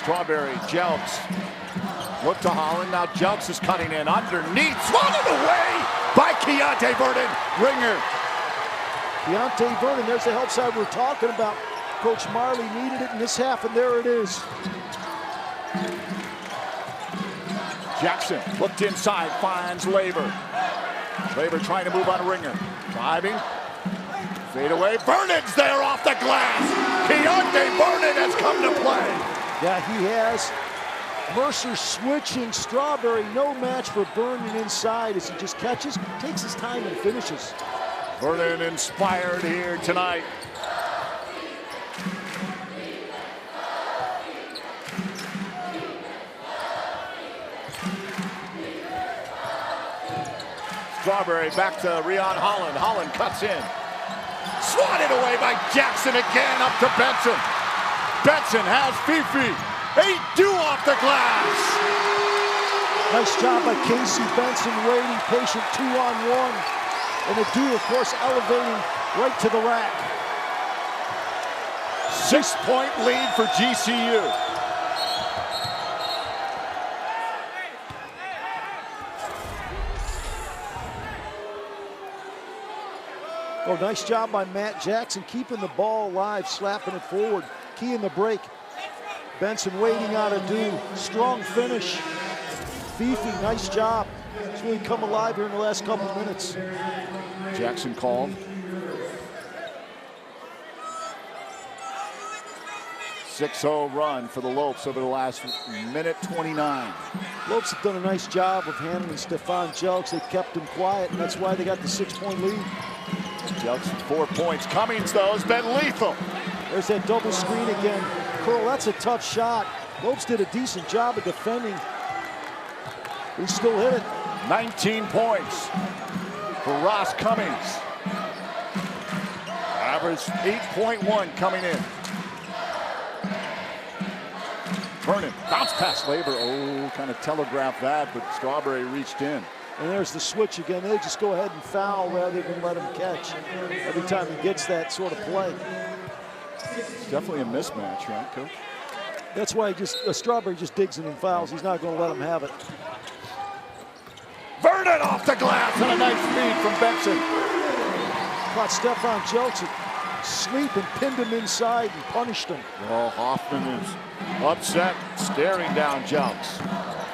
Speaker 4: Strawberry, Jelks. Look to Holland, now Jelks is cutting in underneath, swatted away by Keontae Vernon. Ringer.
Speaker 5: Keontae Vernon, there's the help side we're talking about. Coach Marley needed it in this half, and there it is.
Speaker 4: Jackson looked inside, finds Laver. Laver trying to move on Ringer. Driving. Fade away. Vernon's there off the glass. Keontae Vernon has come to play.
Speaker 5: Yeah, he has. Mercer switching. Strawberry, no match for Vernon inside as he just catches, takes his time and finishes.
Speaker 4: Vernon inspired here tonight. Strawberry back to Rion Holland. Holland cuts in. Swatted away by Jackson again, up to Benson. Benson has Fifi. Adu off the glass.
Speaker 5: Nice job by Casey Benson, waiting, patient 2-on-1. And Adu, of course, elevating right to the rack.
Speaker 4: 6-point lead for GCU.
Speaker 5: Oh, nice job by Matt Jackson, keeping the ball alive, slapping it forward, key in the break. Benson waiting on Adu, strong finish. Fifi, nice job. He's really come alive here in the last couple of minutes.
Speaker 4: Jackson called. 6-0 run for the Lopes over the last minute 29.
Speaker 5: Lopes have done a nice job of handling Stephon Jelks. They kept him quiet, and that's why they got the 6-point lead.
Speaker 4: Jelks 4 points. Cummings, though, has been lethal.
Speaker 5: There's that double screen again. Curl, that's a tough shot. Lopes did a decent job of defending. He still hit it.
Speaker 4: 19 points for Ross Cummings. Average 8.1 coming in. Vernon, bounce pass Laver. Oh, kind of telegraphed that, but Strawberry reached in.
Speaker 5: And there's the switch again. They just go ahead and foul rather than let him catch. Every time he gets that sort of play.
Speaker 4: It's definitely a mismatch, right, Coach?
Speaker 5: That's why Strawberry just digs in and fouls. He's not going to let him have it.
Speaker 4: Vernon off the glass and a nice feed from Benson.
Speaker 5: Caught Stephon Jelks asleep and pinned him inside and punished him.
Speaker 4: Well, Hoffman is upset, staring down Jelks.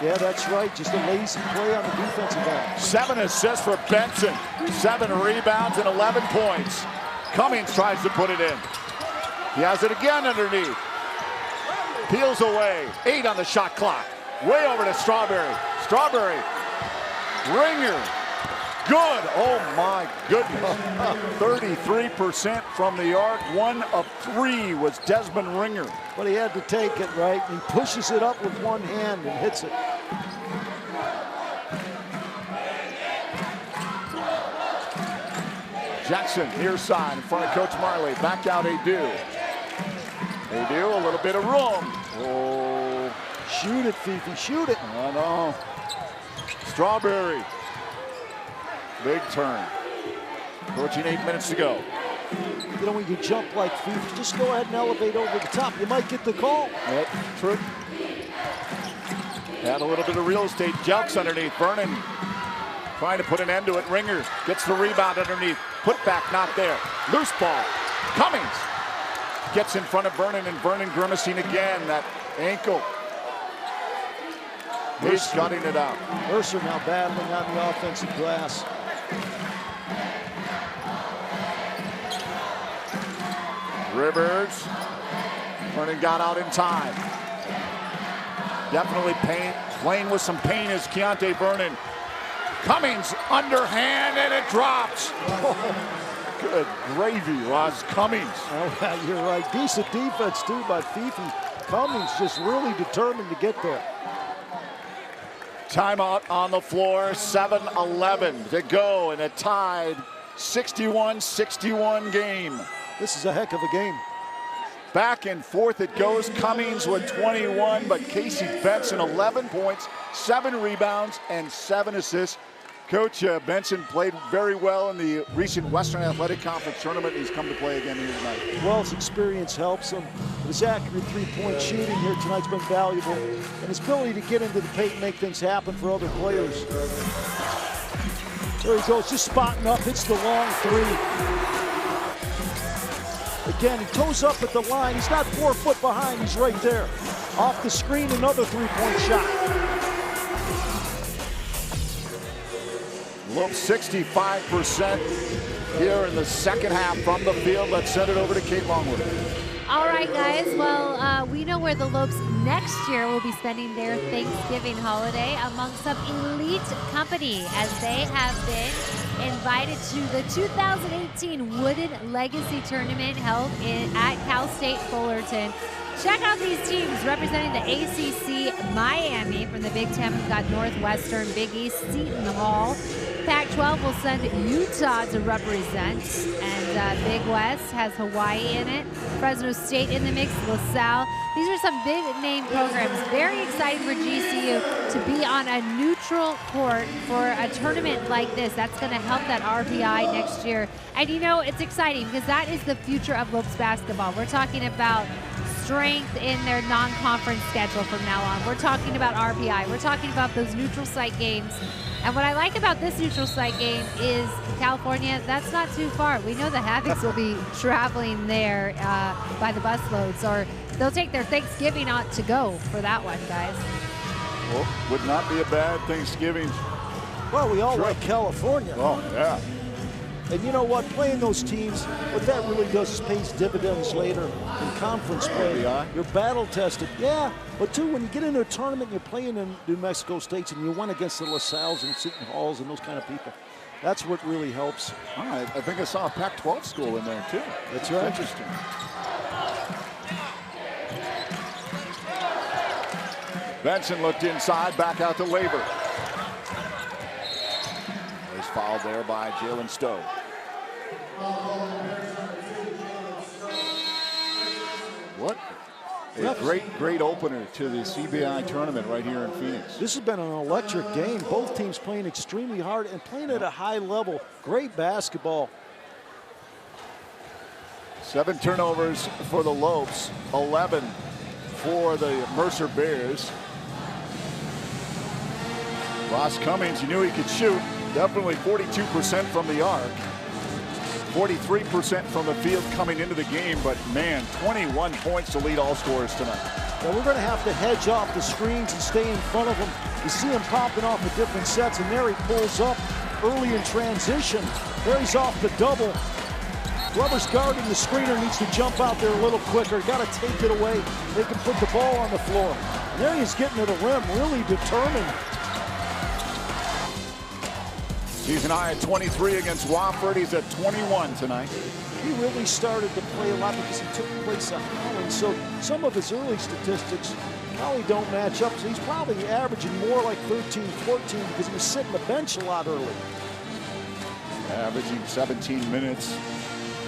Speaker 5: Yeah, that's right. Just a lazy play on the defensive end.
Speaker 4: 7 assists for Benson. 7 rebounds and 11 points. Cummings tries to put it in. He has it again underneath. Peels away. 8 on the shot clock. Way over to Strawberry. Strawberry. Ringer. Good. Oh, my goodness. 33% from the arc. 1 of 3 was Desmond Ringer.
Speaker 5: But he had to take it, right? He pushes it up with one hand and hits it.
Speaker 4: Jackson, near side, in front of Coach Marley. Back out Adu. Adu, a little bit of room. Oh.
Speaker 5: Shoot it, Fifi, shoot it.
Speaker 4: I know. Strawberry. Big turn. Approaching 8 minutes to go.
Speaker 5: You know, when you jump like Fifi, just go ahead and elevate over the top. You might get the call.
Speaker 4: Yep, true. Had a little bit of real estate. Jelks underneath. Vernon trying to put an end to it. Ringer gets the rebound underneath. Put back, not there. Loose ball. Cummings gets in front of Vernon, and Vernon grimacing again. That ankle. He's gutting it out.
Speaker 5: Mercer now battling on the offensive glass.
Speaker 4: Rivers. Vernon got out in time. Definitely playing with some pain is Keontae Vernon. Cummings underhand, and it drops. Good gravy, Ross Cummings.
Speaker 5: Oh, yeah, you're right. Decent defense, too, by Fifi. Cummings just really determined to get there.
Speaker 4: Timeout on the floor, 7:11 to go in a tied 61-61 game.
Speaker 5: This is a heck of a game.
Speaker 4: Back and forth it goes. Cummings with 21, but Casey Benson 11 points, 7 rebounds, and 7 assists. Coach Benson played very well in the recent Western Athletic Conference tournament. He's come to play again here tonight.
Speaker 5: Well, his experience helps him. His accurate three-point shooting here tonight's been valuable, and his ability to get into the paint and make things happen for other players. There he goes, just spotting up, hits the long three. Again, he toes up at the line. He's not 4 foot behind, he's right there. Off the screen, another three-point shot.
Speaker 4: Lopes 65% here in the second half from the field. Let's send it over to Kate Longwood.
Speaker 1: All right, guys. Well, we know where the Lopes next year will be spending their Thanksgiving holiday among some elite company, as they have been invited to the 2018 Wooden Legacy Tournament held at Cal State Fullerton. Check out these teams representing the ACC. Miami from the Big Ten. We've got Northwestern, Big East, Seton Hall. Pac-12 will send Utah to represent, and Big West has Hawaii in it. Fresno State in the mix, LaSalle. These are some big-name programs. Very exciting for GCU to be on a neutral court for a tournament like this. That's going to help that RPI next year. And, you know, it's exciting because that is the future of Lopes basketball. We're talking about strength in their non-conference schedule from now on. We're talking about RPI. We're talking about those neutral site games. And what I like about this neutral site game is California, that's not too far. We know the Havocs will be traveling there by the busloads, or they'll take their Thanksgiving out to go for that one, guys.
Speaker 4: Well, would not be a bad Thanksgiving.
Speaker 5: Well, we all like California.
Speaker 4: Oh, yeah.
Speaker 5: And you know what? Playing those teams, what that really does is pays dividends later in conference play. You're battle tested. Yeah, but too, when you get into a tournament and you're playing in New Mexico States and you win against the LaSalles and Seton Halls and those kind of people, that's what really helps.
Speaker 4: All right, I think I saw a Pac-12 school in there too.
Speaker 5: That's right.
Speaker 4: Interesting. Benson looked inside, back out to Laver. He's fouled there by Jalen Stowe. What a great opener to the CBI tournament right here in Phoenix.
Speaker 5: This has been an electric game. Both teams playing extremely hard and playing at a high level. Great basketball.
Speaker 4: 7 turnovers for the Lopes, 11 for the Mercer Bears. Ross Cummings, you knew he could shoot. Definitely 42% from the arc. 43% from the field coming into the game, but man, 21 points to lead all scorers tonight.
Speaker 5: Well, we're going to have to hedge off the screens and stay in front of them. You see him popping off of different sets, and there he pulls up early in transition. There he's off the double. Whoever's guarding the screener needs to jump out there a little quicker. Got to take it away. They can put the ball on the floor. And there he's getting to the rim, really determined.
Speaker 4: Season high at 23 against Wofford. He's at 21 tonight.
Speaker 5: He really started to play a lot because he took the place of Holland. So some of his early statistics probably don't match up. So he's probably averaging more like 13, 14 because he was sitting the bench a lot early.
Speaker 4: Averaging 17 minutes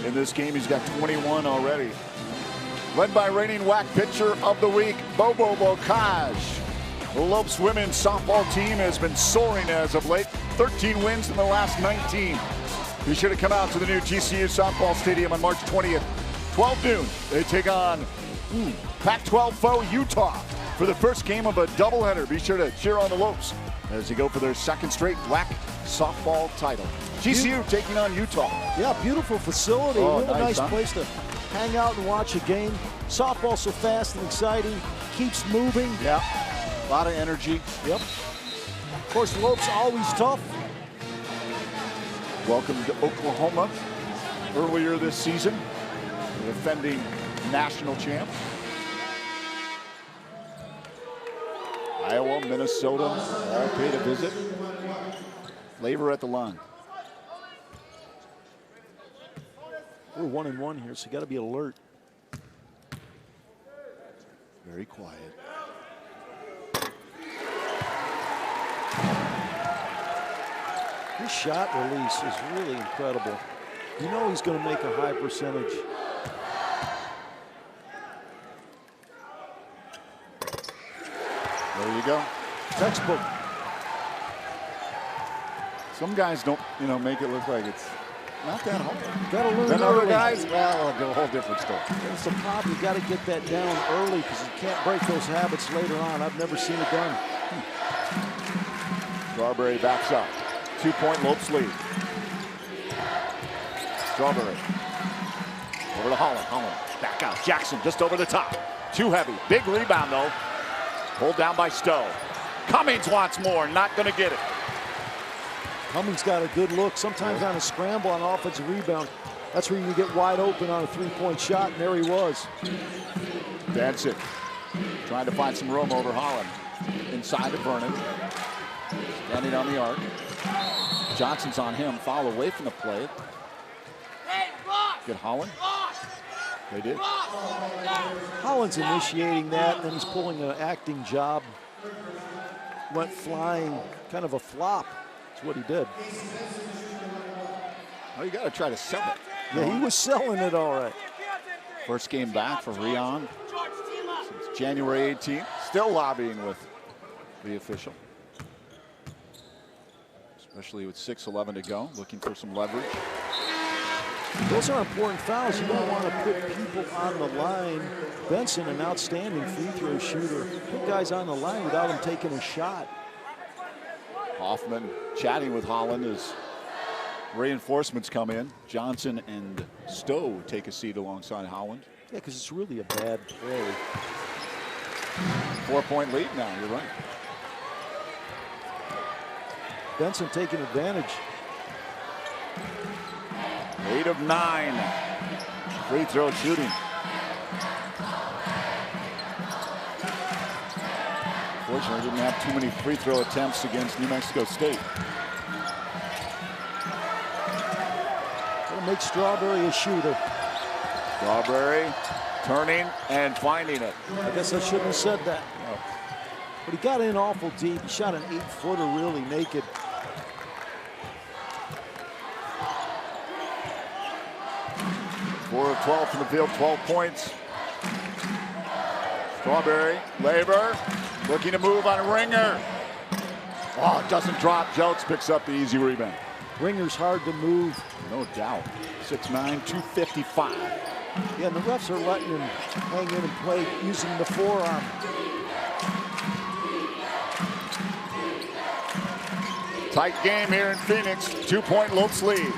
Speaker 4: in this game. He's got 21 already. Led by reigning WAC pitcher of the week, Bobo Bocage. The Lopes women's softball team has been soaring as of late. 13 wins in the last 19. Be sure to come out to the new GCU Softball Stadium on March 20th, 12 noon. They take on Pac-12 foe Utah for the first game of a doubleheader. Be sure to cheer on the Lopes as they go for their second straight WAC softball title. GCU taking on Utah.
Speaker 5: Yeah, beautiful facility.
Speaker 4: Oh,
Speaker 5: really nice
Speaker 4: huh?
Speaker 5: place to hang out and watch a game. Softball so fast and exciting. Keeps moving.
Speaker 4: Yeah, a lot of energy.
Speaker 5: Yep. Of course, Lopes always tough.
Speaker 4: Welcome to Oklahoma earlier this season, the defending national champ. Iowa, Minnesota, all paid a visit. Laver at the line.
Speaker 5: We're 1-1 here, so you got to be alert.
Speaker 4: Very quiet.
Speaker 5: His shot release is really incredible. You know he's going to make a high percentage.
Speaker 4: There you go.
Speaker 5: Textbook.
Speaker 4: Some guys don't, make it look like it's not that hard.
Speaker 5: Got to learn
Speaker 4: Then
Speaker 5: early.
Speaker 4: other guys, well, a whole different story.
Speaker 5: It's a problem. You got to get that down early because you can't break those habits later on. I've never seen it done.
Speaker 4: Strawberry backs up. 2-point Lopes lead. Strawberry. Over to Holland. Holland back out. Jackson just over the top. Too heavy. Big rebound though. Pulled down by Stowe. Cummings wants more. Not going to get it.
Speaker 5: Cummings got a good look. Sometimes on a scramble on offensive rebound, that's where you get wide open on a three-point shot, and there he was.
Speaker 4: Benson trying to find some room over Holland. Inside to Vernon. Standing on the arc. Johnson's on him. Foul away from the play. Get Holland. They did.
Speaker 5: Holland's initiating that, and then he's pulling an acting job. Went flying, kind of a flop. That's what he did.
Speaker 4: Oh, you got to try to sell it.
Speaker 5: Yeah, he was selling it all right.
Speaker 4: First game back for Rion since January 18th. Still lobbying with the official. Especially with 6:11 to go, looking for some leverage.
Speaker 5: Those are important fouls. You don't want to put people on the line. Benson, an outstanding free throw shooter. Put guys on the line without him taking a shot.
Speaker 4: Hoffman chatting with Holland as reinforcements come in. Johnson and Stowe take a seat alongside Holland.
Speaker 5: Yeah, because it's really a bad play.
Speaker 4: 4-point lead now, you're right.
Speaker 5: Benson taking advantage.
Speaker 4: 8 of 9 free throw shooting. Fortunately, didn't have too many free throw attempts against New Mexico State.
Speaker 5: It'll make Strawberry a shooter.
Speaker 4: Strawberry turning and finding it.
Speaker 5: I guess I shouldn't have said that. No. But he got in awful deep. He shot an 8-footer really naked.
Speaker 4: Four of 12 from the field, 12 points. Strawberry, Laver, looking to move on Ringer. Oh, it doesn't drop. Jelks picks up the easy rebound.
Speaker 5: Ringer's hard to move.
Speaker 4: No doubt. 6'9", 255.
Speaker 5: Yeah, and the refs are letting him hang in and play using the forearm.
Speaker 4: Tight game here in Phoenix. 2-point Lopes lead.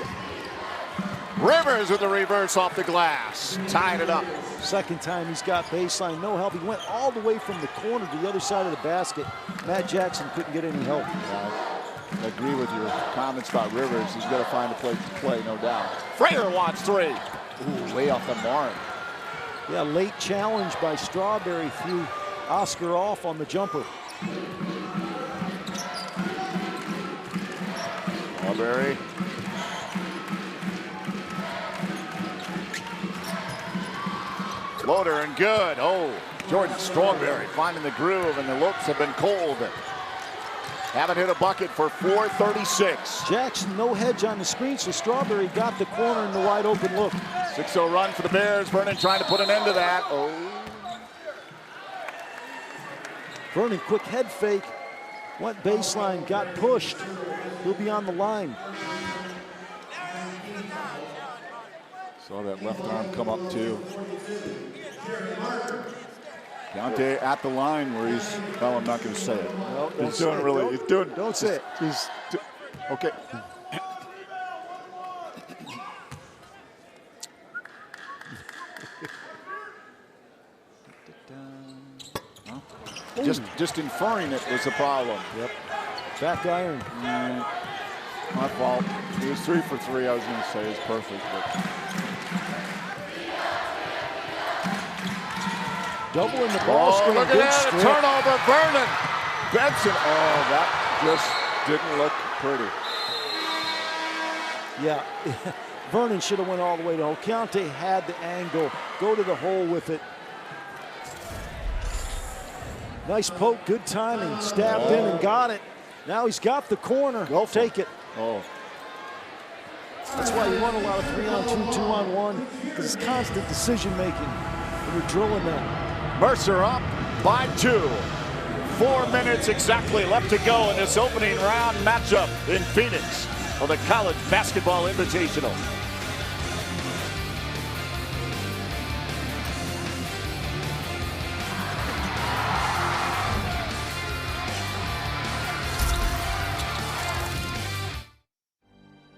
Speaker 4: Rivers with the reverse off the glass. Tied it up.
Speaker 5: Second time he's got baseline. No help. He went all the way from the corner to the other side of the basket. Matt Jackson couldn't get any help.
Speaker 4: I agree with your comments about Rivers. He's got to find a place to play, no doubt. Frater wants three. Ooh, way off the mark.
Speaker 5: Yeah, late challenge by Strawberry threw Oscar off on the jumper.
Speaker 4: Strawberry. Floater and good. Oh, Jordan Strawberry finding the groove, and the Lopes have been cold. Haven't hit a bucket for 4:36.
Speaker 5: Jackson, no hedge on the screen, so Strawberry got the corner in the wide open look.
Speaker 4: 6-0 run for the Bears. Vernon trying to put an end to that. Oh.
Speaker 5: Vernon, quick head fake. Went baseline, got pushed. He'll be on the line.
Speaker 4: Saw that left arm come up too. Deontay at the line where he's, well, I'm not going to say it.
Speaker 5: No,
Speaker 4: he's doing really, he's doing.
Speaker 5: Don't say it.
Speaker 4: Okay. Just inferring it was the problem.
Speaker 5: Yep. Back iron.
Speaker 4: My fault. He was 3 for 3. I was going to say it's perfect. But.
Speaker 5: Double in the ball screen.
Speaker 4: Look at that, a turnover, Vernon. Benson, oh, that just didn't look pretty.
Speaker 5: Yeah, Vernon should have went all the way to hole. Keontae had the angle, go to the hole with it. Nice poke, good timing, stabbed in and got it. Now he's got the corner. Go take it.
Speaker 4: Oh.
Speaker 5: That's why you run a lot of 3-on-2, 2-on-1, because it's constant decision making when you're drilling that.
Speaker 4: Mercer up by 2. 4 minutes exactly left to go in this opening round matchup in Phoenix for the College Basketball Invitational.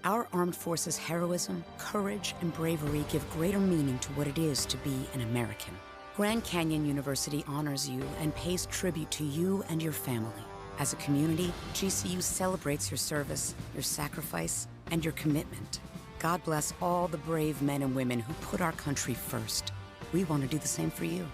Speaker 2: Our armed forces' heroism, courage, and bravery give greater meaning to what it is to be an American. Grand Canyon University honors you and pays tribute to you and your family. As a community, GCU celebrates your service, your sacrifice, and your commitment. God bless all the brave men and women who put our country first. We want to do the same for you.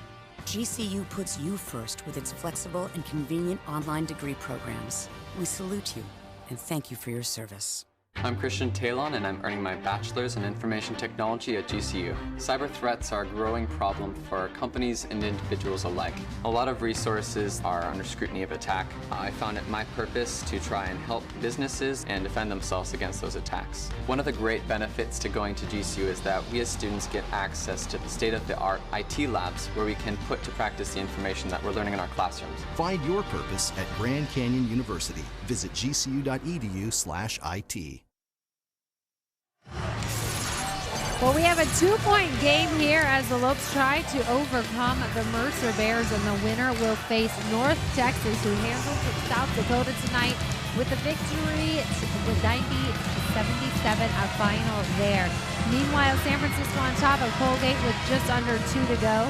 Speaker 2: GCU puts you first with its flexible and convenient online degree programs. We salute you and thank you for your service.
Speaker 14: I'm Christian Talon, and I'm earning my bachelor's in information technology at GCU. Cyber threats are a growing problem for companies and individuals alike. A lot of resources are under scrutiny of attack. I found it my purpose to try and help businesses and defend themselves against those attacks. One of the great benefits to going to GCU is that we as students get access to the state-of-the-art IT labs where we can put to practice the information that we're learning in our classrooms.
Speaker 7: Find your purpose at Grand Canyon University. Visit gcu.edu/IT.
Speaker 1: Well, we have a 2-point game here as the Lopes try to overcome the Mercer Bears, and the winner will face North Texas, who handles South Dakota tonight with a victory with 90-77, a final there. Meanwhile, San Francisco on top of Colgate with just under 2 to go.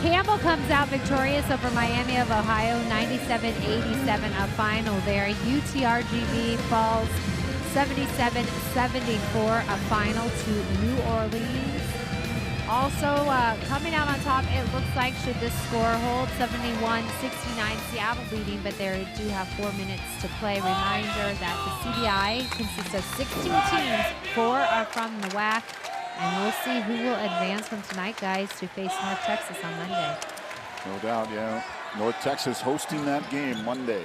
Speaker 1: Campbell comes out victorious over Miami of Ohio, 97-87, a final there. UTRGV falls 77-74, a final to New Orleans. Also coming out on top, it looks like, should this score hold, 71-69, Seattle leading, but they do have 4 minutes to play. Reminder that the CBI consists of 16 teams, 4 are from the WAC, and we'll see who will advance from tonight, guys, to face North Texas on Monday.
Speaker 4: No doubt, yeah. North Texas hosting that game Monday.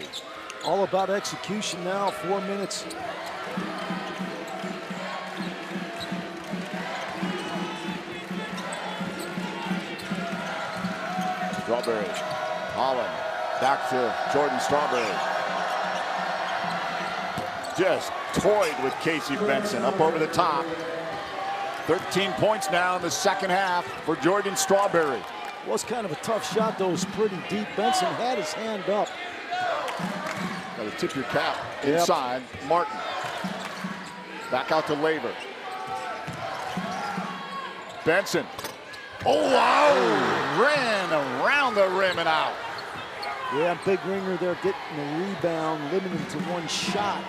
Speaker 5: All about execution now, 4 minutes.
Speaker 4: Strawberry, Holland, back to Jordan Strawberry. Just toyed with Casey Benson up over the top. 13 points now in the second half for Jordan Strawberry.
Speaker 5: Was kind of a tough shot, though. It was pretty deep. Benson had his hand up.
Speaker 4: Got to tip your cap inside. Yep. Martin. Back out to Laver. Benson. Oh, wow! Ran around the rim and out.
Speaker 5: Yeah, big ringer there, getting the rebound, limited to 1 shot.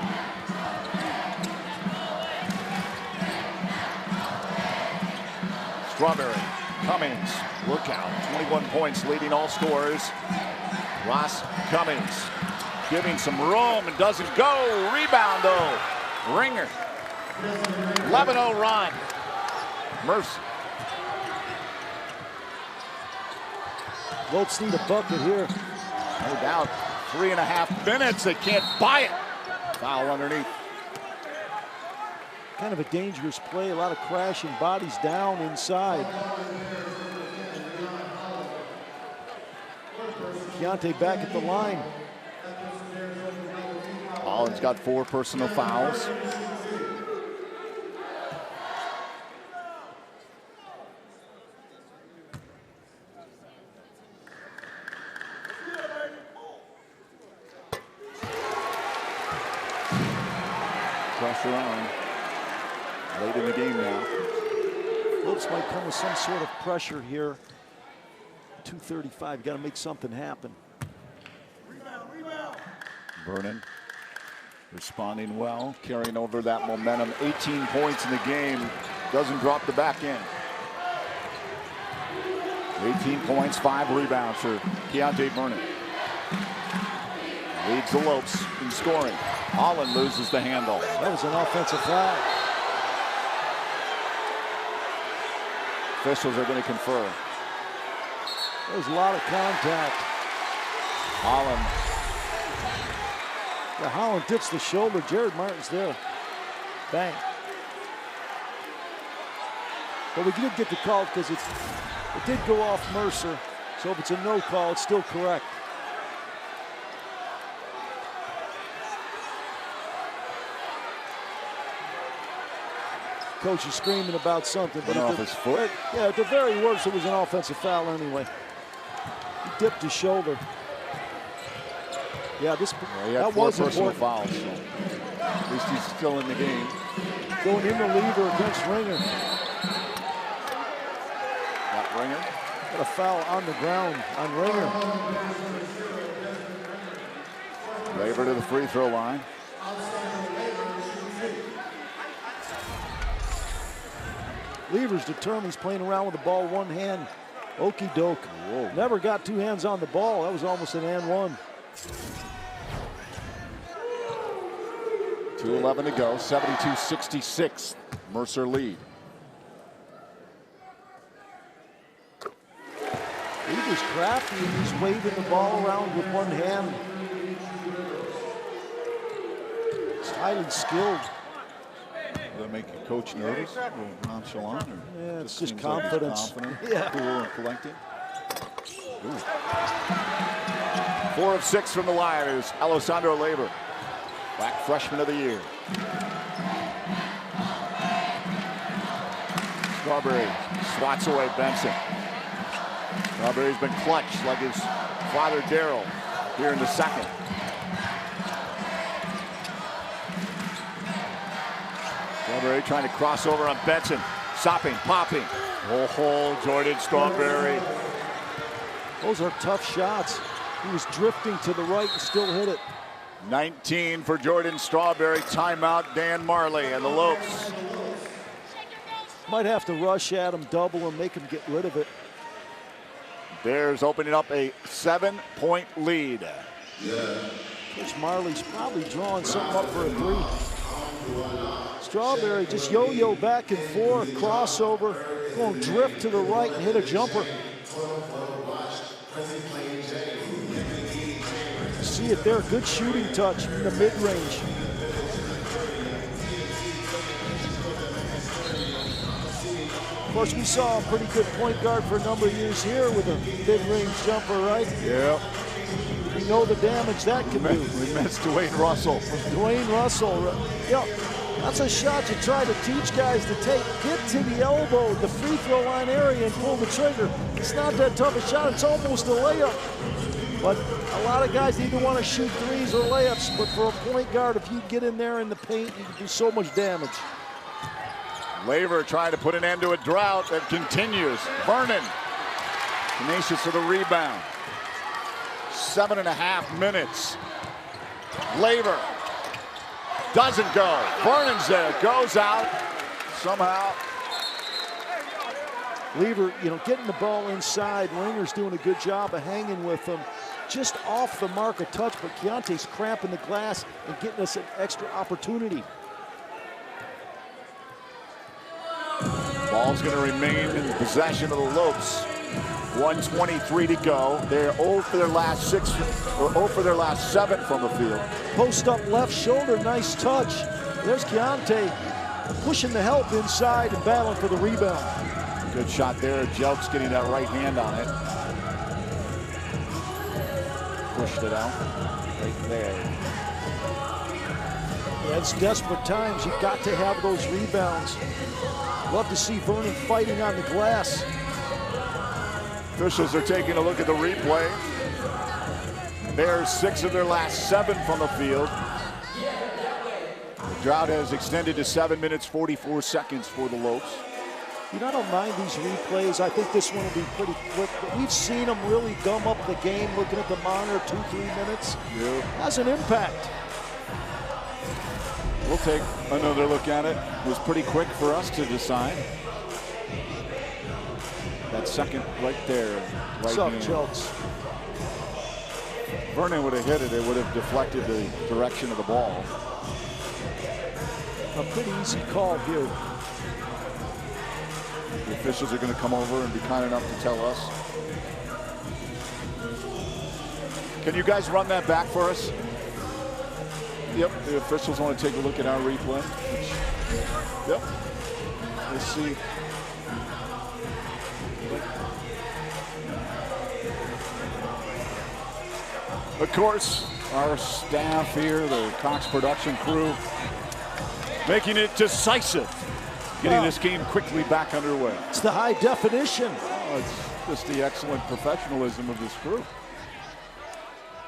Speaker 4: Strawberry, Cummings, look out. 21 points, leading all scorers. Ross Cummings giving some room and doesn't go. Rebound, though. Ringer. 11-0 run. Mercer.
Speaker 5: Lopes need a bucket here.
Speaker 4: No doubt. 3.5 minutes. They can't buy it. Foul underneath.
Speaker 5: Kind of a dangerous play. A lot of crashing, bodies down inside. Keontae back at the line.
Speaker 4: Holland's got 4 personal fouls. Pressure on. Late in the game now.
Speaker 5: Lopes might come with some sort of pressure here. 2:35, got to make something happen.
Speaker 4: Vernon responding well, carrying over that momentum. 18 points in the game, doesn't drop the back end. 18 points, 5 rebounds for Keontae Vernon. Leads the Lopes in scoring. Holland loses the handle.
Speaker 5: That was an offensive foul.
Speaker 4: Officials are going to confer.
Speaker 5: There's a lot of contact.
Speaker 4: Holland.
Speaker 5: Yeah, Holland dips the shoulder. Jared Martin's there. Bang. But we did get the call because it did go off Mercer. So if it's a no call, it's still correct. Coach is screaming about something.
Speaker 4: Went off his foot?
Speaker 5: Yeah, at the very worst, it was an offensive foul anyway. He dipped his shoulder. Yeah, that was
Speaker 4: personal
Speaker 5: important.
Speaker 4: fouls. So at least he's still in the game.
Speaker 5: Going into Laver against Ringer.
Speaker 4: Got Ringer.
Speaker 5: Got a foul on the ground on Ringer.
Speaker 4: Laver to the free throw line.
Speaker 5: Lever's determined. He's playing around with the ball one hand. Okie doke. Whoa. Never got two hands on the ball. That was almost an and one.
Speaker 4: 2:11 to go. 72-66. Mercer lead.
Speaker 5: Lever's crafty and he's waving the ball around with one hand. He's highly skilled.
Speaker 4: Does that make your coach nervous or nonchalant? Or
Speaker 5: yeah, it's just
Speaker 4: seems
Speaker 5: confidence.
Speaker 4: Like confident,
Speaker 5: yeah.
Speaker 4: Cool and collected. 4 of 6 from the line is Alessandro Laver, WAC freshman of the year. Strawberry swats away Benson. Strawberry's been clutch like his father Darryl here in the second. Strawberry trying to cross over on Benson. Sopping, popping. Oh, Jordan Strawberry.
Speaker 5: Those are tough shots. He was drifting to the right and still hit it.
Speaker 4: 19 for Jordan Strawberry. Timeout, Dan Marley and the Lopes.
Speaker 5: Might have to rush at him, double him, make him get rid of it.
Speaker 4: Bears opening up a 7-point lead.
Speaker 5: Coach Marley's probably drawing something up for a three. Strawberry just yo-yo back and forth, crossover, going drift to the right and hit a jumper. See it there, good shooting touch in the mid-range. Of course, we saw a pretty good point guard for a number of years here with a mid-range jumper, right?
Speaker 4: Yep.
Speaker 5: We know the damage that can do.
Speaker 4: We missed Dwayne Russell.
Speaker 5: Dwayne Russell, yeah. That's a shot you try to teach guys to take. Get to the elbow, the free throw line area, and pull the trigger. It's not that tough a shot. It's almost a layup. But a lot of guys either want to shoot threes or layups. But for a point guard, if you get in there in the paint, you can do so much damage.
Speaker 4: Laver trying to put an end to a drought that continues. Vernon, tenacious for the rebound. 7.5 minutes. Laver doesn't go. Vernon's there, goes out somehow.
Speaker 5: Laver, getting the ball inside. Ringer's doing a good job of hanging with him. Just off the mark a touch, but Keontae's cramping the glass and getting us an extra opportunity.
Speaker 4: Ball's going to remain in possession of the Lopes. 1:23 to go. They're 0 for their last 6, or 0 for their last 7 from the field.
Speaker 5: Post up left shoulder, nice touch. There's Keontae pushing the help inside and battling for the rebound.
Speaker 4: Good shot there. Jelks getting that right hand on it. Pushed it out right there.
Speaker 5: Yeah, it's desperate times. You've got to have those rebounds. Love to see Vernon fighting on the glass.
Speaker 4: Officials are taking a look at the replay. Bears 6 of their last 7 from the field. The drought has extended to 7 minutes 44 seconds for the Lopes.
Speaker 5: I don't mind these replays. I think this one will be pretty quick, but we've seen them really gum up the game looking at the monitor 2-3 minutes.
Speaker 4: Yeah.
Speaker 5: Has an impact.
Speaker 4: We'll take another look at it. It was pretty quick for us to decide. That second right there, right hand.
Speaker 5: Jelks.
Speaker 4: Vernon would have hit it. It would have deflected the direction of the ball.
Speaker 5: A pretty easy call here.
Speaker 4: The officials are going to come over and be kind enough to tell us. Can you guys run that back for us? Yep, the officials want to take a look at our replay. Yep, let's see. Of course, our staff here, the Cox production crew, making it decisive, getting this game quickly back underway.
Speaker 5: It's the high definition.
Speaker 4: Oh, it's just the excellent professionalism of this crew.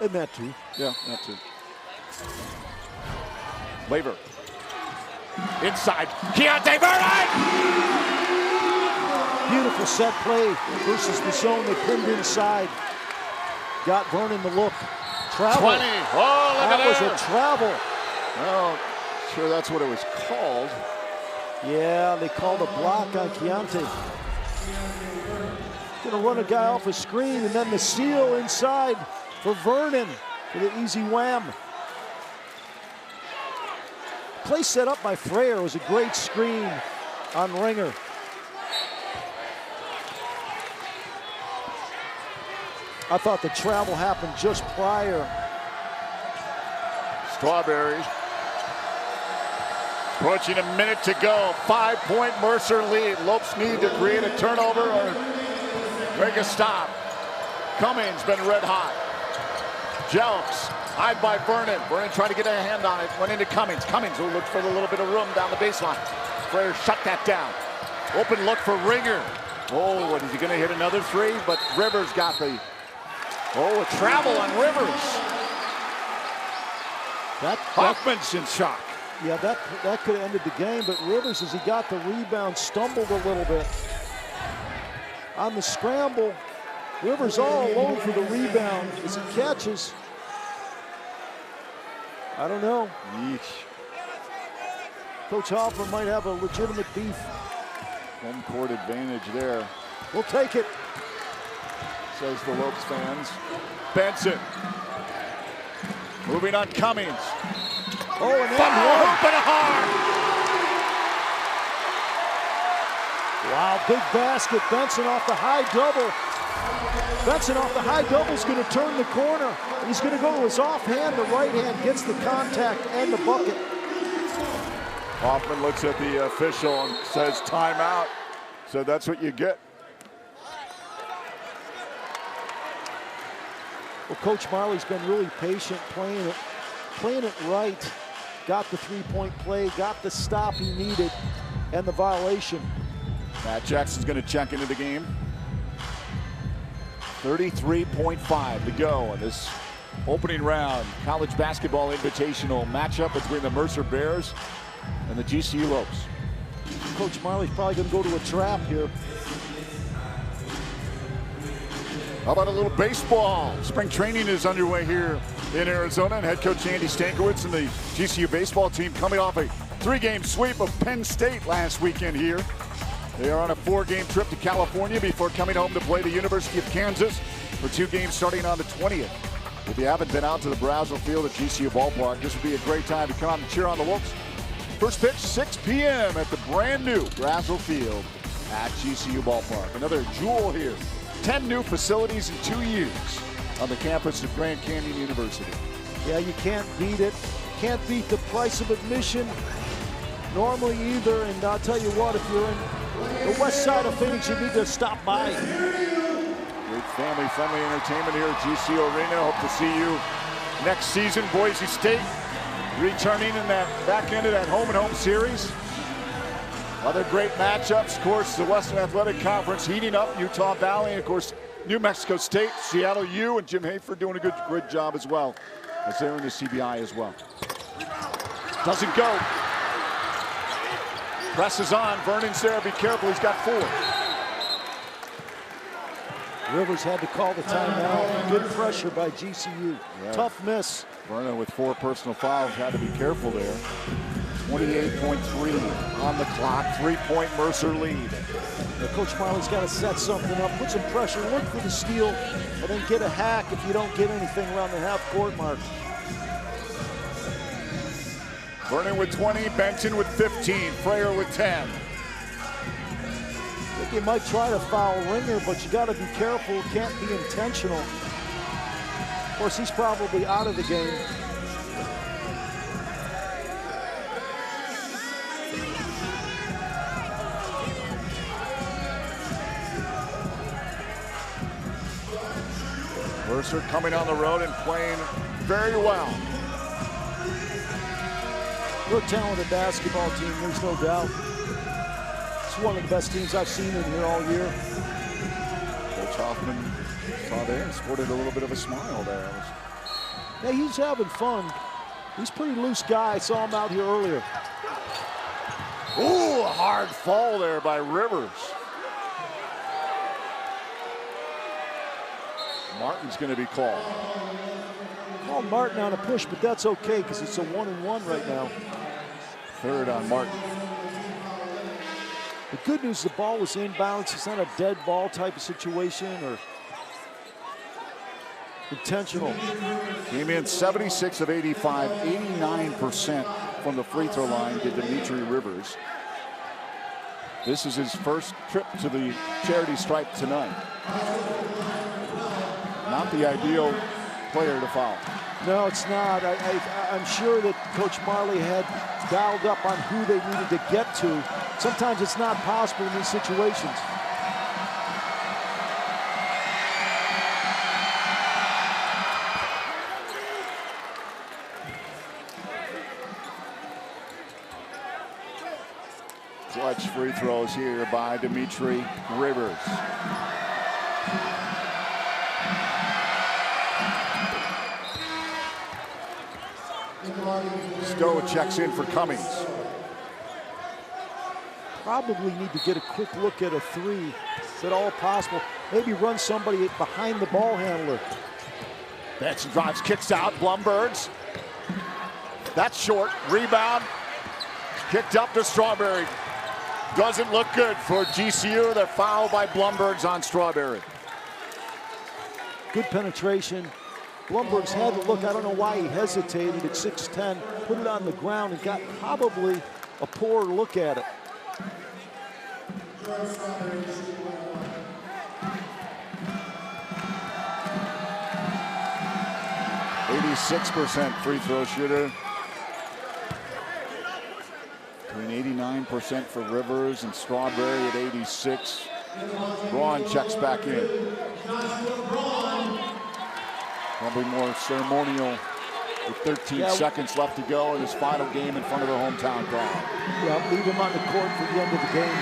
Speaker 5: And that too.
Speaker 4: Yeah, that too. Laver. Inside. Keontae Vernon!
Speaker 5: Beautiful set play versus the zone. They pinned inside. Got Vernon the look. Travel.
Speaker 4: 20. Oh, look
Speaker 5: that
Speaker 4: at
Speaker 5: was
Speaker 4: there.
Speaker 5: a travel.
Speaker 4: Well, sure that's what it was called.
Speaker 5: Yeah, they called a block on Keontae. Gonna run a guy off a screen, and then the steal inside for Vernon for the easy wham. Play set up by Freyer. It was a great screen on Ringer. I thought the travel happened just prior.
Speaker 4: Strawberries. Approaching a minute to go. 5-point Mercer lead. Lopes need to create a turnover or make a stop. Cummings been red hot. Jelks, eyed by Vernon. Vernon tried to get a hand on it. Went into Cummings. Cummings who looked for a little bit of room down the baseline. Freyer shut that down. Open look for Ringer. Oh, what is he going to hit another three? But Rivers got the... Oh, a travel on Rivers. Hoffman's in shock.
Speaker 5: Yeah, that could have ended the game, but Rivers, as he got the rebound, stumbled a little bit. On the scramble, Rivers all alone for the rebound as he catches. I don't know.
Speaker 4: Yeesh.
Speaker 5: Coach Hoffman might have a legitimate beef.
Speaker 4: Home court advantage there.
Speaker 5: We'll take it,
Speaker 4: says the Lopes fans. Benson. Moving on Cummings.
Speaker 5: Oh, and then
Speaker 4: open hard.
Speaker 5: Wow, big basket. Benson off the high double. Benson off the high double is going to turn the corner. He's going to go to his offhand. The right hand gets the contact and the bucket.
Speaker 4: Hoffman looks at the official and says timeout. So that's what you get.
Speaker 5: Well, Coach Marley's been really patient, playing it right. Got the three-point play, got the stop he needed, and the violation.
Speaker 4: Matt Jackson's going to check into the game. 33.5 to go in this opening round. College Basketball Invitational matchup between the Mercer Bears and the GCU Lopes.
Speaker 5: Coach Marley's probably going to go to a trap here.
Speaker 4: How about a little baseball? Spring training is underway here in Arizona, and head coach Andy Stankiewicz and the GCU baseball team coming off a 3-game sweep of Penn State last weekend here. They are on a 4-game trip to California before coming home to play the University of Kansas for 2 games starting on the 20th. If you haven't been out to the Brazel Field at GCU Ballpark, this would be a great time to come out and cheer on the Lopes. First pitch, 6 p.m. at the brand new Brazel Field at GCU Ballpark. Another jewel here. 10 new facilities in 2 years on the campus of Grand Canyon University.
Speaker 5: Yeah, you can't beat it. Can't beat the price of admission normally either. And I'll tell you what, if you're in the west side of Phoenix, you need to stop by.
Speaker 4: Great family-friendly entertainment here at GCU Arena. Hope to see you next season. Boise State returning in that back end of that home-and-home series. Other great matchups, of course, the Western Athletic Conference heating up, Utah Valley, and of course, New Mexico State, Seattle U, and Jim Hayford doing a good job as well, as they're in the CBI as well. Doesn't go. Presses on, Vernon's there, be careful, he's got 4.
Speaker 5: Rivers had to call the timeout. Good pressure by GCU.
Speaker 4: Yeah.
Speaker 5: Tough miss.
Speaker 4: Vernon with 4 personal fouls, had to be careful there. 28.3 on the clock, 3-point Mercer lead.
Speaker 5: Now, Coach Marley's got to set something up, put some pressure, look for the steal, and then get a hack if you don't get anything around the half-court mark.
Speaker 4: Vernon with 20, Benson with 15, Freyer with 10. The
Speaker 5: think he might try to foul Ringer, but you got to be careful. It can't be intentional. Of course, he's probably out of the game.
Speaker 4: Mercer coming on the road and playing very well.
Speaker 5: Real talented basketball team, there's no doubt. It's one of the best teams I've seen in here all year.
Speaker 4: Coach Hoffman saw there and sported a little bit of a smile there.
Speaker 5: Yeah, he's having fun. He's a pretty loose guy. I saw him out here earlier.
Speaker 4: Ooh, a hard fall there by Rivers. Martin's going to be called.
Speaker 5: Called Martin on a push, but that's okay because it's a 1-and-1 right now.
Speaker 4: Third on Martin.
Speaker 5: The good news, the ball was inbounds. It's not a dead ball type of situation or intentional.
Speaker 4: Came in 76 of 85, 89% from the free throw line to Dimitri Rivers. This is his first trip to the charity stripe tonight. Not the ideal player to foul.
Speaker 5: No, it's not. I'm sure that Coach Marley had dialed up on who they needed to get to. Sometimes it's not possible in these situations.
Speaker 4: Clutch free throws here by Dimitri Rivers. Stowe checks in for Cummings.
Speaker 5: Probably need to get a quick look at a three. Is it all possible? Maybe run somebody behind the ball handler.
Speaker 4: Benson drives, kicks out, Blumbergs. That's short, rebound. Kicked up to Strawberry. Doesn't look good for GCU. They're fouled by Blumbergs on Strawberry.
Speaker 5: Good penetration. Blumbergs had to look. I don't know why he hesitated at 6'10", put it on the ground and got probably a poor look at it.
Speaker 4: 86% free throw shooter. Between 89% for Rivers and Strawberry at 86. Braun checks back in. Probably more ceremonial with 13 seconds left to go in his final game in front of the hometown crowd.
Speaker 5: Yeah, leave him on the court for the end of the game.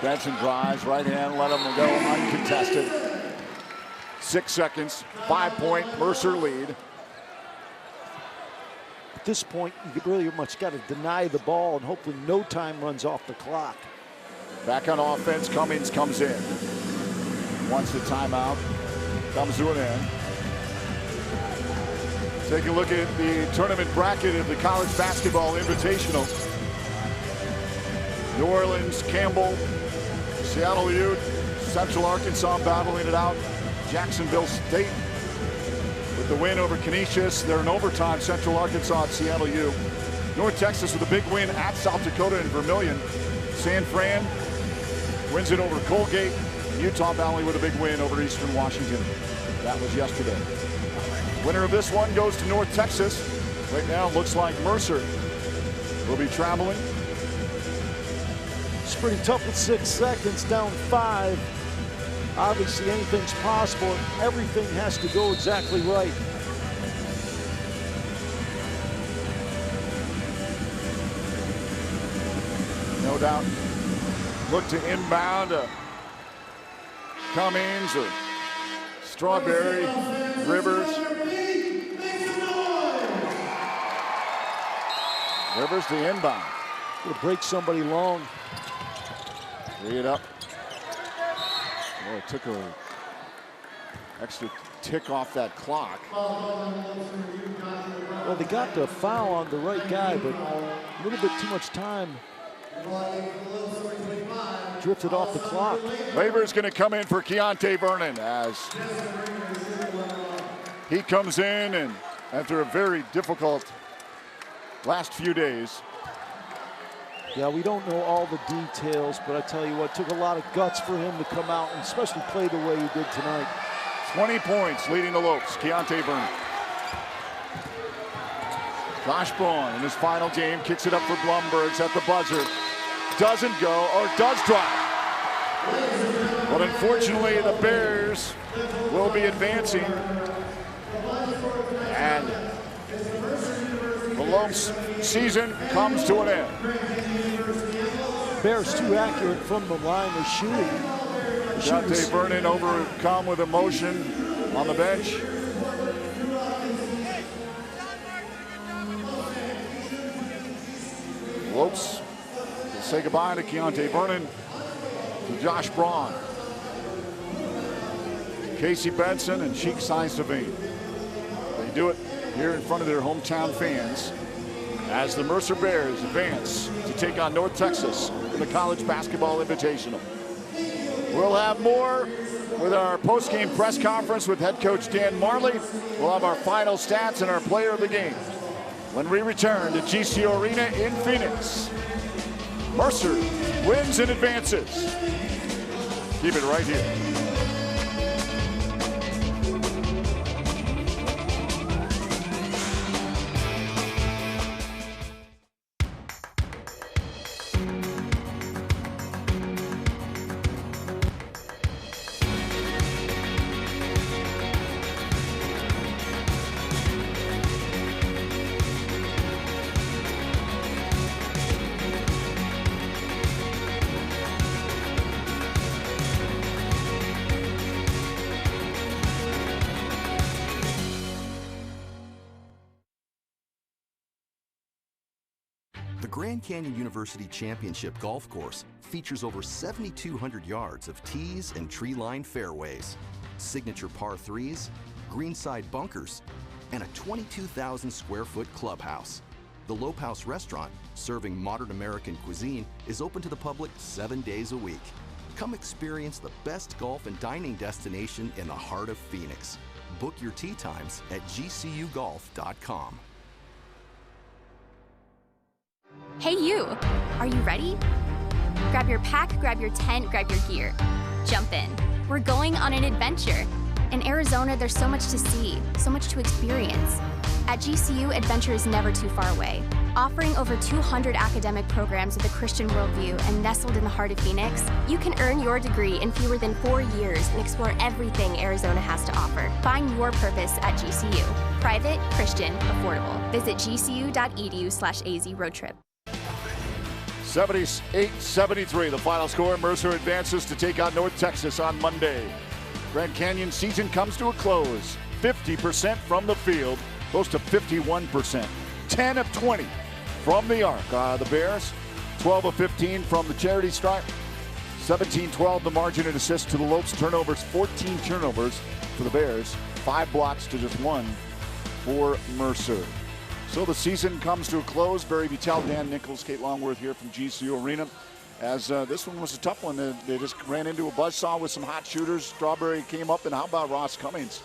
Speaker 4: Benson drives, right hand, let him go uncontested. 6 seconds, 5-point Mercer lead.
Speaker 5: At this point, you really much got to deny the ball and hopefully no time runs off the clock.
Speaker 4: Back on offense, Cummings comes in. Wants the timeout, comes to an end. Take a look at the tournament bracket of the College Basketball Invitational. New Orleans, Campbell, Seattle Ute, Central Arkansas battling it out. Jacksonville State with the win over Canisius. They're in overtime, Central Arkansas at Seattle U. North Texas with a big win at South Dakota and Vermilion. San Fran wins it over Colgate. Utah Valley with a big win over Eastern Washington. That was yesterday. Winner of this one goes to North Texas. Right now it looks like Mercer will be traveling.
Speaker 5: It's pretty tough with 6 seconds, down 5. Obviously anything's possible. Everything has to go exactly right.
Speaker 4: No doubt. Look to inbound. Cummings or Strawberry, Rivers. Rivers the inbound.
Speaker 5: Gonna break somebody long.
Speaker 4: Free it up. Boy, it took a extra tick off that clock.
Speaker 5: Well, they got the foul on the right guy, but a little bit too much time drifted off the clock.
Speaker 4: Laver's going to come in for Keontae Vernon as He comes in, and after a very difficult last few days.
Speaker 5: Yeah, we don't know all the details, but I tell you what, it took a lot of guts for him to come out and especially play the way he did tonight.
Speaker 4: 20 points leading the Lopes. Keontae Vernon. Josh Braun in his final game kicks it up for Blumbergs at the buzzer. Doesn't go, or does drop. But unfortunately, the Bears will be advancing. And the Lopes season comes to an end.
Speaker 5: Bears too accurate from the line of shooting.
Speaker 4: Keontae Vernon overcome with emotion on the bench. Lopes will say goodbye to Keontae Vernon, to Josh Braun, Casey Benson, and Cheek Saint-Savine. They do it here in front of their hometown fans as the Mercer Bears advance to take on North Texas in the College Basketball Invitational. We'll have more with our post-game press conference with head coach Dan Marley. We'll have our final stats and our player of the game when we return to GCU Arena in Phoenix. Mercer wins and advances. Keep it right here.
Speaker 7: The Grand Canyon University Championship Golf Course features over 7,200 yards of tees and tree-lined fairways, signature par 3s, greenside bunkers, and a 22,000 square foot clubhouse. The Lope House restaurant, serving modern American cuisine, is open to the public 7 days a week. Come experience the best golf and dining destination in the heart of Phoenix. Book your tee times at gcugolf.com.
Speaker 13: Hey you, are you ready? Grab your pack, grab your tent, grab your gear. Jump in. We're going on an adventure. In Arizona, there's so much to see, so much to experience. At GCU, adventure is never too far away. Offering over 200 academic programs with a Christian worldview and nestled in the heart of Phoenix, you can earn your degree in fewer than 4 years and explore everything Arizona has to offer. Find your purpose at GCU. Private, Christian, affordable. Visit gcu.edu/AZ roadtrip.
Speaker 4: 78-73, the final score. Mercer advances to take on North Texas on Monday. Grand Canyon season comes to a close. 50% from the field, close to 51%. 10 of 20 from the arc. The Bears, 12 of 15 from the charity stripe. 17-12 the margin and assists to the Lopes. Turnovers, 14 turnovers for the Bears. 5 blocks to just 1 for Mercer. So the season comes to a close. Barry Vitale, Dan Nichols, Kate Longworth here from GCU Arena. As this one was a tough one. They just ran into a buzzsaw with some hot shooters. Strawberry came up, and how about Ross Cummings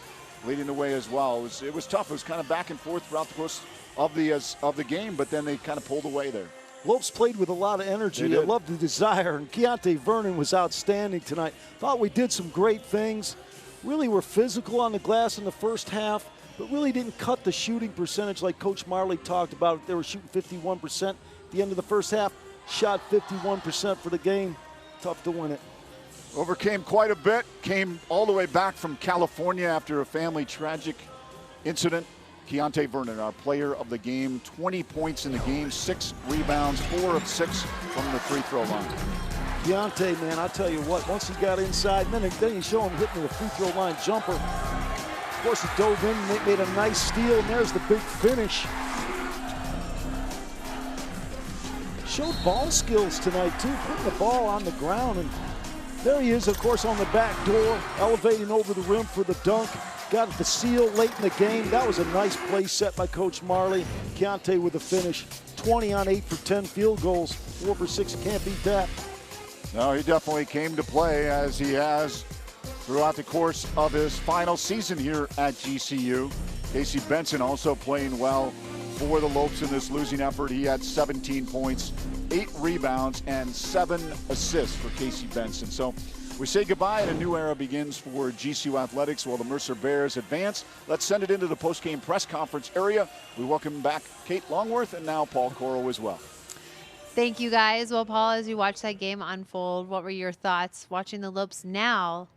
Speaker 4: leading the way as well? It was tough. It was kind of back and forth throughout the course of the game, but then they kind of pulled away there.
Speaker 5: Lopes played with a lot of energy. I love the desire, and Keontae Vernon was outstanding tonight. Thought we did some great things. Really were physical on the glass in the first half, but really didn't cut the shooting percentage like Coach Marley talked about. They were shooting 51% at the end of the first half. Shot 51% for the game. Tough to win it.
Speaker 4: Overcame quite a bit. Came all the way back from California after a family tragic incident. Keontae Vernon, our player of the game, 20 points in the game, 6 rebounds, 4 of 6 from the free throw line.
Speaker 5: Keontae, man, I tell you what, once he got inside, then you show him hitting the free throw line jumper. Of course, he dove in and made a nice steal, and there's the big finish. Showed ball skills tonight, too, putting the ball on the ground. And there he is, of course, on the back door, elevating over the rim for the dunk. Got the seal late in the game. That was a nice play set by Coach Marley. Keontae with the finish. 20 on 8 for 10 field goals. 4 for 6, can't beat that.
Speaker 4: No, he definitely came to play as he has throughout the course of his final season here at GCU. Casey Benson also playing well for the Lopes in this losing effort. He had 17 points, 8 rebounds, and 7 assists for Casey Benson. So we say goodbye and a new era begins for GCU athletics while the Mercer Bears advance. Let's send it into the post-game press conference area. We welcome back Kate Longworth and now Paul Coro as well.
Speaker 1: Thank you, guys. Well, Paul, as you watched that game unfold, what were your thoughts watching the Lopes now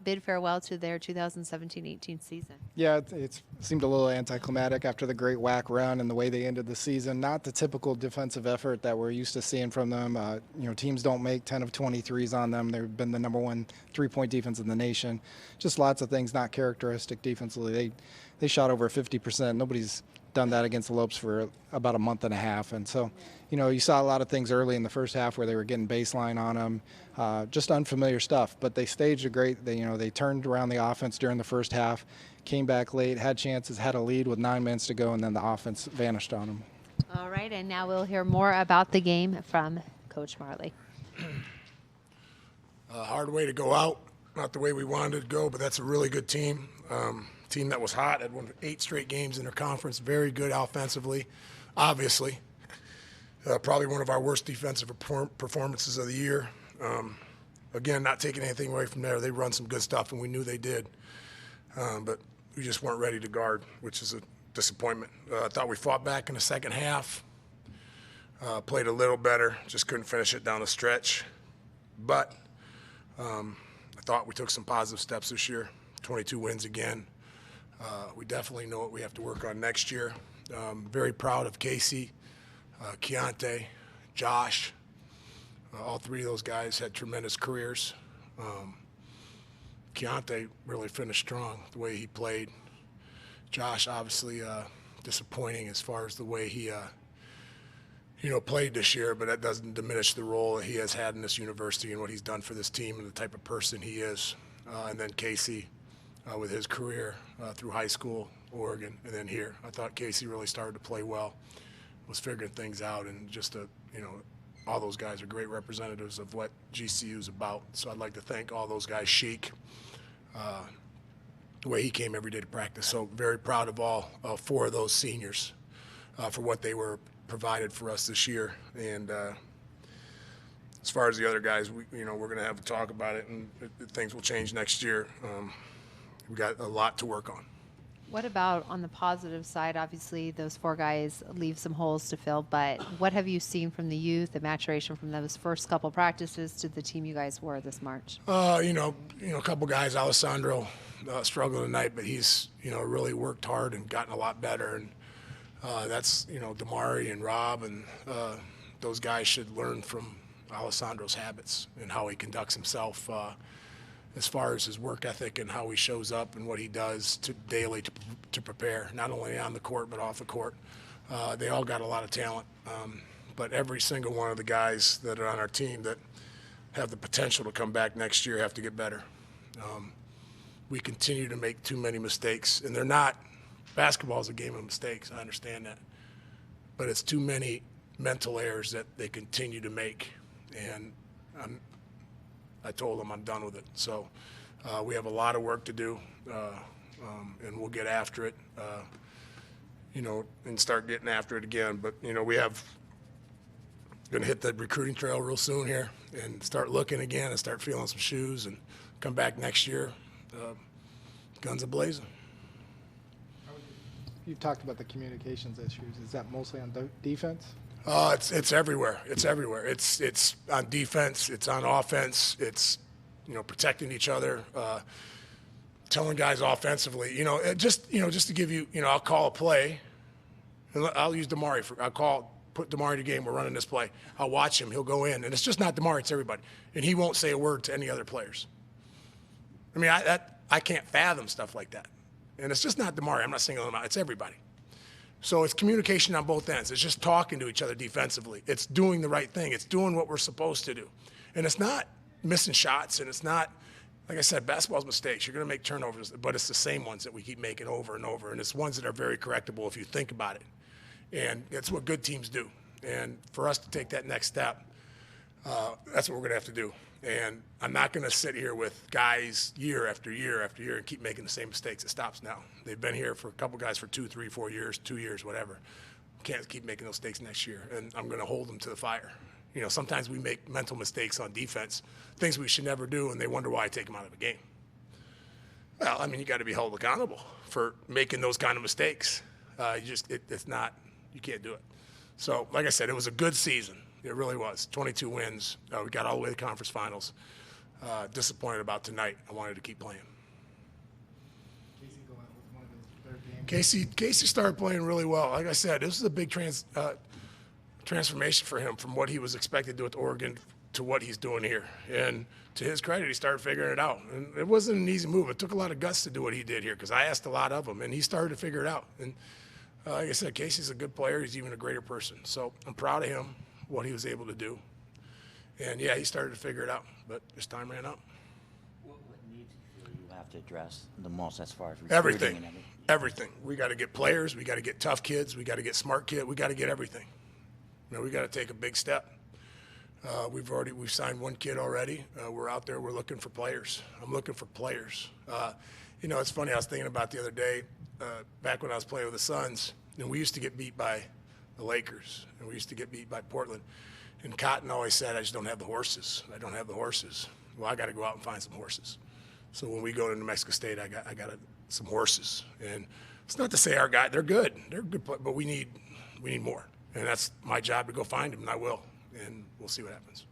Speaker 1: bid farewell to their 2017-18 season?
Speaker 9: Yeah, it seemed a little anticlimactic after the great WAC run and the way they ended the season. Not the typical defensive effort that we're used to seeing from them. Teams don't make 10 of 23s on them. They've been the #1 3-point defense in the nation. Just lots of things not characteristic defensively. They shot over 50%. Nobody's done that against the Lopes for about a month and a half. And so, you saw a lot of things early in the first half where they were getting baseline on them, just unfamiliar stuff. But they staged a great, they turned around the offense during the first half, came back late, had chances, had a lead with 9 minutes to go, and then the offense vanished on them.
Speaker 1: All right, and now we'll hear more about the game from Coach Marley.
Speaker 8: Hard way to go out, not the way we wanted to go, but that's a really good team. Team that was hot, had won 8 straight games in their conference, very good offensively, obviously. Probably one of our worst defensive performances of the year. Again, not taking anything away from there. They run some good stuff, and we knew they did. But we just weren't ready to guard, which is a disappointment. I thought we fought back in the second half, played a little better, just couldn't finish it down the stretch. But I thought we took some positive steps this year, 22 wins again. We definitely know what we have to work on next year. Very proud of Casey, Keontae, Josh. All 3 of those guys had tremendous careers. Keontae really finished strong the way he played. Josh obviously disappointing as far as the way he played this year, but that doesn't diminish the role that he has had in this university and what he's done for this team and the type of person he is. And then Casey with his career through high school, Oregon, and then here. I thought Casey really started to play well, was figuring things out, and just all those guys are great representatives of what GCU is about. So I'd like to thank all those guys, Sheik, the way he came every day to practice. So very proud of all 4 of those seniors for what they were provided for us this year. And as far as the other guys, we're going to have a talk about it, and things will change next year. We've got a lot to work on.
Speaker 1: What about on the positive side? Obviously, those 4 guys leave some holes to fill, but what have you seen from the youth, the maturation from those first couple practices to the team you guys were this March?
Speaker 8: A couple guys, Alessandro struggled tonight, but he's, really worked hard and gotten a lot better. And that's, Damari and Rob, and those guys should learn from Alessandro's habits and how he conducts himself as far as his work ethic and how he shows up and what he does daily to prepare, not only on the court but off the court. They all got a lot of talent, but every single one of the guys that are on our team that have the potential to come back next year have to get better. We continue to make too many mistakes, and they're not. Basketball is a game of mistakes, I understand that, but it's too many mental errors that they continue to make, and I told them I'm done with it. So we have a lot of work to do, and we'll get after it, and start getting after it again. But, we have going to hit the recruiting trail real soon here and start looking again and start feeling some shoes and come back next year, guns a-blazing.
Speaker 9: You've talked about the communications issues. Is that mostly on defense?
Speaker 8: It's everywhere. It's everywhere. It's on defense. It's on offense. It's protecting each other, telling guys offensively. Just to give you. I'll call a play, and I'll use Damari put Damari to game. We're running this play. I'll watch him. He'll go in, and it's just not Damari. It's everybody, and he won't say a word to any other players. I mean, I can't fathom stuff like that, and it's just not Damari. I'm not singling him out. It's everybody. So it's communication on both ends. It's just talking to each other defensively. It's doing the right thing. It's doing what we're supposed to do. And it's not missing shots, and it's not, like I said, basketball's mistakes. You're going to make turnovers, but it's the same ones that we keep making over and over, and it's ones that are very correctable if you think about it. And it's what good teams do. And for us to take that next step, that's what we're going to have to do. And I'm not going to sit here with guys year after year after year and keep making the same mistakes. It stops now. They've been here for a couple guys for 2, 3, 4 years, 2 years, whatever. Can't keep making those mistakes next year, and I'm going to hold them to the fire. You know, sometimes we make mental mistakes on defense, things we should never do, and they wonder why I take them out of the game. Well, I mean, you got to be held accountable for making those kind of mistakes. It's not, you can't do it. So, like I said, it was a good season. It really was. 22 wins. We got all the way to the conference finals. Disappointed about tonight. I wanted to keep playing. Casey started playing really well. Like I said, this was a big transformation for him from what he was expected to do at Oregon to what he's doing here. And to his credit, he started figuring it out. And it wasn't an easy move. It took a lot of guts to do what he did here because I asked a lot of him, and he started to figure it out. And like I said, Casey's a good player. He's even a greater person. So I'm proud of him, what he was able to do. And, yeah, he started to figure it out, but his time ran out.
Speaker 10: What needs you feel you have to address the most as far as
Speaker 8: everything?
Speaker 10: And
Speaker 8: Everything. We got to get players. We got to get tough kids. We got to get smart kids. We got to get everything. You know, we got to take a big step. We've signed one kid already. We're out there. We're looking for players. I'm looking for players. You know, it's funny. I was thinking about the other day, back when I was playing with the Suns, and we used to get beat by the Lakers, and we used to get beat by Portland. And Cotton always said, I just don't have the horses. I don't have the horses. Well, I got to go out and find some horses. So when we go to New Mexico State, I got some horses. And it's not to say our guys, they're good, but we need more. And that's my job to go find them, and I will. And we'll see what happens.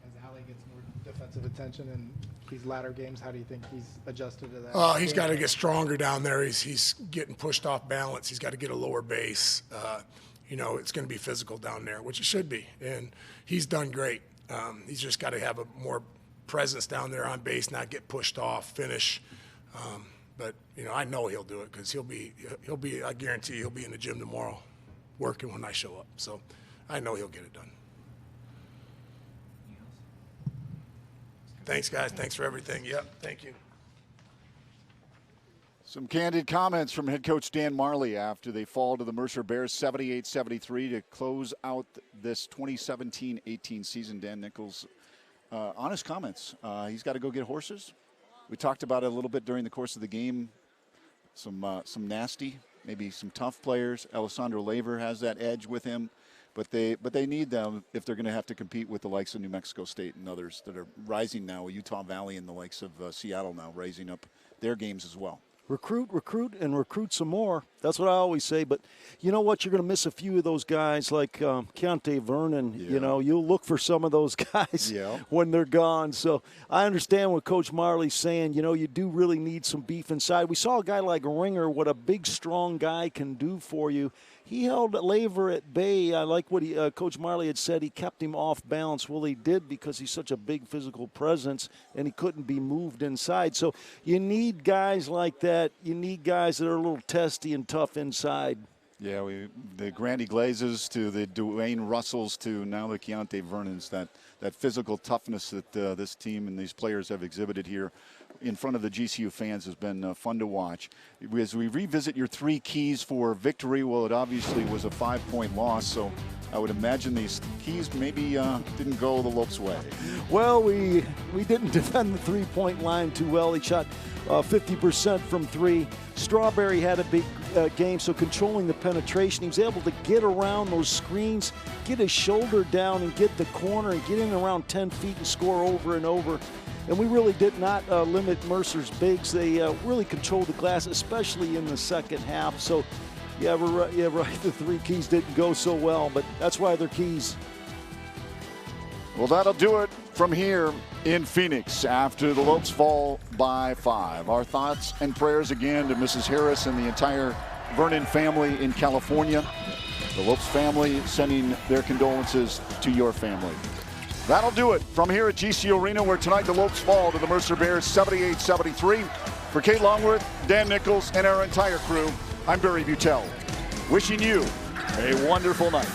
Speaker 9: As Hallie gets more defensive attention in these latter games, how do you think he's adjusted to that?
Speaker 8: He's got to get stronger down there. He's getting pushed off balance. He's got to get a lower base. You know, it's going to be physical down there, which it should be. And he's done great. He's just got to have a more presence down there on base, not get pushed off, finish. But, you know, I know he'll do it because he'll be, I guarantee he'll be in the gym tomorrow working when I show up. So I know he'll get it done. Thanks, guys. Thanks for everything. Yep, thank you.
Speaker 4: Some candid comments from head coach Dan Marley after they fall to the Mercer Bears 78-73 to close out this 2017-18 season. Dan Nichols, honest comments. He's got to go get horses. We talked about it a little bit during the course of the game. Some nasty, maybe some tough players. Alessandro Laver has that edge with him, but they need them if they're going to have to compete with the likes of New Mexico State and others that are rising now. Utah Valley and the likes of Seattle now raising up their games as well.
Speaker 5: Recruit, and recruit some more. That's what I always say. But you know what? You're going to miss a few of those guys like Keontae Vernon. Yeah. You know, you'll look for some of those guys when they're gone. So I understand what Coach Marley's saying. You know, you do really need some beef inside. We saw a guy like Ringer, what a big, strong guy can do for you. He held Laver at bay. I like what Coach Marley had said. He kept him off balance. Well, he did because he's such a big physical presence, and he couldn't be moved inside. So you need guys like that. You need guys that are a little testy and tough inside.
Speaker 4: Yeah, the Grandy Glazes to the Dwayne Russells to now the Keontae Vernons, that physical toughness that this team and these players have exhibited here in front of the GCU fans has been fun to watch. As we revisit your 3 keys for victory, well, it obviously was a 5-point loss, so I would imagine these keys maybe didn't go the Lopes' way.
Speaker 5: Well, we didn't defend the 3-point line too well. He shot 50% from 3. Strawberry had a big game, so controlling the penetration. He was able to get around those screens, get his shoulder down and get the corner and get in around 10 feet and score over and over. And we really did not limit Mercer's bigs. They really controlled the glass, especially in the second half. So, yeah, we're right. The 3 keys didn't go so well, but that's why they're keys.
Speaker 4: Well, that'll do it from here in Phoenix after the Lopes fall by 5. Our thoughts and prayers again to Mrs. Harris and the entire Vernon family in California. The Lopes family sending their condolences to your family. That'll do it from here at GCU Arena, where tonight the Lopes fall to the Mercer Bears 78-73. For Kate Longworth, Dan Nichols, and our entire crew, I'm Barry Butel, wishing you a wonderful night.